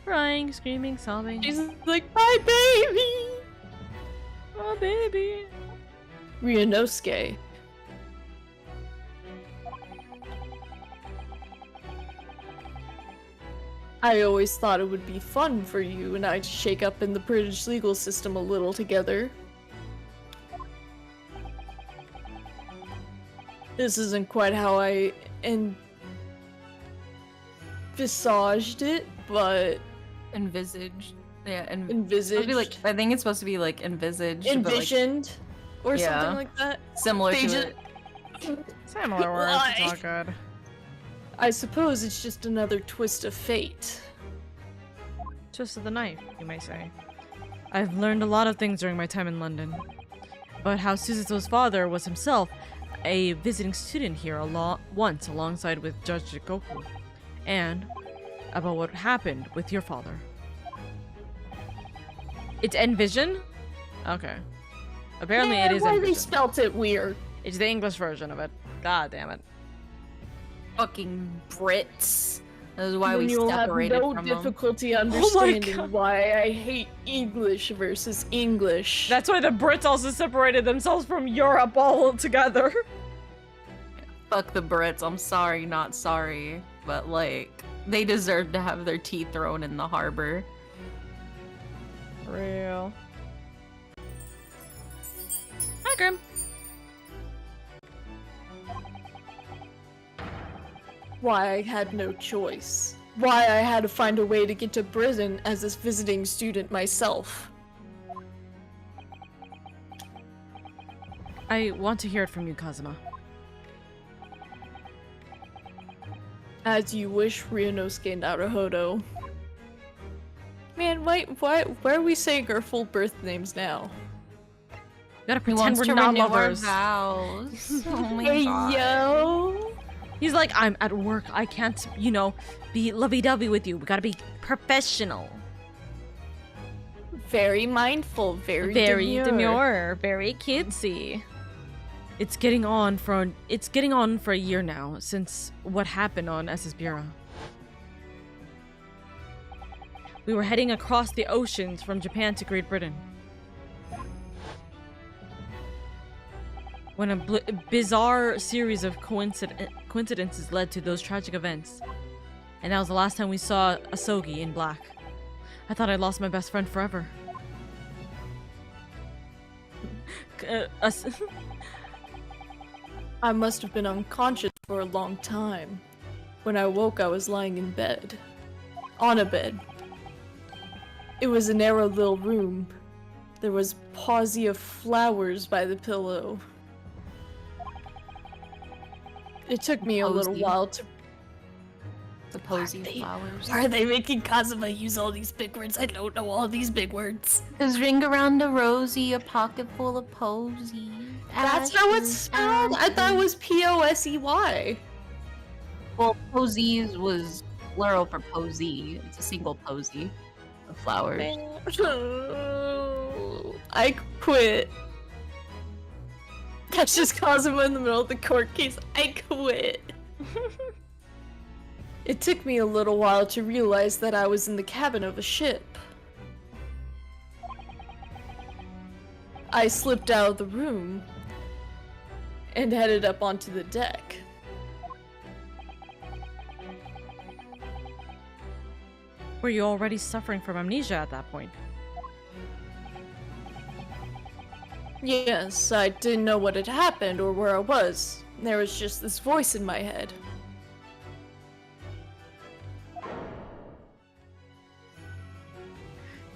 Crying, screaming, sobbing. She's like, my baby! Oh, baby. Ryunosuke. I always thought it would be fun for you and I to shake up in the British legal system a little together. This isn't quite how I visaged it, but Envisaged. Yeah, envisaged, I think it's supposed to be like envisaged. envisioned, or Yeah. something like that. But, like, similar They to just- it. Similar words, it's all good. I suppose it's just another twist of fate. Twist of the knife, you may say. I've learned a lot of things during my time in London. About how Suzuto's father was himself a visiting student here once alongside with Judge Jikoku. And about what happened with your father. It's Envision? Okay. Apparently it is why they Envision. spelt it weird. It's the English version of it. God damn it. Fucking Brits. That is why Then we you'll have separated no from them. difficulty God. understanding why I hate English versus English. That's why the Brits also separated themselves from Europe altogether. Fuck the Brits. I'm sorry, not sorry. But, like, they deserve to have their tea thrown in the harbor. Real. Hi, Grim. Why I had no choice. Why I had to find a way to get to Britain as a visiting student myself. I want to hear it from you, Kazuma. As you wish, Ryunosuke Naruhodo. Man, why are we saying our full birth names now? Gotta He pretend wants we're to not renew our lovers. vows. Oh my Hey, god. yo! He's like, I'm at work. I can't, you know, be lovey-dovey with you. We gotta be professional. Very mindful, very demure, very cutesy. It's getting on for a year now since what happened on SS Bureau. We were heading across the oceans from Japan to Great Britain. When a bizarre series of coincidences led to those tragic events. And that was the last time we saw Asogi in black. I thought I'd lost my best friend forever. I must have been unconscious for a long time. When I woke, I was lying in bed. On a bed. It was a narrow little room. There was posy of flowers by the pillow. It took me a little Posy. while to... The posy Are they- flowers. Are they making Kazuma use all these big words? I don't know all these big words. Cause ring around a rosy, a pocket full of posy. That's how it's spelled? I thought it was P-O-S-E-Y. Well, posies was plural for posy. It's a single posy of flowers. I quit. That's just Kazuma in the middle of the court case. I quit. It took me a little while to realize that I was in the cabin of a ship. I slipped out of the room and headed up onto the deck. Were you already suffering from amnesia at that point? Yes, I didn't know what had happened or where I was. There was just this voice in my head.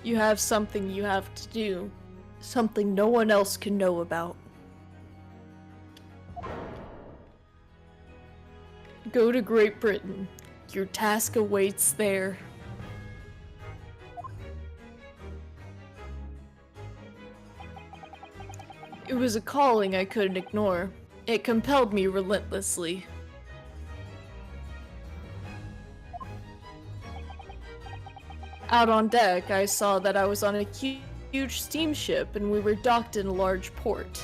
You have something you have to do. Something no one else can know about. Go to Great Britain. Your task awaits there. It was a calling I couldn't ignore. It compelled me relentlessly. Out on deck, I saw that I was on a huge steamship and we were docked in a large port.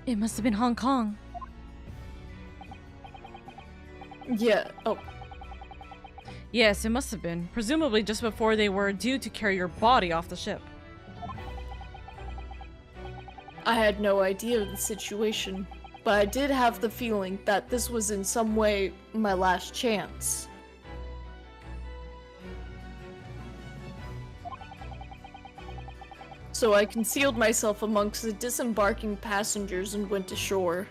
It must have been Hong Kong. Yeah, oh, Yes, it must have been. Presumably just before they were due to carry your body off the ship. I had no idea of the situation, but I did have the feeling that this was in some way my last chance. So I concealed myself amongst the disembarking passengers and went ashore.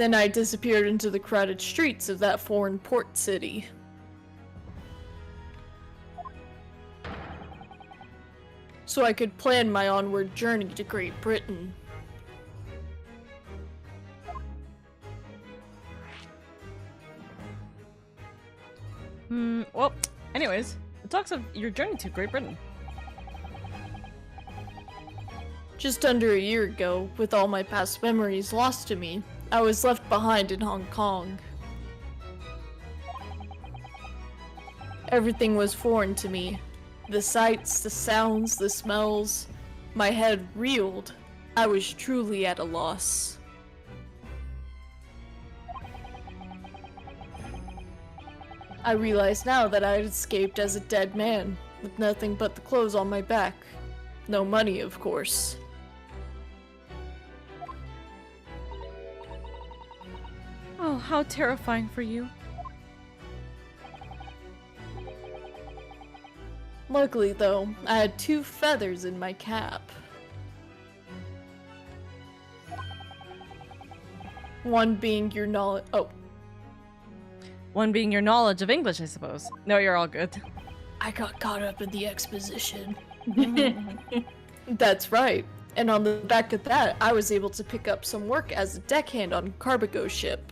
Then I disappeared into the crowded streets of that foreign port city. So I could plan my onward journey to Great Britain. Well, anyways, it talks of your journey to Great Britain. Just under a year ago, with all my past memories lost to me, I was left behind in Hong Kong. Everything was foreign to me. The sights, the sounds, the smells. My head reeled. I was truly at a loss. I realize now that I had escaped as a dead man, with nothing but the clothes on my back. No money, of course. Oh, how terrifying for you. Luckily, though, I had 2 feathers in my cap. One being your knowledge. Oh, One being your knowledge of English, I suppose. No, you're all good. I got caught up in the exposition. That's right. And on the back of that, I was able to pick up some work as a deckhand on a cargo ship.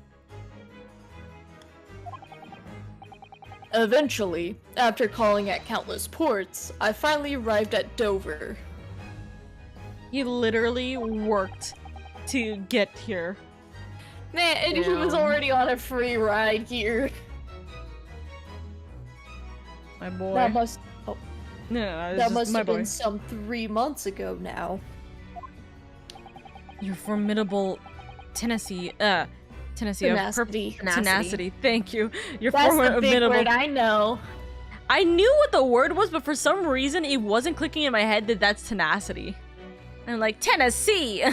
Eventually, after calling at countless ports, I finally arrived at Dover. He literally worked to get here. Man, and he was already on a free ride here. My boy. That must that must my have boy. been some 3 months ago now. Your formidable Tenacity. Tenacity. Tenacity. Thank you. Your That's the big formidable. word I know. I knew what the word was, but for some reason it wasn't clicking in my head that that's tenacity. And I'm like, Tennessee.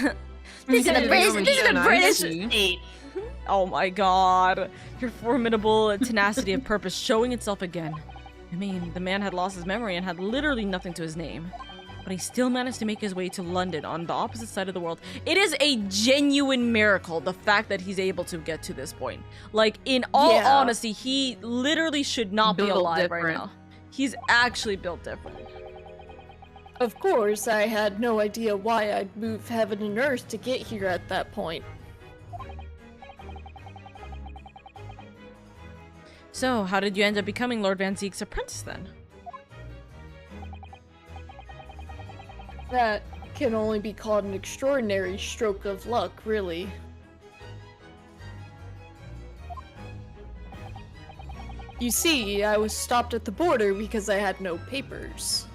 This is a British state. Oh my god. Your formidable tenacity of purpose showing itself again. I mean, the man had lost his memory and had literally nothing to his name. But he still managed to make his way to London on the opposite side of the world. It is a genuine miracle, the fact that he's able to get to this point. Like, in all honesty, he literally should not be Built alive right different. now. He's actually built different. Of course, I had no idea why I'd move heaven and earth to get here at that point. So, how did you end up becoming Lord Van Zeek's apprentice then? That can only be called an extraordinary stroke of luck, really. You see, I was stopped at the border because I had no papers.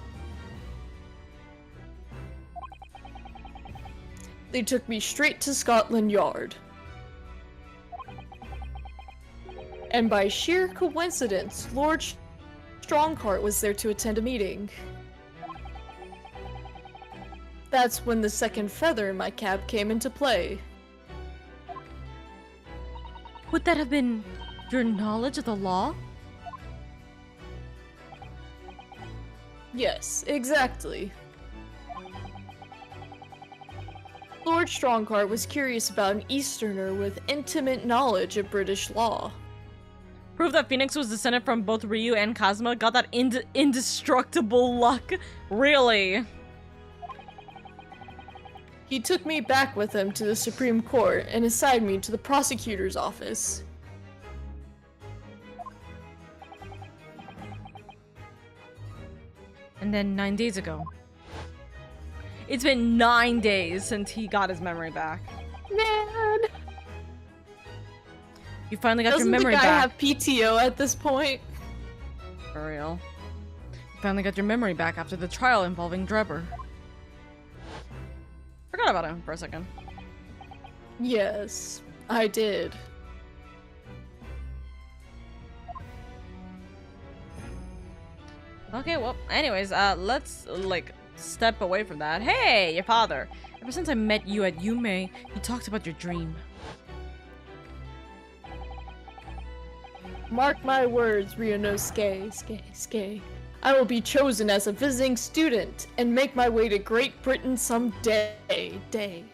They took me straight to Scotland Yard. And by sheer coincidence, Lord Strongheart was there to attend a meeting. That's when the second feather in my cap came into play. Would that have been your knowledge of the law? Yes, exactly. Lord Strongheart was curious about an Easterner with intimate knowledge of British law. Prove that Phoenix was descended from both Ryu and Kazuma? Got that indestructible luck? Really? He took me back with him to the Supreme Court and assigned me to the prosecutor's office. And then 9 days ago. It's been 9 days since he got his memory back. Man! You finally got Doesn't your memory the guy back. have PTO at this point? For real. You finally got your memory back after the trial involving Drebber. Forgot about him for a second. Yes, I did. Okay, well, anyways, let's, like, step away from that. Hey, your father. Ever since I met you at Yume, he talked about your dream. Mark my words, Ryunosuke. I will be chosen as a visiting student and make my way to Great Britain someday. Day.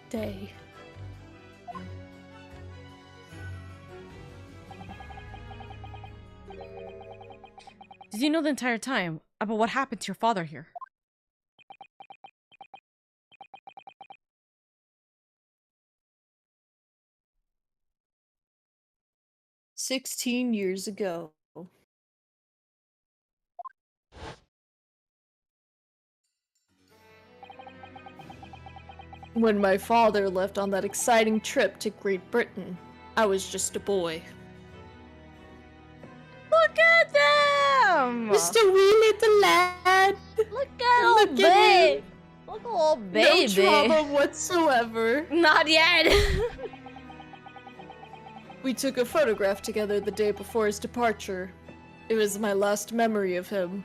Did you know the entire time about what happened to your father here? "16 years ago." When my father left on that exciting trip to Great Britain, I was just a boy. Look at them! Just a wee little lad. Look at Look old at babe! him. Look at old No baby! trauma whatsoever. Not yet! We took a photograph together the day before his departure. It was my last memory of him.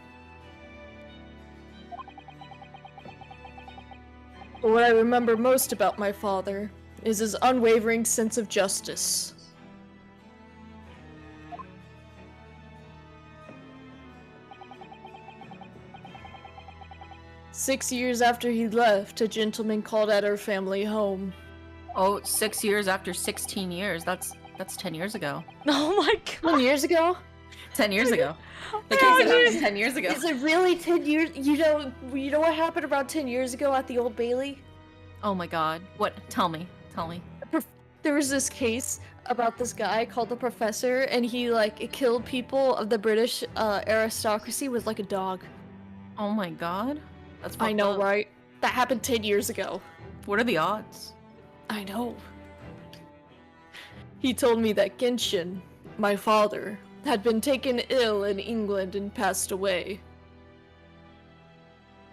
But what I remember most about my father is his unwavering sense of justice. "6 years after he left, a gentleman called at our family home. Oh, 6 years after 16 years. That's 10 years ago. Oh my god! 10 years ago? 10 years ago. The Oh, case that happened geez. 10 years ago. Is it really 10 years? You know what happened around 10 years ago at the Old Bailey? Oh my god. What? Tell me. Tell me. There was this case about this guy called the Professor, and he killed people of the British aristocracy with like a dog. Oh my god. That's I fucked know, up. right? That happened 10 years ago. What are the odds? I know. He told me that Genshin, my father, had been taken ill in England and passed away.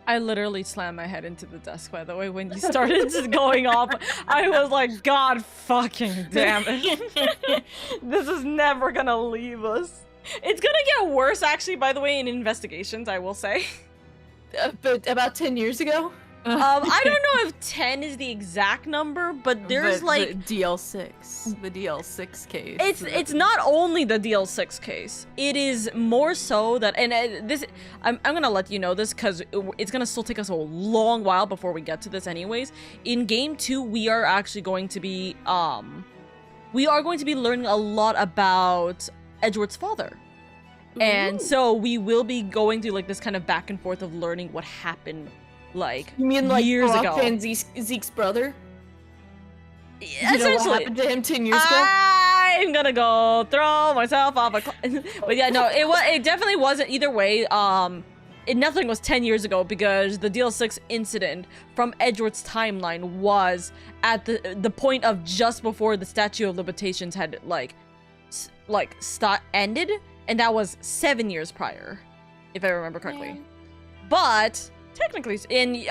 I literally slammed my head into the desk, by the way, when you started going off. I was like, God fucking damn it. This is never gonna leave us. It's gonna get worse, actually, by the way, in investigations, I will say. But about 10 years ago? I don't know if 10 is the exact number, but there's like the DL6. The DL6 case. it's not only the DL6 case. It is more so that, and this I'm gonna let you know this because it's gonna still take us a long while before we get to this anyways. In game 2, we are actually going to be learning a lot about Edward's father. And so we will be going through like this kind of back and forth of learning what happened like You mean like years ago. Brock and Zeke's brother? You know what Essentially, happened to him 10 years ago? I'm gonna go throw myself off a but yeah, no, it definitely wasn't either way. Nothing was 10 years ago because the DL6 incident from Edward's timeline was at the point of just before the statute of limitations had ended, and that was 7 years prior, if I remember correctly. Yeah. But technically, in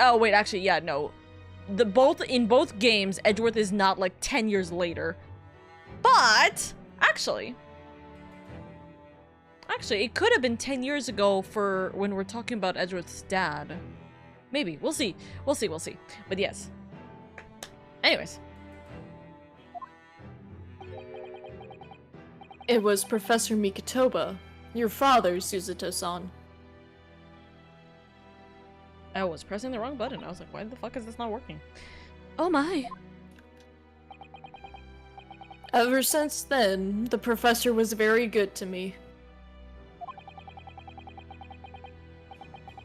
both games, Edgeworth is not like 10 years later. But actually, it could have been 10 years ago for when we're talking about Edgeworth's dad. Maybe. We'll see. But yes. Anyways. It was Professor Mikitoba, your father, Suzuto-san. I was pressing the wrong button. I was like, why the fuck is this not working? Oh my. Ever since then, the professor was very good to me.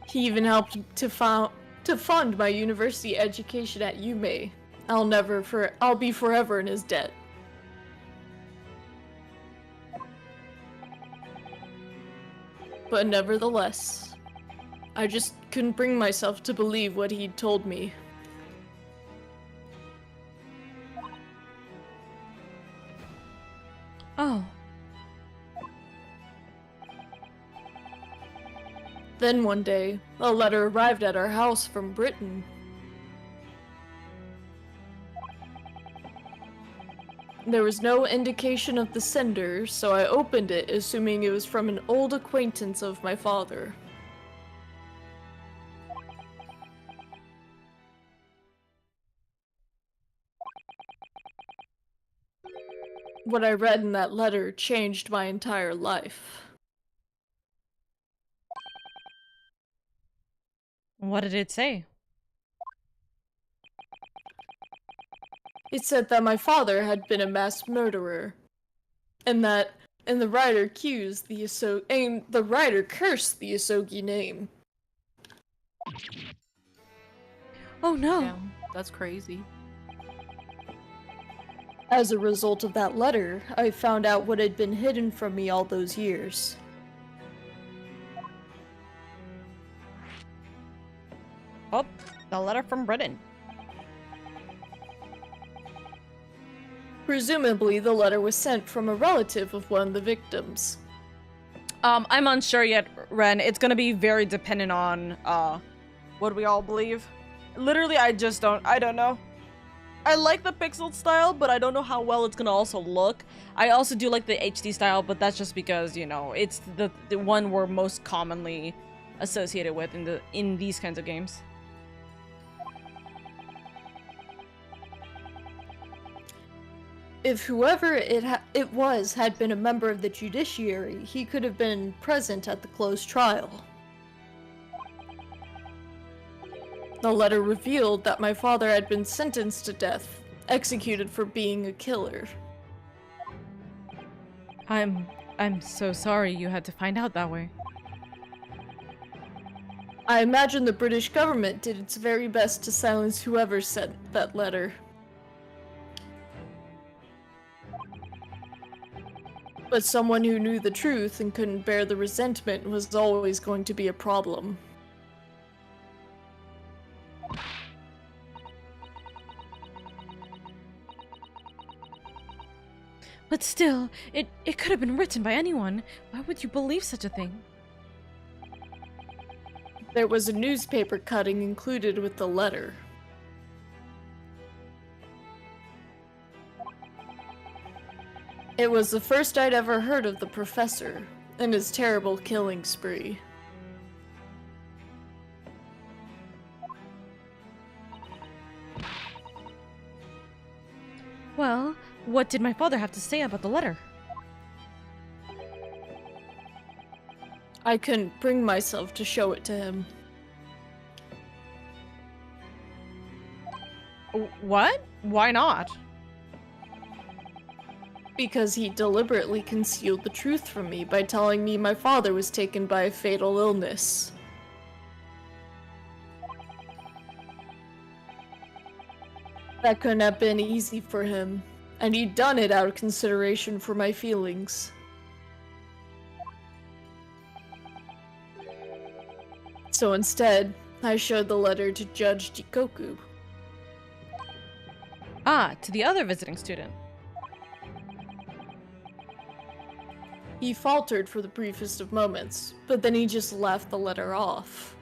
He even helped to fund my university education at Yume. I'll be forever in his debt. But nevertheless, I just couldn't bring myself to believe what he'd told me. Oh. Then one day, a letter arrived at our house from Britain. There was no indication of the sender, so I opened it, assuming it was from an old acquaintance of my father. What I read in that letter changed my entire life. What did it say? It said that my father had been a mass murderer, and that and the writer cursed the Asogi name. Oh no. Damn, that's crazy. As a result of that letter, I found out what had been hidden from me all those years. Oh, the letter from Britain. Presumably, the letter was sent from a relative of one of the victims. I'm unsure yet, Ren. It's gonna be very dependent on, what we all believe. Literally, I don't know. I like the pixel style, but I don't know how well it's gonna also look. I also do like the HD style, but that's just because, you know, it's the one we're most commonly associated with in these kinds of games. If whoever it was had been a member of the judiciary, he could have been present at the closed trial. The letter revealed that my father had been sentenced to death, executed for being a killer. I'm so sorry you had to find out that way. I imagine the British government did its very best to silence whoever sent that letter. But someone who knew the truth and couldn't bear the resentment was always going to be a problem. But still, it could have been written by anyone. Why would you believe such a thing? There was a newspaper cutting included with the letter. It was the first I'd ever heard of the professor and his terrible killing spree. Well, what did my father have to say about the letter? I couldn't bring myself to show it to him. What? Why not? Because he deliberately concealed the truth from me by telling me my father was taken by a fatal illness. That couldn't have been easy for him, and he'd done it out of consideration for my feelings. So instead, I showed the letter to Judge Jikoku. Ah, to the other visiting student. He faltered for the briefest of moments, but then he just laughed the letter off.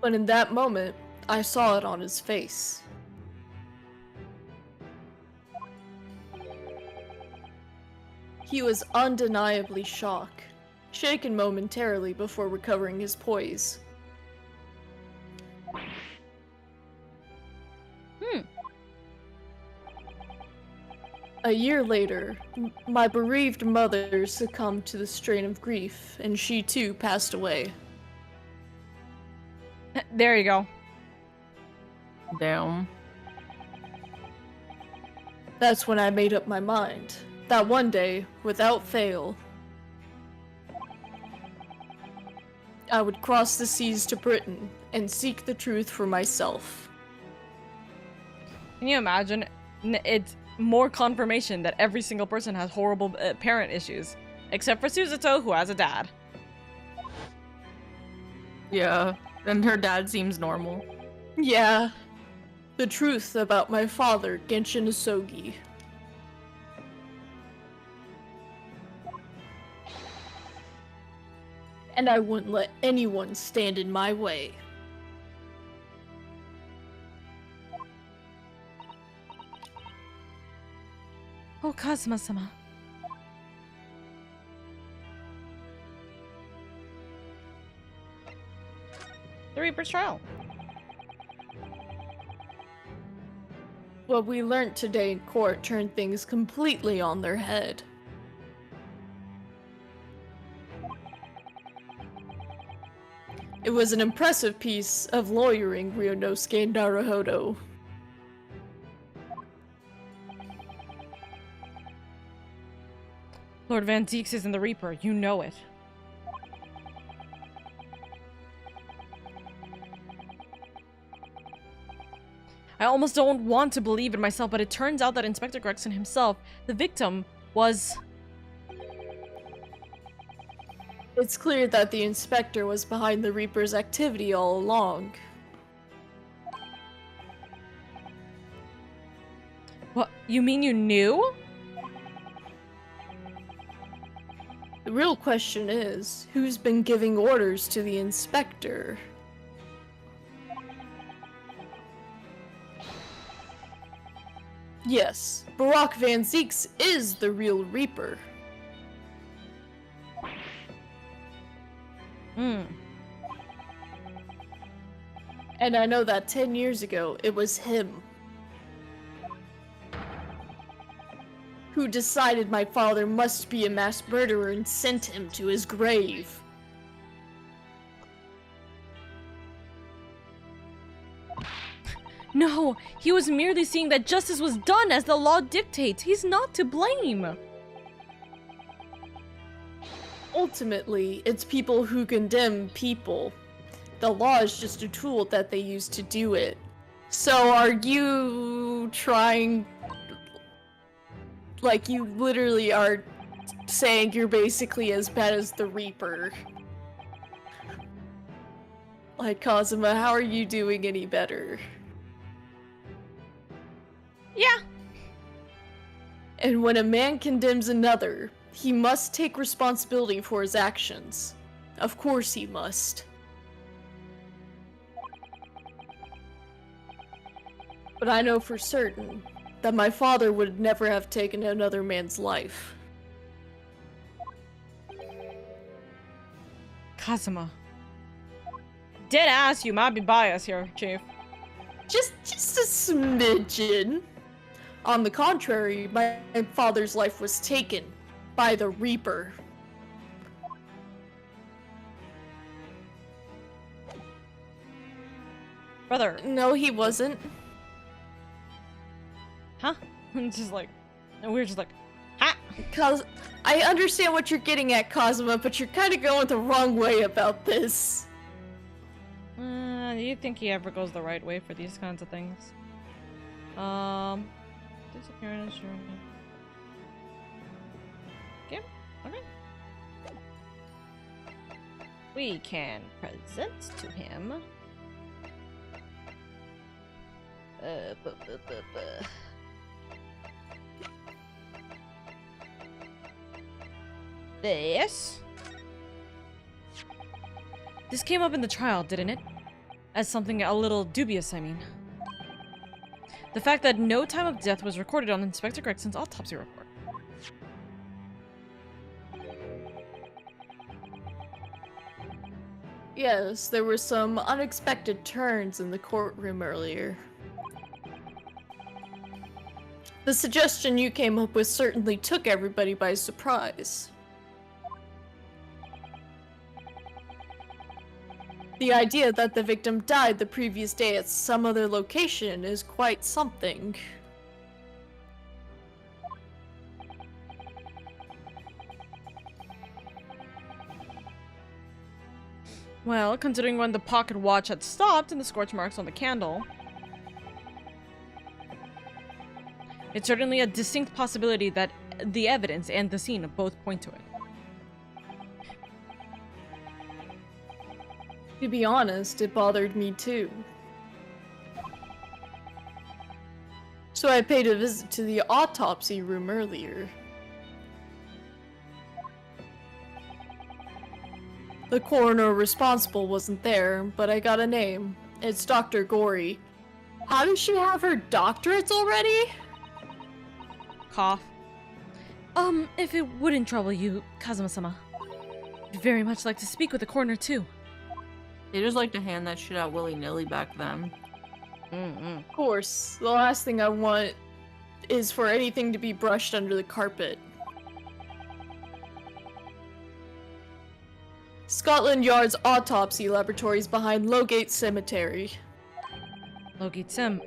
But in that moment, I saw it on his face. He was undeniably shocked, shaken momentarily before recovering his poise. A year later, my bereaved mother succumbed to the strain of grief, and she too passed away. There you go. Damn. That's when I made up my mind that one day, without fail, I would cross the seas to Britain and seek the truth for myself. Can you imagine? It's more confirmation that every single person has horrible parent issues. Except for Suzuto, who has a dad. Yeah, and her dad seems normal. Yeah, the truth about my father, Genshin Asogi. And I wouldn't let anyone stand in my way. Oh, Kazuma-sama. The Reaper's Trial. What we learnt today in court turned things completely on their head. It was an impressive piece of lawyering, Ryunosuke Naruhodo. Lord Van Zieks isn't the Reaper. You know it. I almost don't want to believe it myself, but it turns out that Inspector Gregson himself, the victim, was... It's clear that the inspector was behind the Reaper's activity all along. What? You mean you knew? The real question is, who's been giving orders to the inspector? Yes, Barack Van Zieks is the real Reaper. And I know that 10 years ago, it was him who decided my father must be a mass murderer and sent him to his grave. No, he was merely seeing that justice was done as the law dictates. He's not to blame. Ultimately, it's people who condemn people. The law is just a tool that they use to do it. So are you trying... Like, you literally are saying you're basically as bad as the Reaper. Like, Kazuma, how are you doing any better? Yeah. And when a man condemns another, he must take responsibility for his actions. Of course he must. But I know for certain that my father would never have taken another man's life. Kazuma. Dead ass, you might be biased here, Chief. Just a smidgen. On the contrary, my father's life was taken by the Reaper. Brother. No, he wasn't. Huh? It's just like... And we're just like... Ha! Cause I understand what you're getting at, Kazuma, but you're kind of going the wrong way about this. Do you think he ever goes the right way for these kinds of things? Disappearance. Okay. Okay. We can present to him. This came up in the trial, didn't it? As something a little dubious, I mean. The fact that no time of death was recorded on Inspector Gregson's autopsy report. Yes, there were some unexpected turns in the courtroom earlier. The suggestion you came up with certainly took everybody by surprise. The idea that the victim died the previous day at some other location is quite something. Well, considering when the pocket watch had stopped and the scorch marks on the candle, it's certainly a distinct possibility that the evidence and the scene both point to it. To be honest, it bothered me too. So I paid a visit to the autopsy room earlier. The coroner responsible wasn't there, but I got a name. It's Dr. Gory. How does she have her doctorates already? Cough. If it wouldn't trouble you, Kazuma-sama, I'd very much like to speak with the coroner too. They just like to hand that shit out willy-nilly back then. Of course, the last thing I want is for anything to be brushed under the carpet. Scotland Yard's autopsy laboratories behind Lowgate Cemetery. Lowgate Sem...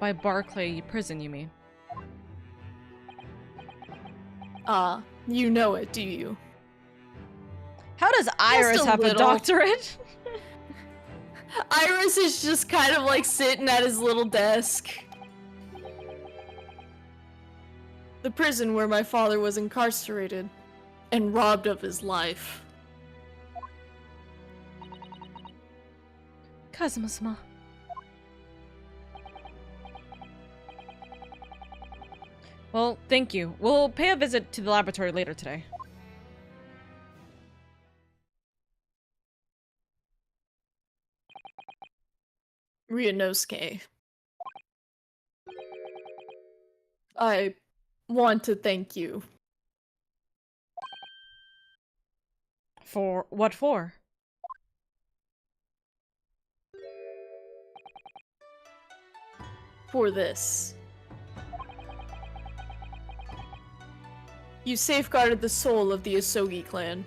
by Barclay Prison, you mean? You know it, do you? How does Iris a have a little. doctorate? Iris is just kind of like sitting at his little desk. The prison where my father was incarcerated and robbed of his life. Kazuma-sama. Well, thank you. We'll pay a visit to the laboratory later today. Ryunosuke. I want to thank you. For what for? For this. You safeguarded the soul of the Asogi clan.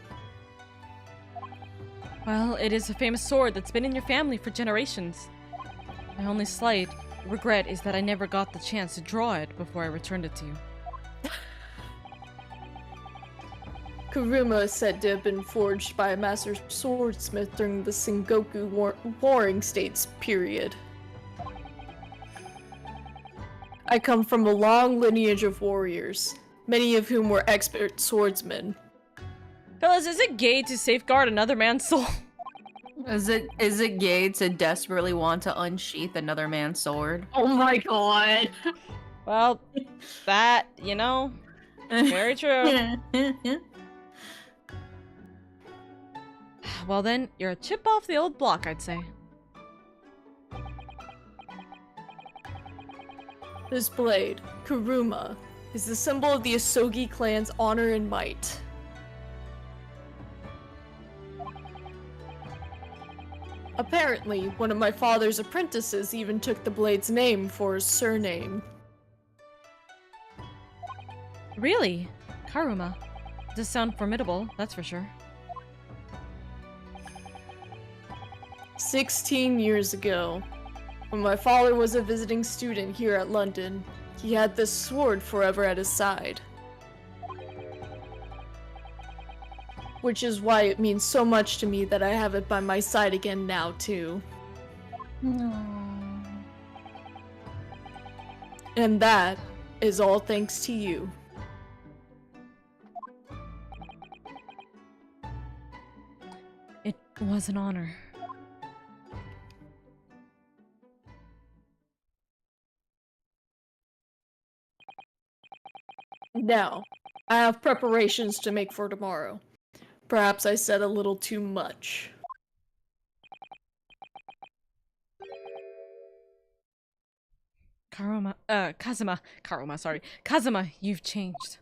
Well, it is a famous sword that's been in your family for generations. My only slight regret is that I never got the chance to draw it before I returned it to you. Kuruma is said to have been forged by a master swordsmith during the Sengoku Warring States period. I come from a long lineage of warriors, many of whom were expert swordsmen. Fellas, is it gay to safeguard another man's soul? Is it gay to desperately want to unsheath another man's sword? Oh my god! Well, that, you know, very true. Well then, you're a chip off the old block, I'd say. This blade, Kuruma, is the symbol of the Asogi clan's honor and might. Apparently, one of my father's apprentices even took the blade's name for his surname. Really? Karuma. Does sound formidable, that's for sure. 16 years ago, when my father was a visiting student here at London, he had this sword forever at his side. Which is why it means so much to me that I have it by my side again now, too. And that is all thanks to you. It was an honor. Now, I have preparations to make for tomorrow. Perhaps I said a little too much. Kazuma, you've changed.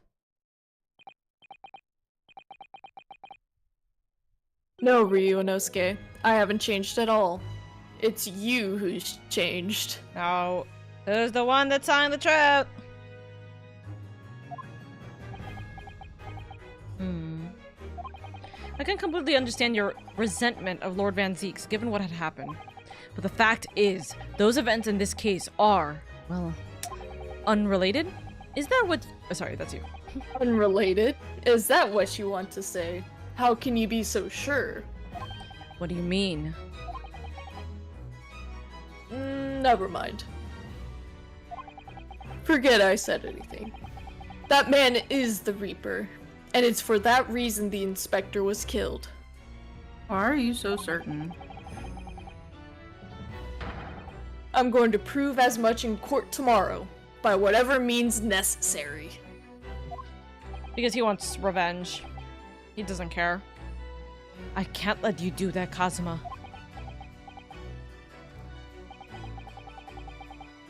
No, Ryunosuke, I haven't changed at all. It's you who's changed. Oh, who's the one that's telling the truth? I can completely understand your resentment of Lord Van Zeeks, given what had happened. But the fact is, those events in this case are, well, unrelated? Is that what— sorry, that's you. Unrelated? Is that what you want to say? How can you be so sure? What do you mean? Never mind. Forget I said anything. That man is the Reaper, and it's for that reason the inspector was killed. Why are you so certain? I'm going to prove as much in court tomorrow, by whatever means necessary. Because he wants revenge. He doesn't care. I can't let you do that, Kazuma.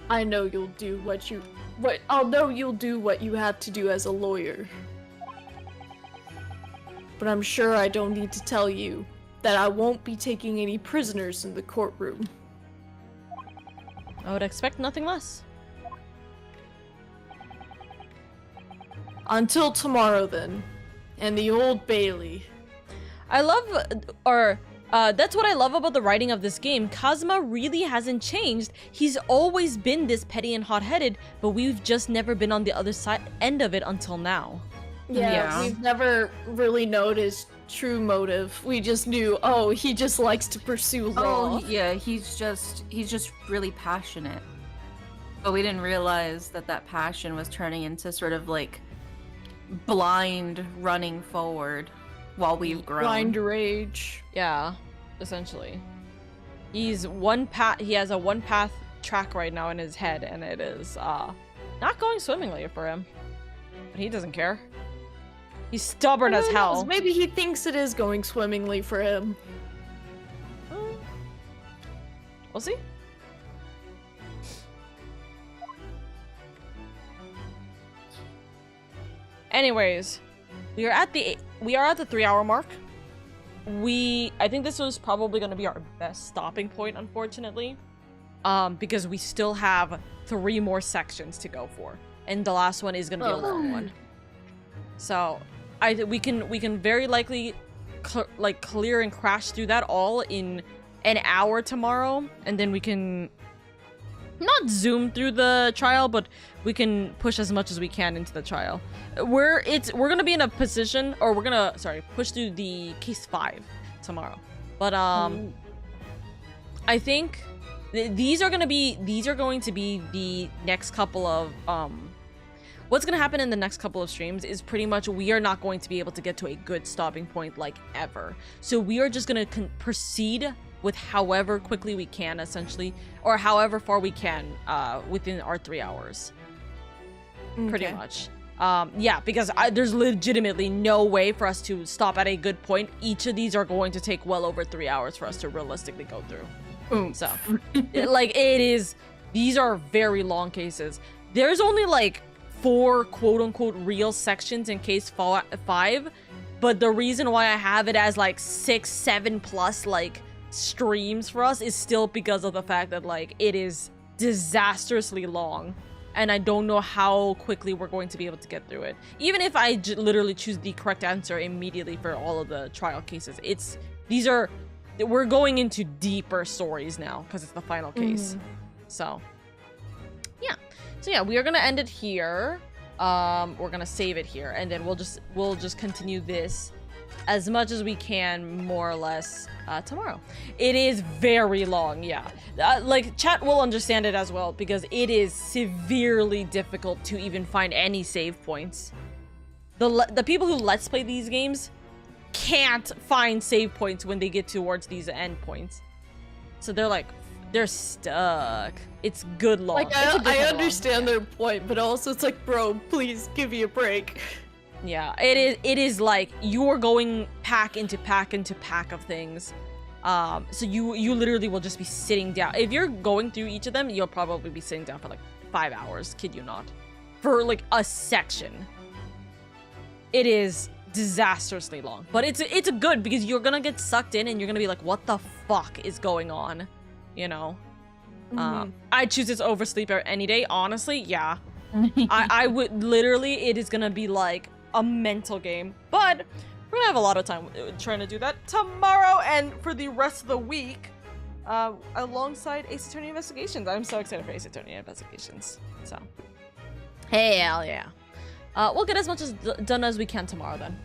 I know you'll do I'll know you'll do what you have to do as a lawyer. But I'm sure I don't need to tell you that I won't be taking any prisoners in the courtroom. I would expect nothing less. Until tomorrow then, and the Old Bailey. I love, that's what I love about the writing of this game. Kazuma really hasn't changed. He's always been this petty and hot-headed, but we've just never been on the other end of it until now. Yeah. We've never really noticed true motive. We just knew, oh, he just likes to pursue law. Oh, yeah, he's just really passionate. But we didn't realize that passion was turning into sort of like blind running forward while we've grown. Blind rage. Yeah, essentially. He has a one path track right now in his head, and it is not going swimmingly for him. But he doesn't care. He's stubborn as hell. Maybe he thinks it is going swimmingly for him. We'll see. Anyways, we are at the 3-hour mark. I think this was probably going to be our best stopping point, unfortunately, because we still have 3 more sections to go for, and the last one is going to be a long one. So, we can very likely clear and crash through that all in an hour tomorrow, and then we can not zoom through the trial, but we can push as much as we can into the trial. We're gonna be in a position, or we're gonna push through the case 5 tomorrow. But I think these are going to be the next couple of what's going to happen in the next couple of streams is pretty much we are not going to be able to get to a good stopping point like ever. So we are just going to proceed with however quickly we can, essentially, or however far we can within our 3 hours. Pretty much. Yeah, because there's legitimately no way for us to stop at a good point. Each of these are going to take well over 3 hours for us to realistically go through. So, these are very long cases. There's only like 4 quote-unquote real sections in case 5, but the reason why I have it as like 6, 7 plus like streams for us is still because of the fact that like it is disastrously long, and I don't know how quickly we're going to be able to get through it. Even if I literally choose the correct answer immediately for all of the trial cases, we're going into deeper stories now because it's the final case. So yeah, we are gonna end it here. We're gonna save it here, and then we'll just continue this as much as we can, more or less, tomorrow. It is very long, yeah. Like, chat will understand it as well, because it is severely difficult to even find any save points. The people who let's play these games can't find save points when they get towards these end points. So they're stuck. It's good long. Like, I understand their point, but also it's like, bro, please give me a break. Yeah, it is like you're going pack into pack of things. So you literally will just be sitting down. If you're going through each of them, you'll probably be sitting down for like 5 hours, kid you not. For like a section. It is disastrously long. But it's a good, because you're gonna get sucked in and you're gonna be like, what the fuck is going on? You know? I'd choose this over sleep any day, honestly, yeah. I would literally, it is gonna be like a mental game, but we're gonna have a lot of time trying to do that tomorrow and for the rest of the week, alongside Ace Attorney Investigations. I'm so excited for Ace Attorney Investigations. So, hell yeah. We'll get as much done as we can tomorrow then.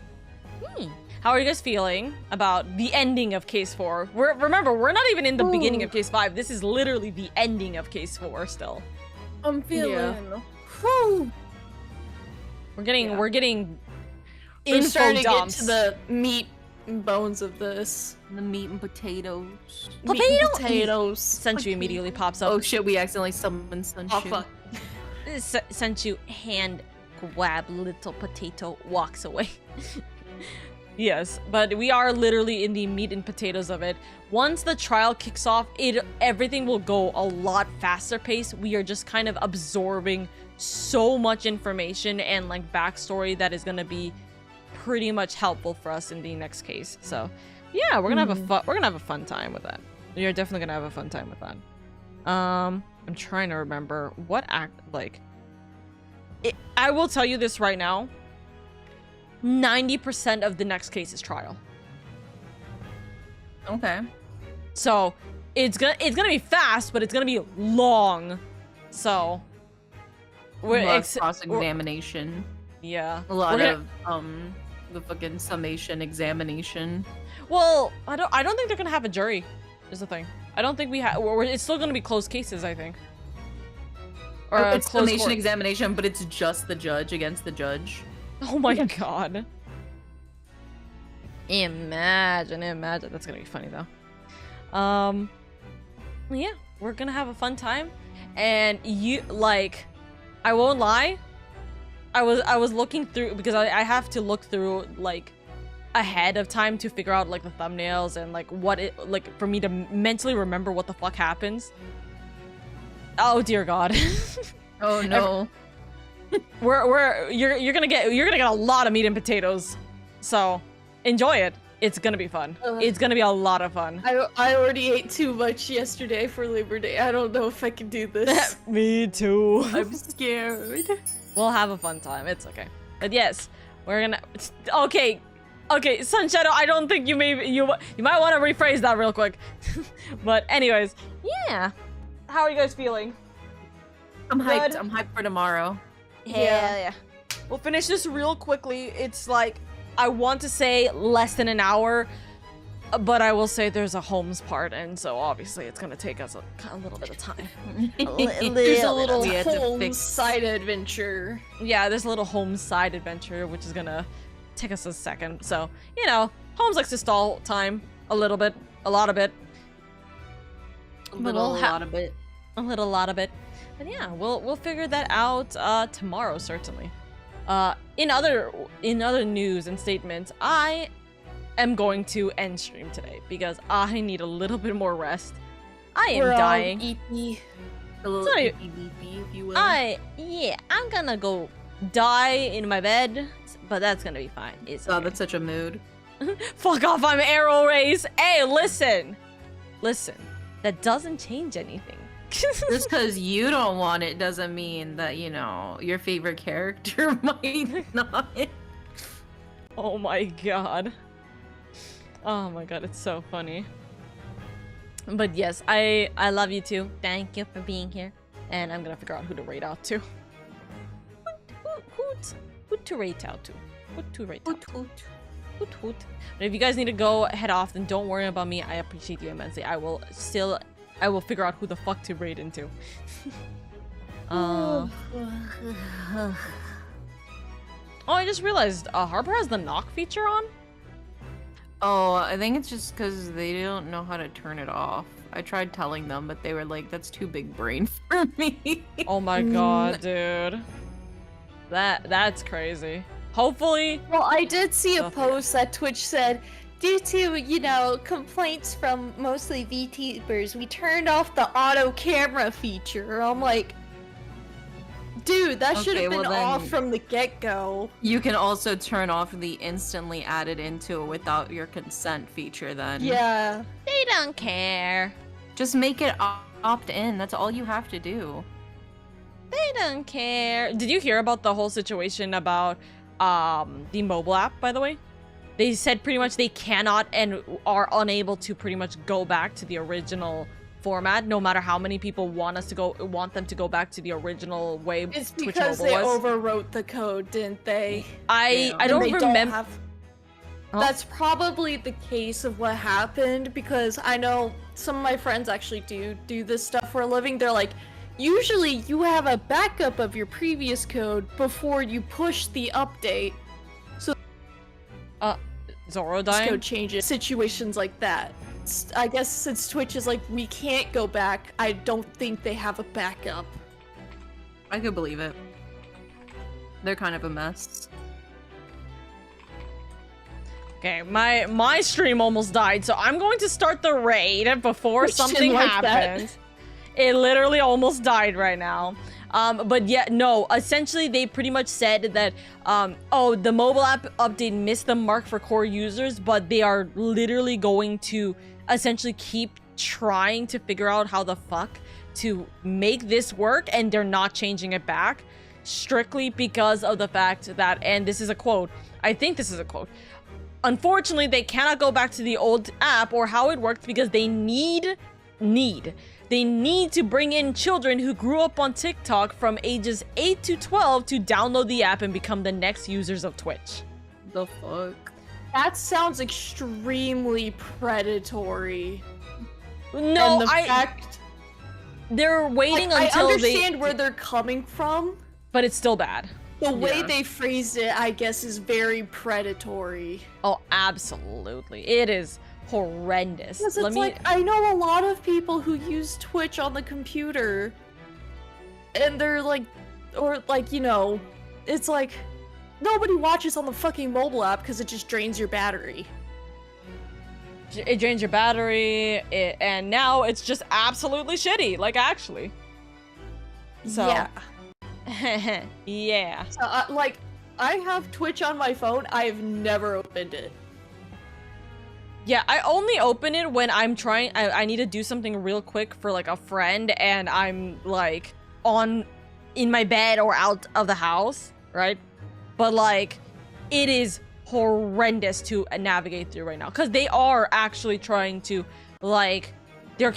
How are you guys feeling about the ending of Case 4? Remember, we're not even in the beginning of Case 5. This is literally the ending of Case 4 still. I'm feeling... Yeah. We're getting We're info starting dumps. to get to the meat and bones of this. The meat and potatoes. Meat and potatoes. Senchu immediately pops up. Oh shit, we accidentally summoned Senchu. Oh fuck. Senchu hand grab little potato, walks away. Yes, but we are literally in the meat and potatoes of it. Once the trial kicks off, everything will go a lot faster pace. We are just kind of absorbing so much information and like backstory that is gonna be pretty much helpful for us in the next case. So yeah, we're gonna have a fun time with that. You're definitely gonna have a fun time with that. I'm trying to remember what I will tell you this right now. 90% of the next case is trial. Okay. So it's gonna be fast, but it's gonna be long. So cross-examination. Yeah. A lot We're of the fucking summation examination. Well, I don't think they're gonna have a jury. Is the thing. I don't think we have. It's still gonna be closed cases. I think. Or a It's closed summation court. examination, but it's just the judge against the judge. Oh my god. Imagine. That's gonna be funny though. Yeah, we're gonna have a fun time, and I won't lie. I was looking through because I have to look through like ahead of time to figure out like the thumbnails and like what it like for me to mentally remember what the fuck happens. Oh dear God. Oh no. You're gonna get a lot of meat and potatoes, so enjoy it. It's gonna be fun. It's gonna be a lot of fun. I already ate too much yesterday for Labor Day. I don't know if I can do this. Me too. I'm scared. We'll have a fun time. It's okay. But yes, we're gonna. Okay, Sunshadow. I don't think you might want to rephrase that real quick. But anyways, yeah. How are you guys feeling? I'm hyped. Good. I'm hyped for tomorrow. Yeah. We'll finish this real quickly. It's like I want to say less than an hour, but I will say there's a Holmes part, and so obviously it's gonna take us a little bit of time. There's a little We had to Holmes fix- side adventure. Yeah, there's a little Holmes side adventure, which is gonna take us a second. So, you know, Holmes likes to stall time a little bit, a lot of it. A But we'll lot of it. A lot of it. But yeah, we'll figure that out tomorrow, certainly. In other news and statements, I am going to end stream today because I need a little bit more rest. I am We're all dying. EP. A little Sorry. EPVP, if you will. I'm gonna go die in my bed, but that's gonna be fine. It's Oh, okay. that's such a mood. Fuck off, I'm arrow race. Hey, listen. That doesn't change anything. Just because you don't want it doesn't mean that, you know, your favorite character might not. Oh my god. Oh my god, it's so funny. But yes, I love you too. Thank you for being here. And I'm gonna figure out who to rate out to. Who to rate out to? Who to rate out to? Hoot. But if you guys need to go head off, then don't worry about me. I appreciate you immensely. I will figure out who the fuck to raid into. Oh, I just realized Harper has the knock feature on. Oh, I think it's just because they don't know how to turn it off. I tried telling them, but they were like, that's too big brain for me. Oh my god, dude. That's crazy. Hopefully. Well, I did see a Okay. post that Twitch said, due to, complaints from mostly VTubers, we turned off the auto camera feature. I'm like, dude, that should Okay, have been well then- off from the get-go. You can also turn off the instantly added into without your consent feature then. Yeah. They don't care. Just make it opt in. That's all you have to do. They don't care. Did you hear about the whole situation about the mobile app, by the way? They said pretty much they cannot and are unable to pretty much go back to the original format, no matter how many people want them to go back to the original way It's Twitch because mobile they was. overwrote the code, didn't they? I And don't they remember. have- Huh? That's probably the case of what happened, because I know some of my friends actually do this stuff for a living. They're like, usually you have a backup of your previous code before you push the update. Zoro This dying. code changes situations like that. I guess since Twitch is like, we can't go back, I don't think they have a backup. I could believe it. They're kind of a mess. Okay, my stream almost died, so I'm going to start the raid before Christian something like that. happens. It literally almost died right now. But yeah, no, essentially they pretty much said that, the mobile app update missed the mark for core users, but they are literally going to essentially keep trying to figure out how the fuck to make this work, and they're not changing it back, strictly because of the fact that, and this is a quote, I think this is a quote, unfortunately, they cannot go back to the old app or how it worked because they need They need to bring in children who grew up on TikTok from ages 8 to 12 to download the app and become the next users of Twitch. The fuck? That sounds extremely predatory. No, and the fact they're waiting I until understand where they're coming from. but it's still bad. The way Yeah. they phrased it, I guess, is very predatory. Oh, absolutely. It is horrendous. Because it's like, I know a lot of people who use Twitch on the computer, and they're like, or like, you know, it's like, nobody watches on the fucking mobile app because it just drains your battery. It drains your battery, and now it's just absolutely shitty, like, actually. So. Yeah. Yeah. So, like, I have Twitch on my phone, I've never opened it. Yeah, I only open it when I'm trying, I need to do something real quick for, like, a friend, and I'm, like, in my bed or out of the house, right? But, like, it is horrendous to navigate through right now, because they are actually trying to, like, they're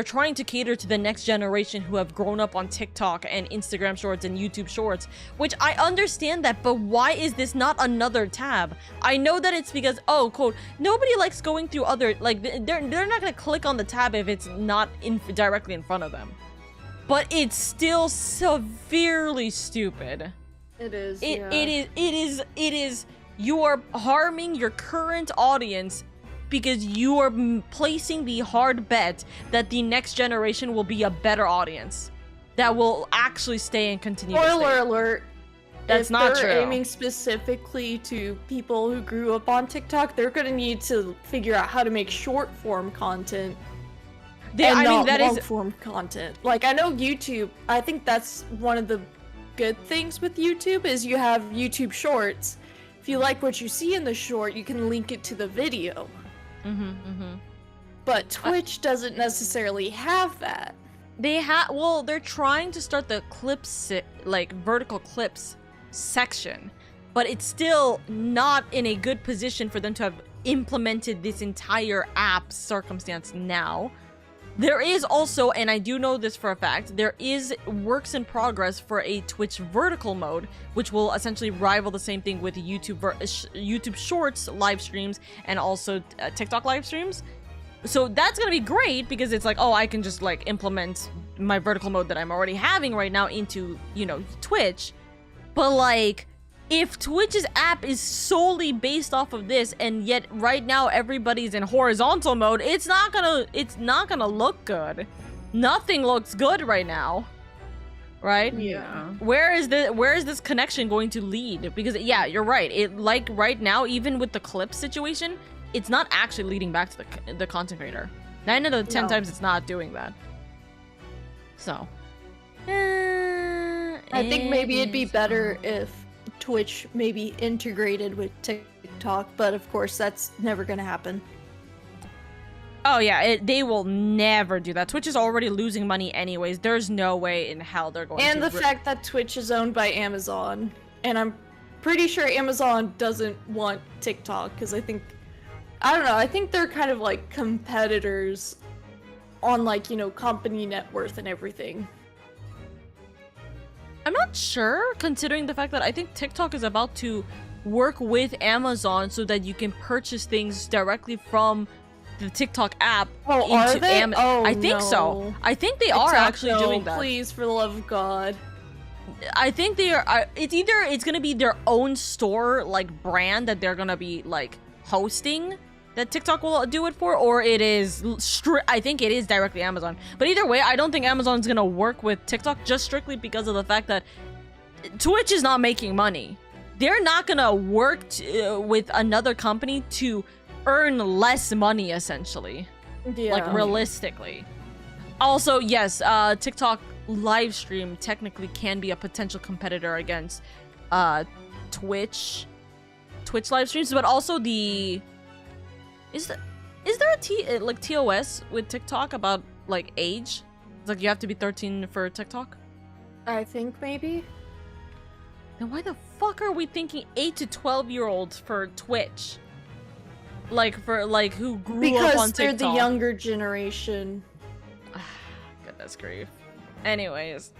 trying to cater to the next generation who have grown up on TikTok and Instagram Shorts and YouTube Shorts, which I understand that, but why is this not another tab? I know that it's because, oh, quote, nobody likes going through other, like, they're not gonna click on the tab if it's not directly in front of them. But it's still severely stupid. It is, It is, you are harming your current audience because you are placing the hard bet that the next generation will be a better audience that will actually stay and continue to stay. Spoiler alert. That's not true. If they're aiming specifically to people who grew up on TikTok, they're gonna need to figure out how to make short form content. Long form content. Like, I know YouTube, I think that's one of the good things with YouTube is you have YouTube Shorts. If you like what you see in the short, you can link it to the video. But Twitch doesn't necessarily have that. They're trying to start the clips, like vertical clips section, but it's still not in a good position for them to have implemented this entire app circumstance now. There is also, and I do know this for a fact, there is works in progress for a Twitch vertical mode, which will essentially rival the same thing with YouTube Shorts live streams and also TikTok live streams. So that's gonna be great because it's like, oh, I can just like implement my vertical mode that I'm already having right now into, you know, Twitch. But like, if Twitch's app is solely based off of this, and yet right now everybody's in horizontal mode, it's not gonna look good. Nothing looks good right now, right? Yeah. Where is this connection going to lead? Because yeah, you're right. It, like, right now, even with the clip situation, it's not actually leading back to the content creator. 9 out of 10 times it's not doing that. So, I think maybe it'd be better if Twitch maybe integrated with TikTok, but of course that's never gonna happen. Oh yeah, they will never do that. Twitch is already losing money anyways. There's no way in hell they're going to. And the fact that Twitch is owned by Amazon, and I'm pretty sure Amazon doesn't want TikTok, because I don't know, I think they're kind of like competitors on, like, you know, company net worth and everything. I'm not sure, considering the fact that I think TikTok is about to work with Amazon so that you can purchase things directly from the TikTok app into Amazon. Oh, I think so. I think they are actually doing that. Please, for the love of God. I think they are. It's gonna be their own store, like, brand that they're gonna be like hosting, that TikTok will do it for, or it is I think it is directly Amazon. But either way, I don't think Amazon's gonna work with TikTok just strictly because of the fact that Twitch is not making money. They're not gonna work with another company to earn less money, essentially. Yeah. Like, realistically. Also, yes, TikTok live stream technically can be a potential competitor against Twitch live streams, but also is there a TOS with TikTok about, like, age? It's like you have to be 13 for TikTok? I think maybe. Then why the fuck are we thinking 8 to 12-year-olds for Twitch? Like, for, like, who grew up on TikTok? Because they're the younger generation. Goodness grief. Anyways,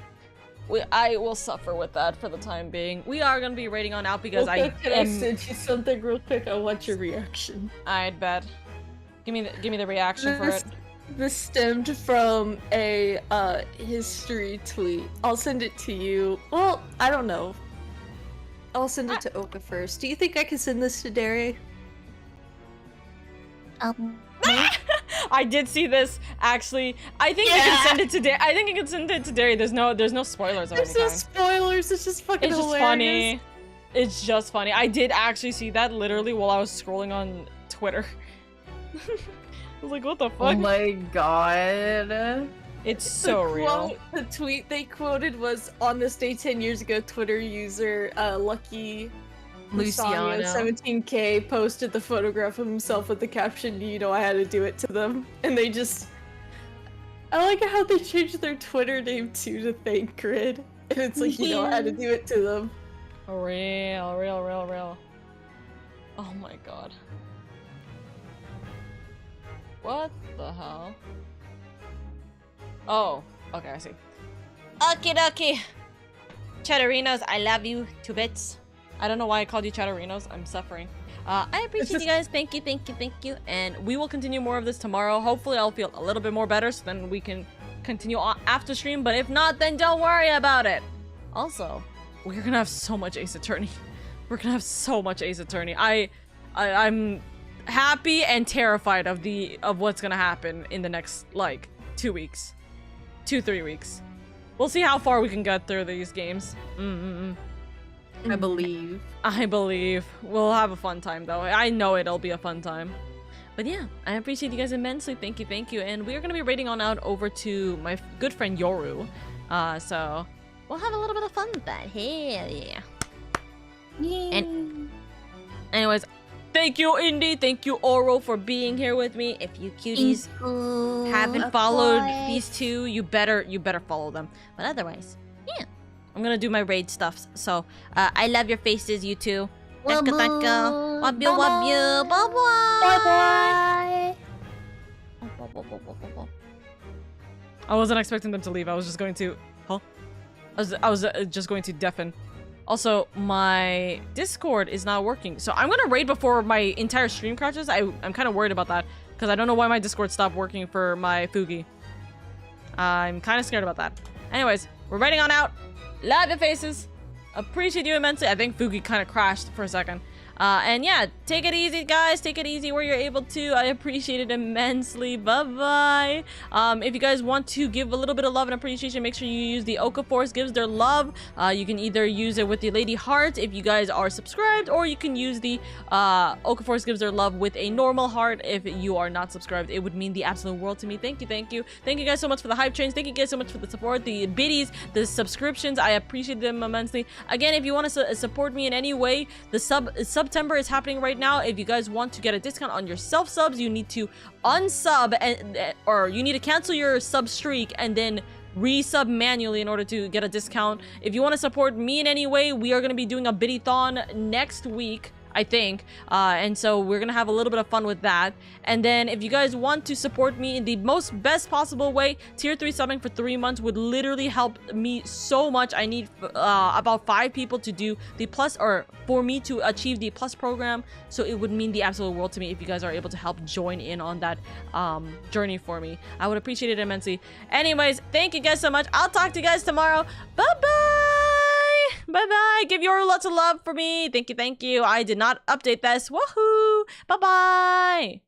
I will suffer with that for the time being. We are gonna be rating on out because I send you something real quick? I want your reaction. I'd bet. Give me the reaction for it. This stemmed from a history tweet. I'll send it to you. Well, I don't know. I'll send it to Oka first. Do you think I can send this to Derry? I did see this actually. I think I can send it to Derry. I think I can send it to Derry. There's no spoilers of any There's no kind. spoilers. It's just fucking It's just hilarious. funny. It's just funny. I did actually see that literally while I was scrolling on Twitter. I was like, what the fuck? Oh my god. It's so real. The tweet they quoted was, on this day 10 years ago, Twitter user Lucky Luciano. 17K posted the photograph of himself with the caption, "You know I had to do it to them," and they just. I like how they changed their Twitter name too to Thank Grid, and it's like, you know I had to do it to them. Real. Oh my god. What the hell? Oh, okay, I see. Okie dokie. Chatterinos, I love you. 2 bits. I don't know why I called you Chatterinos. I'm suffering. I appreciate you guys. Thank you. And we will continue more of this tomorrow. Hopefully I'll feel a little bit more better so then we can continue on after stream. But if not, then don't worry about it. Also, we're gonna have so much Ace Attorney. We're gonna have so much Ace Attorney. I'm happy and terrified of what's gonna happen in the next, like, 2 weeks. 2-3 weeks. We'll see how far we can get through these games. I believe. We'll have a fun time though. I know it'll be a fun time. But yeah, I appreciate you guys immensely. Thank you. And we are gonna be raiding on out over to my good friend Yoru. So we'll have a little bit of fun with that. Hell yeah. And anyways, thank you, Indy. Thank you, Oro, for being here with me. If you cuties haven't followed these two, you better follow them. But otherwise, yeah, I'm gonna do my raid stuff. So I love your faces, you two. Thank you. Love you. Bye. I wasn't expecting them to leave. I was just going to, I was just going to deafen. Also, my Discord is not working, so I'm gonna raid before my entire stream crashes. I'm kind of worried about that, because I don't know why my Discord stopped working for my Fugi. I'm kind of scared about that. Anyways, we're raiding on out. Love your faces. Appreciate you immensely. I think Fugi kind of crashed for a second. And yeah, take it easy, guys. Take it easy where you're able to. I appreciate it immensely. Bye-bye. If you guys want to give a little bit of love and appreciation, make sure you use the Oka Force Gives Their Love. You can either use it with the Lady Heart if you guys are subscribed, or you can use the Oka Force Gives Their Love with a normal heart if you are not subscribed. It would mean the absolute world to me. Thank you. Thank you guys so much for the hype trains. Thank you guys so much for the support, the biddies, the subscriptions. I appreciate them immensely. Again, if you want to support me in any way, the September is happening right now. If you guys want to get a discount on your self subs, you need to unsub or you need to cancel your sub streak and then resub manually in order to get a discount. If you want to support me in any way, we are going to be doing a biddy-thon next week, I think, and so we're gonna have a little bit of fun with that. And then if you guys want to support me in the best possible way, tier 3 subbing for 3 months would literally help me so much. I need about 5 people to do the plus, or for me to achieve the plus program, so it would mean the absolute world to me if you guys are able to help join in on that journey for me. I would appreciate it immensely. Anyways, thank you guys so much. I'll talk to you guys tomorrow. Bye-bye. Give your lots of love for me. Thank you. I did not update this. Woohoo. Bye-bye.